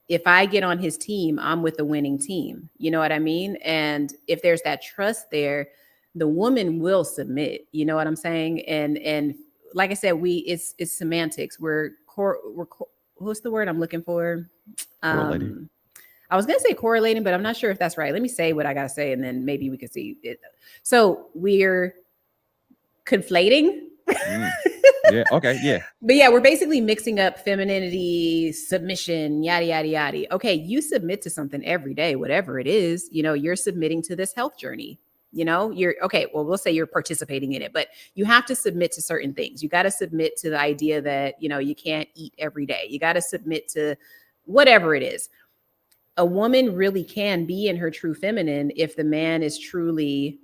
If I get on his team, I'm with the winning team. You know what I mean? And if there's that trust there, the woman will submit. You know what I'm saying? And like I said, it's semantics. What's the word I'm looking for? Correlating. I was going to say correlating, but I'm not sure if that's right. Let me say what I got to say, and then maybe we can see it. So we're conflating. Yeah. Okay. Yeah. But yeah, we're basically mixing up femininity, submission, yada, yada, yada. Okay. You submit to something every day, whatever it is, you're submitting to this health journey. You're okay. Well, we'll say you're participating in it, but you have to submit to certain things. You got to submit to the idea that, you can't eat every day. You got to submit to whatever it is. A woman really can be in her true feminine if the man is truly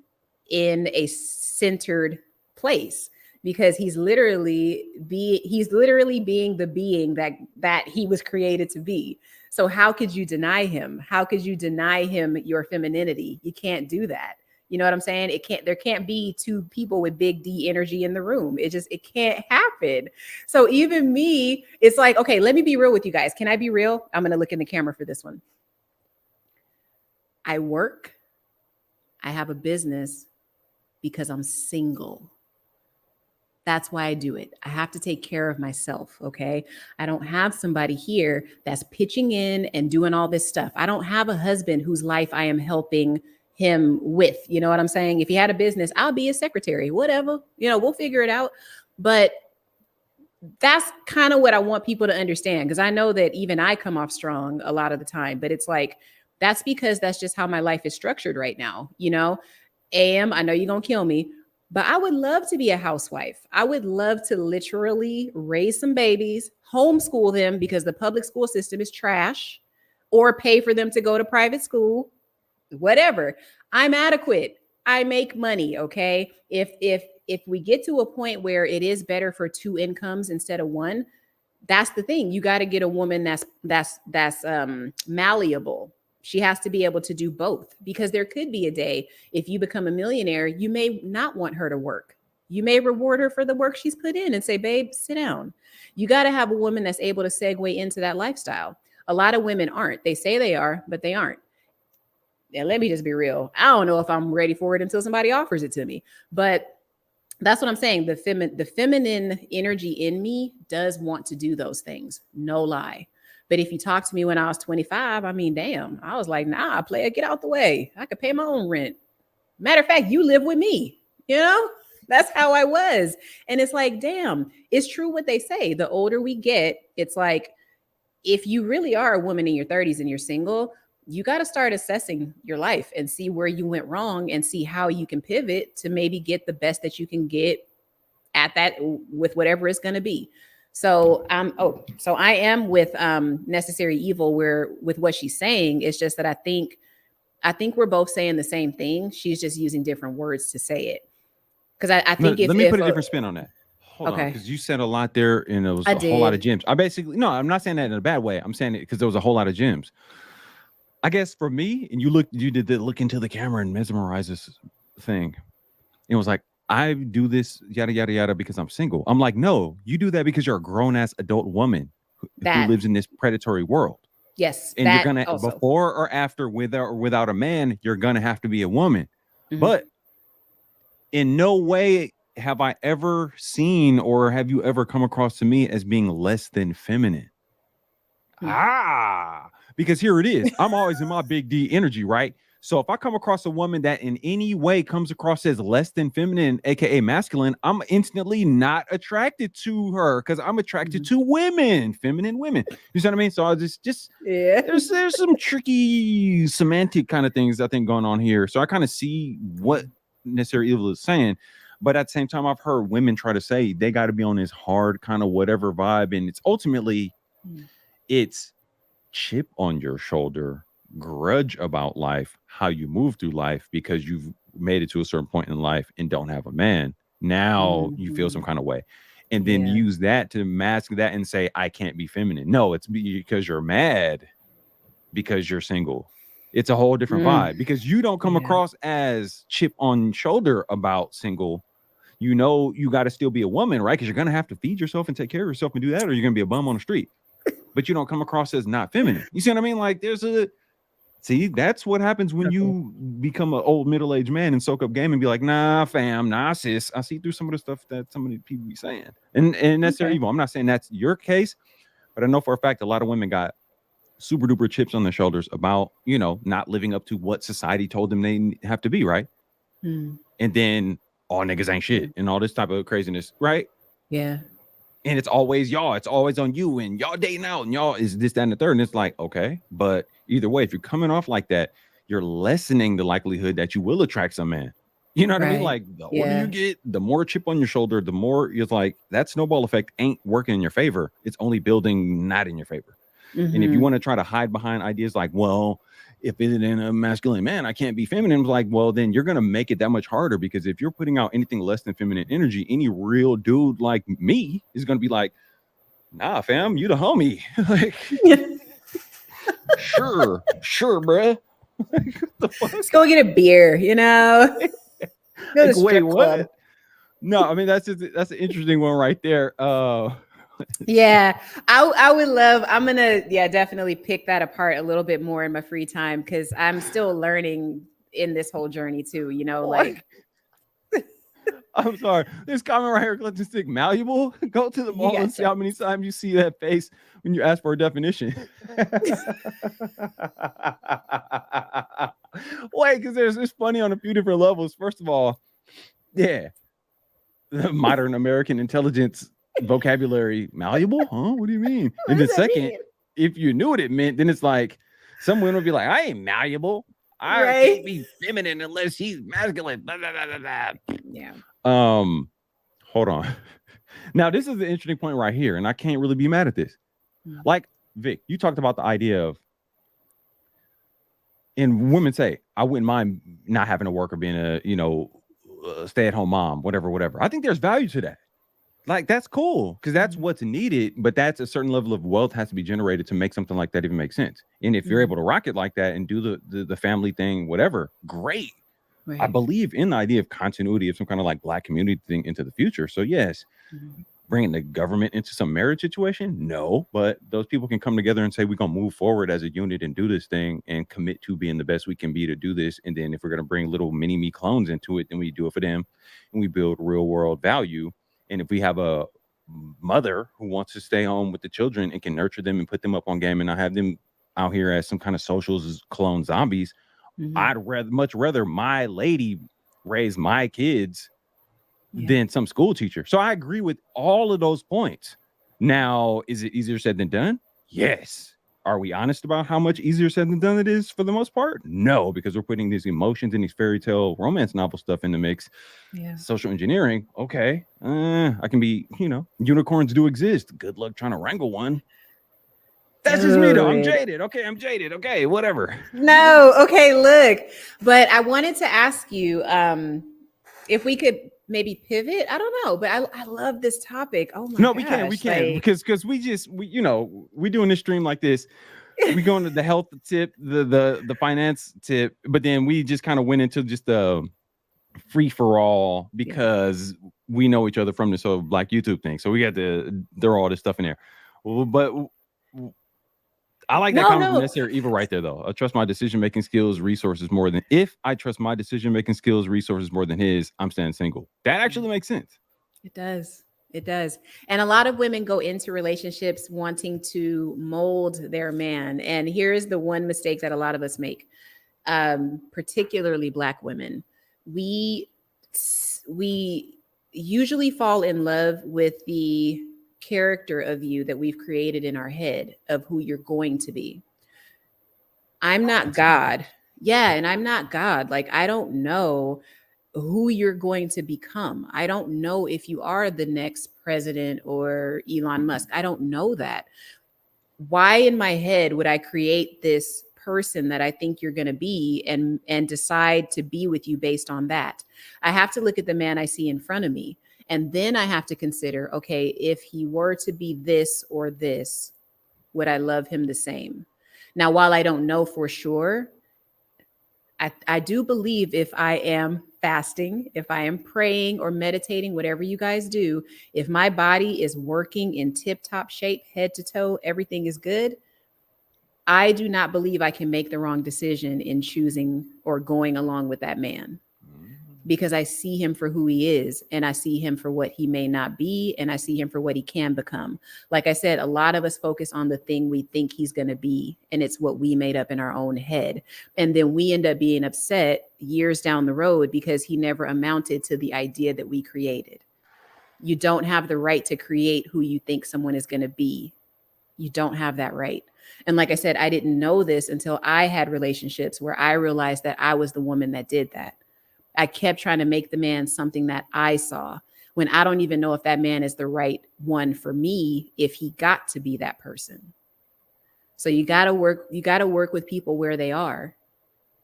in a centered place. Because he's literally being the being that he was created to be. So how could you deny him? How could you deny him your femininity? You can't do that. You know what I'm saying? There can't be two people with big D energy in the room. It can't happen. So even me, it's like, okay, let me be real with you guys. Can I be real? I'm going to look in the camera for this one. I work. I have a business because I'm single. That's why I do it. I have to take care of myself. Okay. I don't have somebody here that's pitching in and doing all this stuff. I don't have a husband whose life I am helping him with. You know what I'm saying? If he had a business, I'll be his secretary, whatever, we'll figure it out. But that's kind of what I want people to understand. Cause I know that even I come off strong a lot of the time, but it's like, that's because that's just how my life is structured right now. AM, I know you're going to kill me, but I would love to be a housewife. I would love to literally raise some babies, homeschool them because the public school system is trash, or pay for them to go to private school, whatever. I'm adequate. I make money. Okay. If we get to a point where it is better for two incomes instead of one, that's the thing. You got to get a woman that's malleable. She has to be able to do both, because there could be a day if you become a millionaire, you may not want her to work. You may reward her for the work she's put in and say, babe, sit down. You got to have a woman that's able to segue into that lifestyle. A lot of women aren't. They say they are, but they aren't. And let me just be real. I don't know if I'm ready for it until somebody offers it to me. But that's what I'm saying. The feminine energy in me does want to do those things. No lie. But if you talk to me when I was 25, I mean, damn, I was like, nah, player, get out the way. I could pay my own rent. Matter of fact, you live with me. That's how I was. And it's like, damn, it's true what they say. The older we get, it's like, if you really are a woman in your 30s and you're single, you got to start assessing your life and see where you went wrong and see how you can pivot to maybe get the best that you can get at that with whatever it's going to be. So I am with Necessary Evil, where with what she's saying, it's just that I think we're both saying the same thing. She's just using different words to say it. Because I think let me put a different spin on that. Hold on, because you said a lot there, and it was a whole lot of gems. I'm not saying that in a bad way. I'm saying it because there was a whole lot of gems. I guess for me, and you did the look into the camera and mesmerize this thing. It was like, I do this yada yada yada because I'm single. I'm like, no, you do that because you're a grown ass adult woman who lives in this predatory world. Yes, and you're gonna also, before or after, with or without a man, you're gonna have to be a woman. Mm-hmm. But in no way have I ever seen, or have you ever come across to me as being less than feminine. Mm-hmm. Because here it is. I'm always in my big D energy, right? So if I come across a woman that in any way comes across as less than feminine, aka masculine, I'm instantly not attracted to her because I'm attracted to women, feminine women. You see what I mean? So I just Yeah. there's some tricky semantic kind of things I think going on here. So I kind of see what necessary evil is saying. But at the same time, I've heard women try to say they got to be on this hard kind of whatever vibe. And it's ultimately, it's chip on your shoulder, grudge about life, how you move through life because you've made it to a certain point in life and don't have a man. Now you feel some kind of way. And then use that to mask that and say, I can't be feminine. No, it's because you're mad because you're single. It's a whole different vibe because you don't come across as chip on shoulder about single. You know, you got to still be a woman, right? Because you're going to have to feed yourself and take care of yourself and do that, or you're going to be a bum on the street. But you don't come across as not feminine. You see what I mean? Like that's what happens when you become an old middle-aged man and soak up game and be like, nah, fam, nah, sis. I see through some of the stuff that some of the people be saying. And that's their evil. I'm not saying that's your case, but I know for a fact a lot of women got super duper chips on their shoulders about, you know, not living up to what society told them they have to be, right? And then all niggas ain't shit and all this type of craziness, right? Yeah. And it's always y'all, it's always on you, and y'all dating out, and y'all is this, that, and the third. And it's like, okay, but either way, if you're coming off like that, you're lessening the likelihood that you will attract some man. You know what I mean? Like the older you get, the more chip on your shoulder, the more it's like that snowball effect ain't working in your favor. It's only building not in your favor. And if you want to try to hide behind ideas like, well, if it isn't a masculine man, I can't be feminine. Like, well, then you're going to make it that much harder because if you're putting out anything less than feminine energy, any real dude like me is going to be like, nah, fam, you the homie. Like, sure, bruh. Like, what the fuck? Let's go get a beer, you know? Go to Wait, what? club. No, I mean, that's an interesting one right there. Yeah, I would love, I'm gonna definitely pick that apart a little bit more in my free time because I'm still learning in this whole journey too, you know, like I'm sorry, this comment right here, let's just stick malleable. Go to the mall and see how many times you see that face when you ask for a definition. Wait, because it's funny on a few different levels. First of all, the modern American intelligence vocabulary malleable, huh? What do you mean? And the second, if you knew what it meant, then it's like some women would be like, I ain't malleable. I can't be feminine unless she's masculine. Blah, blah, blah, blah. Yeah. Hold on. Now this is an interesting point right here, and I can't really be mad at this. Like Vic, you talked about the idea of, and women say, I wouldn't mind not having to work or being a stay-at-home mom, whatever. I think there's value to that. Like, that's cool because that's what's needed, but that's a certain level of wealth has to be generated to make something like that even make sense. And if you're able to rock it like that and do the family thing, whatever, great. Right. I believe in the idea of continuity of some kind of like Black community thing into the future. So yes, bringing the government into some marriage situation, no, but those people can come together and say, we're going to move forward as a unit and do this thing and commit to being the best we can be to do this. And then if we're going to bring little mini me clones into it, then we do it for them and we build real world value. And if we have a mother who wants to stay home with the children and can nurture them and put them up on game and not have them out here as some kind of socials clone zombies, I'd much rather my lady raise my kids than some school teacher. So I agree with all of those points. Now, is it easier said than done? Yes. Are we honest about how much easier said than done it is for the most part? No, because we're putting these emotions and these fairy tale romance novel stuff in the mix. Yeah. Social engineering. Okay. I can be, unicorns do exist. Good luck trying to wrangle one. That's just me though. I'm jaded. Okay, whatever. No. Okay, look. But I wanted to ask you if we could maybe pivot. I don't know, but I love this topic. Oh my gosh. No, we can because we doing this stream like this. We go into the health tip, the finance tip, but then we just kind of went into just the free for all because we know each other from this whole Black YouTube thing. So we got to throw all this stuff in there. But I like that comment from Necessary Evil right there, though. I trust my decision-making skills, resources more than if I trust my decision-making skills, resources more than his, I'm staying single. That actually makes sense. It does. It does. And a lot of women go into relationships wanting to mold their man. And here's the one mistake that a lot of us make. particularly Black women, we usually fall in love with the character of you that we've created in our head of who you're going to be. I'm not God. Yeah, and I'm not God. Like, I don't know who you're going to become. I don't know if you are the next president or Elon Musk. I don't know that. Why in my head would I create this person that I think you're going to be and decide to be with you based on that? I have to look at the man I see in front of me, and then I have to consider, okay, if he were to be this or this, would I love him the same? Now, while I don't know for sure, I do believe if I am fasting, if I am praying or meditating, whatever you guys do, if my body is working in tip-top shape, head to toe, everything is good, I do not believe I can make the wrong decision in choosing or going along with that man, because I see him for who he is, and I see him for what he may not be, and I see him for what he can become. Like I said, a lot of us focus on the thing we think he's going to be, and it's what we made up in our own head. And then we end up being upset years down the road because he never amounted to the idea that we created. You don't have the right to create who you think someone is going to be. You don't have that right. And like I said, I didn't know this until I had relationships where I realized that I was the woman that did that. I kept trying to make the man something that I saw, when I don't even know if that man is the right one for me, if he got to be that person. So you got to work with people where they are.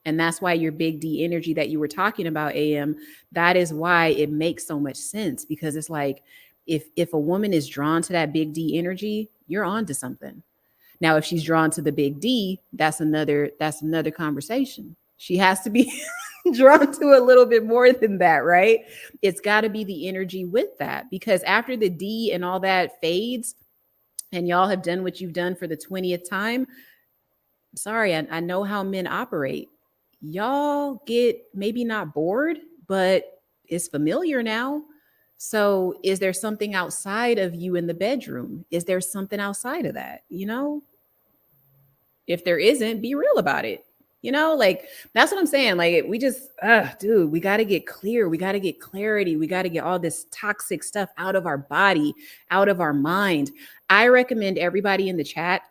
And that's why your big D energy that you were talking about, AM, that is why it makes so much sense, because it's like, if a woman is drawn to that big D energy, you're on to something. Now, if she's drawn to the big D, that's another conversation. She has to be drawn to a little bit more than that, right? It's got to be the energy with that, because after the D and all that fades and y'all have done what you've done for the 20th time, sorry, I know how men operate. Y'all get maybe not bored, but it's familiar now. So is there something outside of you in the bedroom? Is there something outside of that? You know, if there isn't, be real about it. You know, like, that's what I'm saying. Like, we just, dude, we got to get clear. We got to get clarity. We got to get all this toxic stuff out of our body, out of our mind. I recommend everybody in the chat,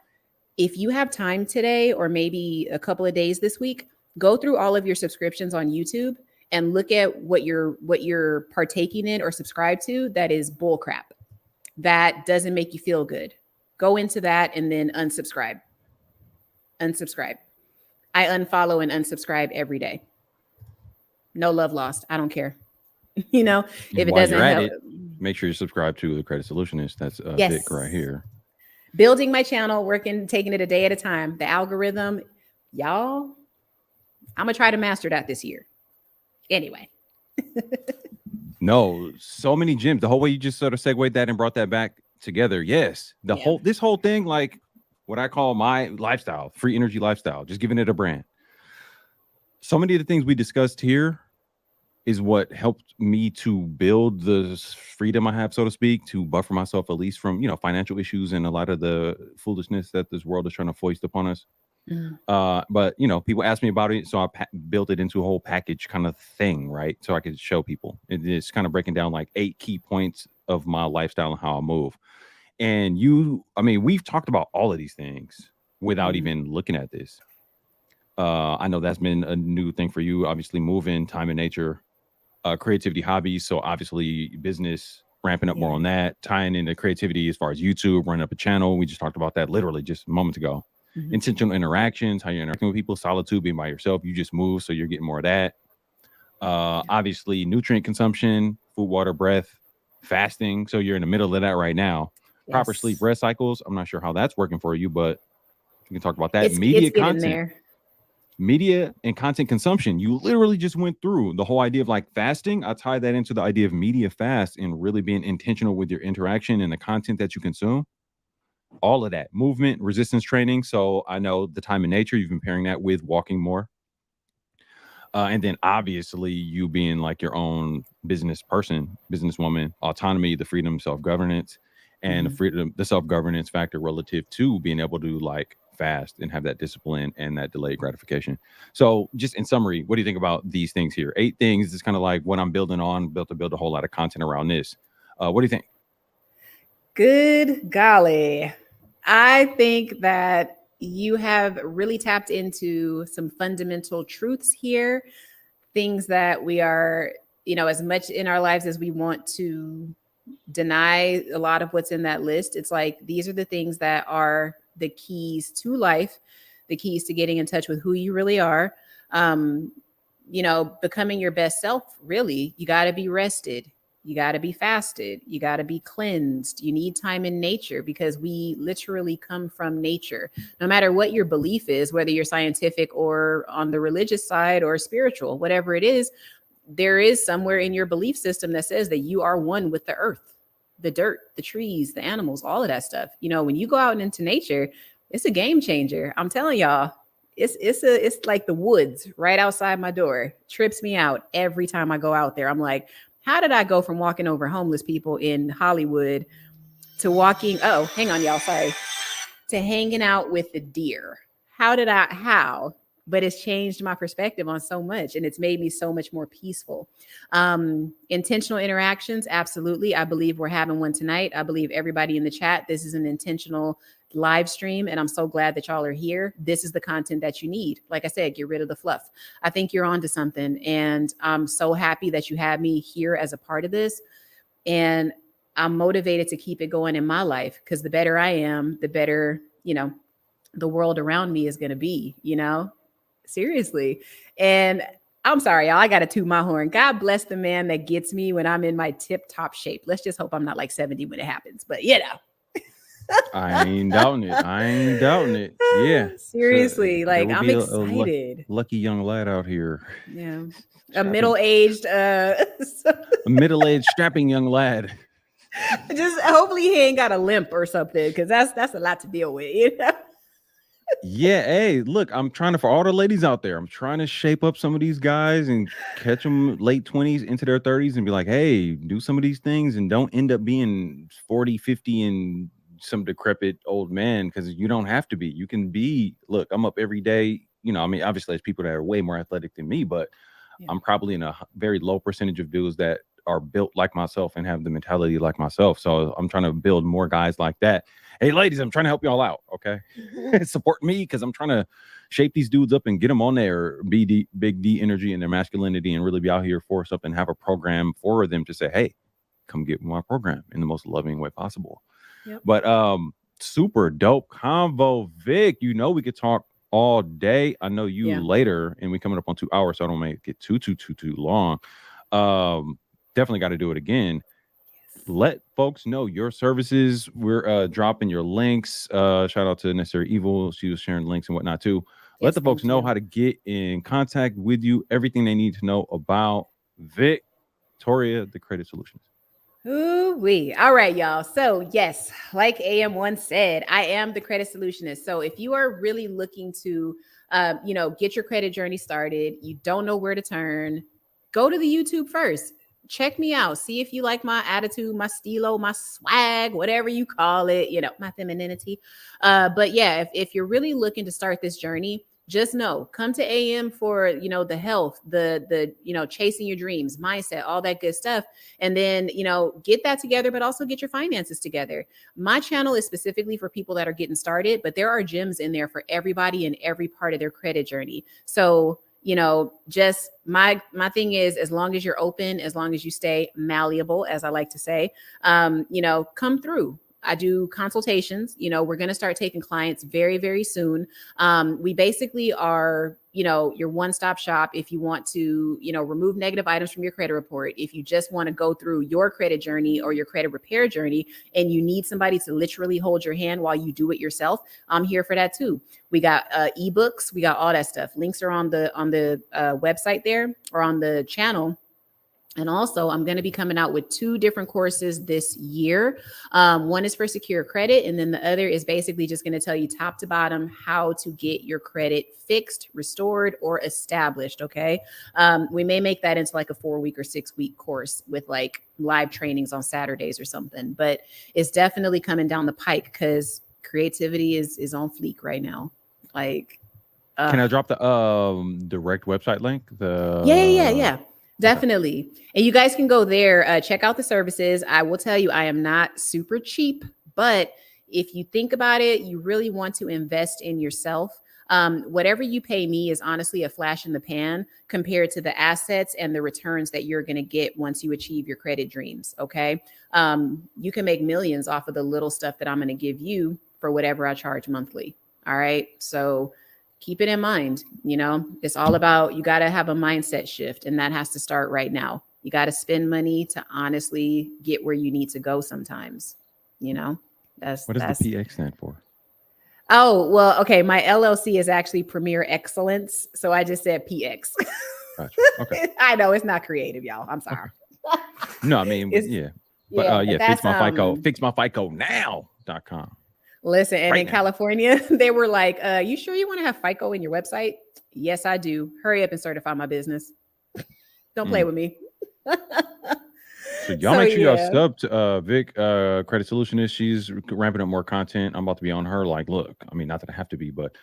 if you have time today, or maybe a couple of days this week, go through all of your subscriptions on YouTube and look at what you're partaking in or subscribe to that is bullcrap, that doesn't make you feel good. Go into that and then unsubscribe. I unfollow and unsubscribe every day. No love lost. I don't care. You know, if it doesn't help, make sure you subscribe to the Credit Solutionist. That's yes. Vic right here. Building my channel, working, taking it a day at a time. The algorithm, y'all, I'm going to try to master that this year. Anyway. No, so many gems. The whole way you just sort of segued that and brought that back together. Yes. This whole thing, like what I call my lifestyle, free energy lifestyle, just giving it a brand. So many of the things we discussed here is what helped me to build the freedom I have, so to speak, to buffer myself at least from, financial issues and a lot of the foolishness that this world is trying to foist upon us. But people ask me about it, so I built it into a whole package kind of thing, right? So I could show people. It's kind of breaking down like 8 key points of my lifestyle and how I move. And we've talked about all of these things without even looking at this. I know that's been a new thing for you, obviously moving, time and nature, creativity, hobbies. So obviously business, ramping up more on that, tying into creativity as far as YouTube, running up a channel. We just talked about that literally just moments ago. Intentional interactions, how you're interacting with people, solitude, being by yourself. You just move, so you're getting more of that. Obviously nutrient consumption, food, water, breath, fasting. So you're in the middle of that right now. Yes. Proper sleep, rest cycles. I'm not sure how that's working for you, but we can talk about that. Media content. Media and content consumption. You literally just went through the whole idea of like fasting. I tied that into the idea of media fast and really being intentional with your interaction and the content that you consume. All of that movement, resistance training. So I know the time in nature, you've been pairing that with walking more. And then obviously you being like your own business person, businesswoman, autonomy, the freedom, self-governance, and the freedom, the self-governance factor relative to being able to like fast and have that discipline and that delayed gratification. So just in summary, what do you think about these things here? 8 things is kind of like what I'm building on, built to build a whole lot of content around this. What do you think? Good golly. I think that you have really tapped into some fundamental truths here, things that we are, as much in our lives as we want to deny a lot of what's in that list. It's like, these are the things that are the keys to life, the keys to getting in touch with who you really are. Becoming your best self, really, you got to be rested. You got to be fasted. You got to be cleansed. You need time in nature because we literally come from nature. No matter what your belief is, whether you're scientific or on the religious side or spiritual, whatever it is, there is somewhere in your belief system that says that you are one with the earth, the dirt, the trees, the animals, all of that stuff. When you go out into nature, it's a game changer. I'm telling y'all, it's like the woods right outside my door. Trips me out every time I go out there. I'm like, how did I go from walking over homeless people in Hollywood to walking, hang on, y'all, sorry, to hanging out with the deer? How? But it's changed my perspective on so much, and it's made me so much more peaceful. Intentional interactions, absolutely. I believe we're having one tonight. I believe everybody in the chat, this is an intentional live stream, and I'm so glad that y'all are here. This is the content that you need. Like I said, get rid of the fluff. I think you're onto something, and I'm so happy that you have me here as a part of this. And I'm motivated to keep it going in my life, because the better I am, the better, the world around me is going to be, seriously. And I'm sorry, y'all, I got to toot my horn. God bless the man that gets me when I'm in my tip top shape. Let's just hope I'm not like 70 when it happens, but I ain't doubting it. Yeah. Seriously, So, like, I'm excited. Lucky young lad out here. Yeah. A middle-aged, a middle-aged strapping young lad. Just hopefully he ain't got a limp or something, because that's a lot to deal with, Yeah, hey, look, I'm trying to, for all the ladies out there, I'm trying to shape up some of these guys and catch them late 20s into their 30s and be like, hey, do some of these things and don't end up being 40, 50 and some decrepit old man, because you don't have to be. You can be, look, I'm up every day. Obviously there's people that are way more athletic than me, but I'm probably in a very low percentage of dudes that are built like myself and have the mentality like myself. So I'm trying to build more guys like that. Hey, ladies, I'm trying to help y'all out. Okay. Support me, because I'm trying to shape these dudes up and get them on their big D energy and their masculinity and really be out here for something, have a program for them to say, hey, come get my program in the most loving way possible. Yep. But super dope convo, Vic. We could talk all day. I know you later, and we coming up on 2 hours, so I don't make it too long. Definitely got to do it again. Let folks know your services. We're dropping your links. Shout out to Necessary Evil. She was sharing links and whatnot too. Let the folks know how to get in contact with you, everything they need to know about Victoria, the Credit Solutionist. Ooh-wee. All right, y'all. So yes, like AM once said, I am the Credit Solutionist. So if you are really looking to, get your credit journey started, you don't know where to turn, go to the YouTube first. Check me out. See if you like my attitude, my stilo, my swag, whatever you call it, my femininity. But yeah, if you're really looking to start this journey, just know, come to AM for, the health, the chasing your dreams, mindset, all that good stuff. And then, get that together, but also get your finances together. My channel is specifically for people that are getting started, but there are gems in there for everybody in every part of their credit journey. So, just my thing is, as long as you're open, as long as you stay malleable, as I like to say, come through. I do consultations. We're going to start taking clients very, very soon. We basically are, your one-stop shop if you want to, remove negative items from your credit report. If you just want to go through your credit journey or your credit repair journey and you need somebody to literally hold your hand while you do it yourself, I'm here for that too. We got ebooks. We got all that stuff. Links are on the website there or on the channel. And also, I'm going to be coming out with 2 different courses this year. One is for secure credit, and then the other is basically just going to tell you top to bottom how to get your credit fixed, restored, or established. Okay. We may make that into like a 4-week or 6-week course with like live trainings on Saturdays or something, but it's definitely coming down the pike because creativity is on fleek right now. Like, Can I drop the direct website link? Yeah. Definitely. And you guys can go there, check out the services. I will tell you, I am not super cheap, but if you think about it, you really want to invest in yourself. Whatever you pay me is honestly a flash in the pan compared to the assets and the returns that you're going to get once you achieve your credit dreams. Okay. You can make millions off of the little stuff that I'm going to give you for whatever I charge monthly. All right. So keep it in mind. You know, it's all about, you got to have a mindset shift, and that has to start right now. You got to spend money to honestly get where you need to go sometimes. You know, What does the PX stand for? Oh, well, okay. My LLC is actually Premier Excellence. So I just said PX. Gotcha. Okay. I know it's not creative, y'all. I'm sorry. Okay. No, I mean, yeah. But fix my FICO, fixmyficonow.com. Listen, and Right in now. California, they were like, you sure you want to have FICO in your website? Yes, I do. Hurry up and certify my business. Don't play with me. So y'all make sure y'all sub to Vic, Credit Solutionist. She's ramping up more content. I'm about to be on her. Like, look, I mean, not that I have to be, but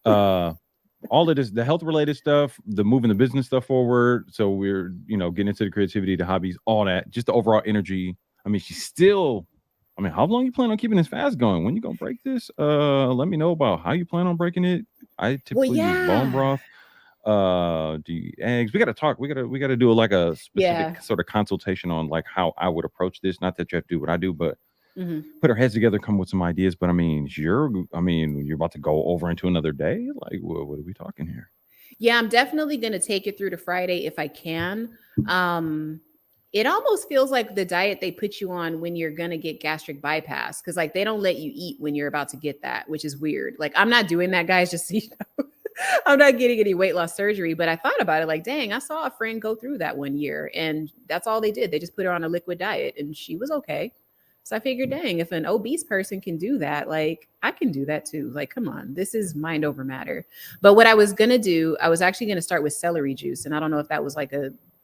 all of this, the health related stuff, the moving the business stuff forward. So we're, getting into the creativity, the hobbies, all that, just the overall energy. I mean, she's still, how long you plan on keeping this fast going? When you gonna break this? Let me know about how you plan on breaking it. I typically use bone broth. Do you eggs? We gotta talk. We gotta do like a specific sort of consultation on like how I would approach this. Not that you have to do what I do, but put our heads together, come with some ideas. But you're about to go over into another day. Like, what are we talking here? Yeah, I'm definitely gonna take it through to Friday if I can. It almost feels like the diet they put you on when you're going to get gastric bypass, because like they don't let you eat when you're about to get that, which is weird. Like, I'm not doing that, guys, just so you know. I'm not getting any weight loss surgery, but I thought about it like, dang, I saw a friend go through that one year and that's all they did. They just put her on a liquid diet and she was okay. So I figured, dang, if an obese person can do that, like I can do that too. Like, come on, this is mind over matter. But what I was going to do, I was actually going to start with celery juice. And I don't know if that was like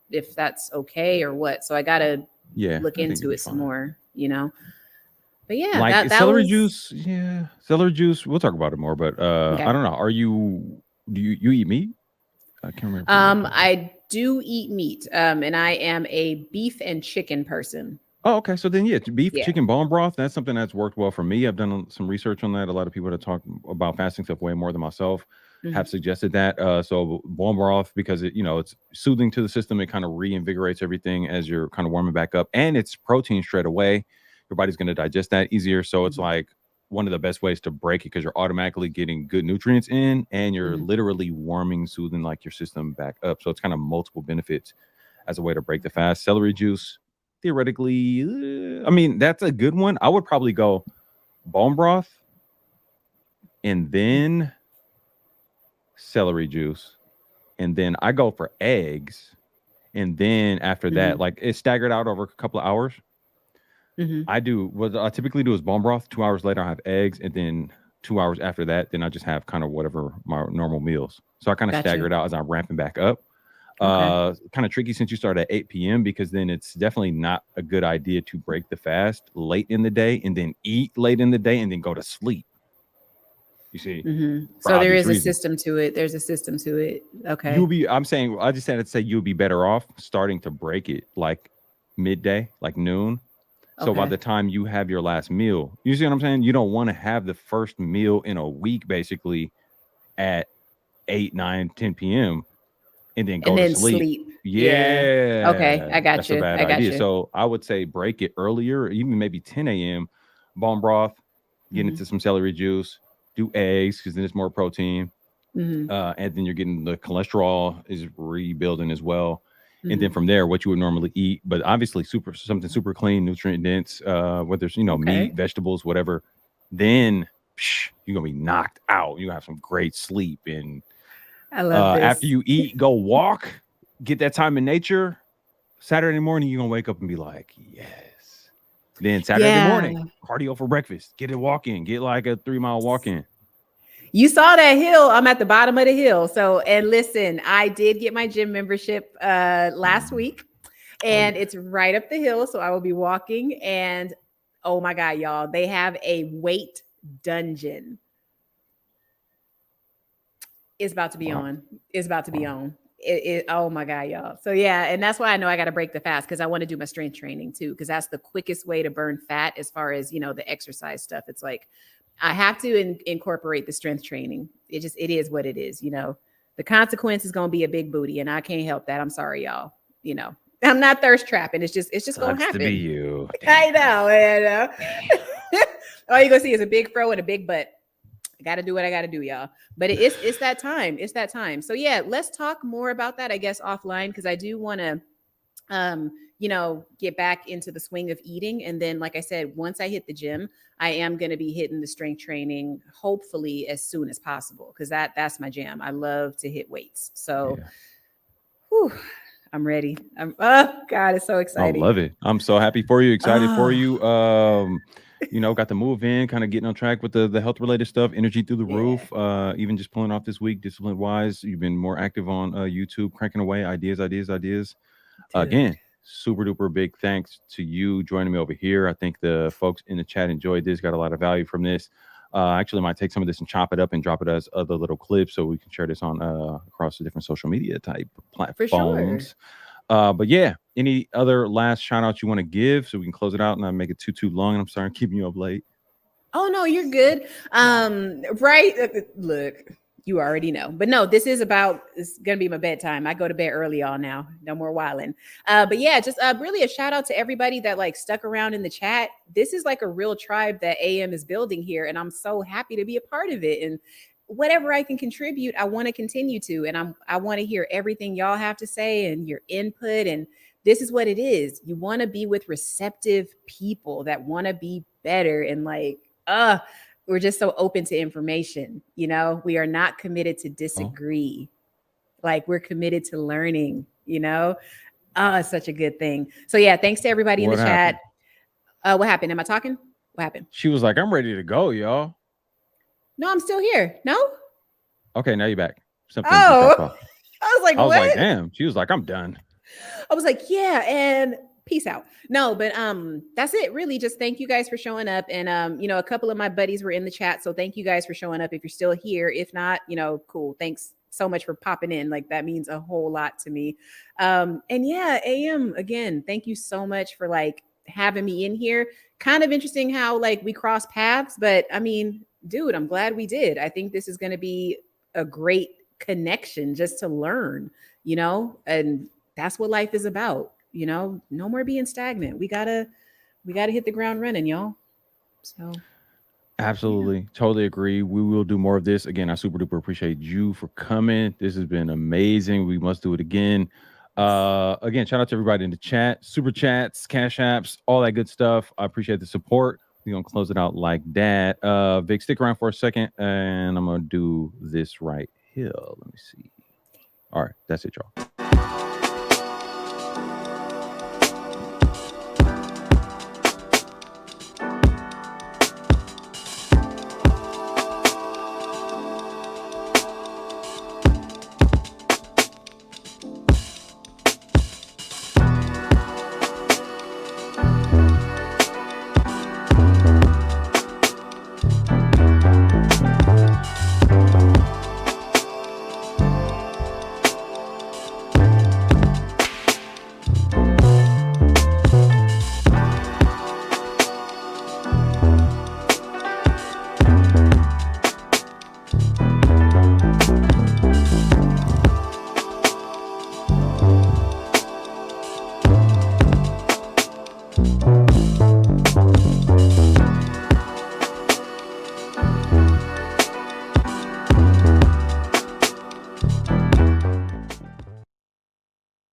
if that's okay or what. So I got to look into it some more, But yeah, like celery juice. Yeah. Celery juice. We'll talk about it more, but I don't know. Do you eat meat? I can't remember. I do eat meat. And I am a beef and chicken person. Oh, okay. So then, beef, chicken, bone broth. That's something that's worked well for me. I've done some research on that. A lot of people that talk about fasting stuff way more than myself have suggested that. So bone broth, because it's soothing to the system. It kind of reinvigorates everything as you're kind of warming back up, and it's protein straight away. Your body's going to digest that easier. So it's like one of the best ways to break it, because you're automatically getting good nutrients in and you're literally warming, soothing like your system back up. So it's kind of multiple benefits as a way to break the fast. Celery juice, theoretically, that's a good one. I would probably go bone broth and then celery juice. And then I go for eggs. And then after that, like it's staggered out over a couple of hours. I do what I typically do is bone broth. 2 hours later, I have eggs, and then 2 hours after that, then I just have kind of whatever my normal meals. So I kind of stagger it out as I'm ramping back up. Kind of tricky since you start at 8 p.m. because then it's definitely not a good idea to break the fast late in the day and then eat late in the day and then go to sleep. You see, so there is a system to it. There's a system to it. Okay. I just had to say you'll be better off starting to break it like midday, like noon. So by the time you have your last meal, you see what I'm saying? You don't want to have the first meal in a week, basically at 8, 9, 10 p.m. and then go to sleep. Yeah. Okay. I got That's you. a bad idea. So I would say break it earlier, even maybe 10 a.m. Bone broth, get into some celery juice, do eggs because then it's more protein. And then you're getting the cholesterol is rebuilding as well. And then from there, what you would normally eat, but obviously something super clean, nutrient dense, whether it's, meat, vegetables, whatever, then you're going to be knocked out. You have some great sleep. And I love this. After you eat, go walk, get that time in nature. Saturday morning, you're going to wake up and be like, yes. Then Saturday morning, cardio for breakfast, get a walk in, get like a 3-mile walk in. You saw that hill. I'm at the bottom of the hill. So, and listen, I did get my gym membership last week and it's right up the hill. So I will be walking and oh my God, y'all, they have a weight dungeon. It's about to be on. It's about to be on. Oh my God, y'all. So yeah, and that's why I know I got to break the fast, because I want to do my strength training too, because that's the quickest way to burn fat as far as, the exercise stuff. It's like I have to incorporate the strength training. It is what it is. The consequence is going to be a big booty, and I can't help that. I'm sorry, y'all. I'm not thirst trapping. It's just going to happen. To be you. I know. All you're going to see is a big fro and a big butt. I got to do what I got to do, y'all. But it's that time. It's that time. So yeah, let's talk more about that, I guess, offline, because I do want to, get back into the swing of eating. And then, like I said, once I hit the gym, I am going to be hitting the strength training, hopefully as soon as possible, because that's my jam. I love to hit weights. So, I'm ready. Oh God, it's so exciting. I love it. I'm so happy for you. Excited for you. Got to move in, kind of getting on track with the health related stuff, energy through the roof. Even just pulling off this week, discipline wise, you've been more active on YouTube, cranking away ideas. Again, super duper big thanks to you joining me over here. I think the folks in the chat enjoyed this, got a lot of value from this. Actually might take some of this and chop it up and drop it as other little clips so we can share this on across the different social media type platforms. For sure. But yeah, any other last shout outs you want to give so we can close it out and not make it too long? And I'm sorry I'm keeping you up late. Oh no, you're good. Right. Look, you already know. But no, it's gonna be my bedtime. I go to bed early all now. No more wilding. But yeah, just really a shout out to everybody that like stuck around in the chat. This is like a real tribe that AM is building here, and I'm so happy to be a part of it. And whatever I can contribute, I want to continue to. And I want to hear everything y'all have to say and your input. And this is what it is. You want to be with receptive people that want to be better, and like, we're just so open to information. We are not committed to disagree. Like, we're committed to learning, it's such a good thing. So yeah, thanks to everybody in the chat. What happened? Am I talking? What happened? She was like, I'm ready to go, y'all. No, I'm still here. No? Okay, now you're back. I was like, what? Damn. She was like, I'm done. I was like, yeah, and peace out. No, but that's it. Really, just thank you guys for showing up. And a couple of my buddies were in the chat, so thank you guys for showing up. If you're still here, if not, cool. Thanks so much for popping in. Like, that means a whole lot to me. And yeah, AM, again, thank you so much for like having me in here. Kind of interesting how like we cross paths, but I mean, dude, I'm glad we did. I think this is going to be a great connection just to learn, and that's what life is about. No more being stagnant. We gotta hit the ground running, y'all. So absolutely, totally agree. We will do more of this. Again, I super duper appreciate you for coming. This has been amazing. We must do it again. Again, shout out to everybody in the chat, super chats, cash apps, all that good stuff. I appreciate the support. We're gonna close it out like that. Vic, stick around for a second, and I'm gonna do this right here. Let me see. All right, that's it, y'all.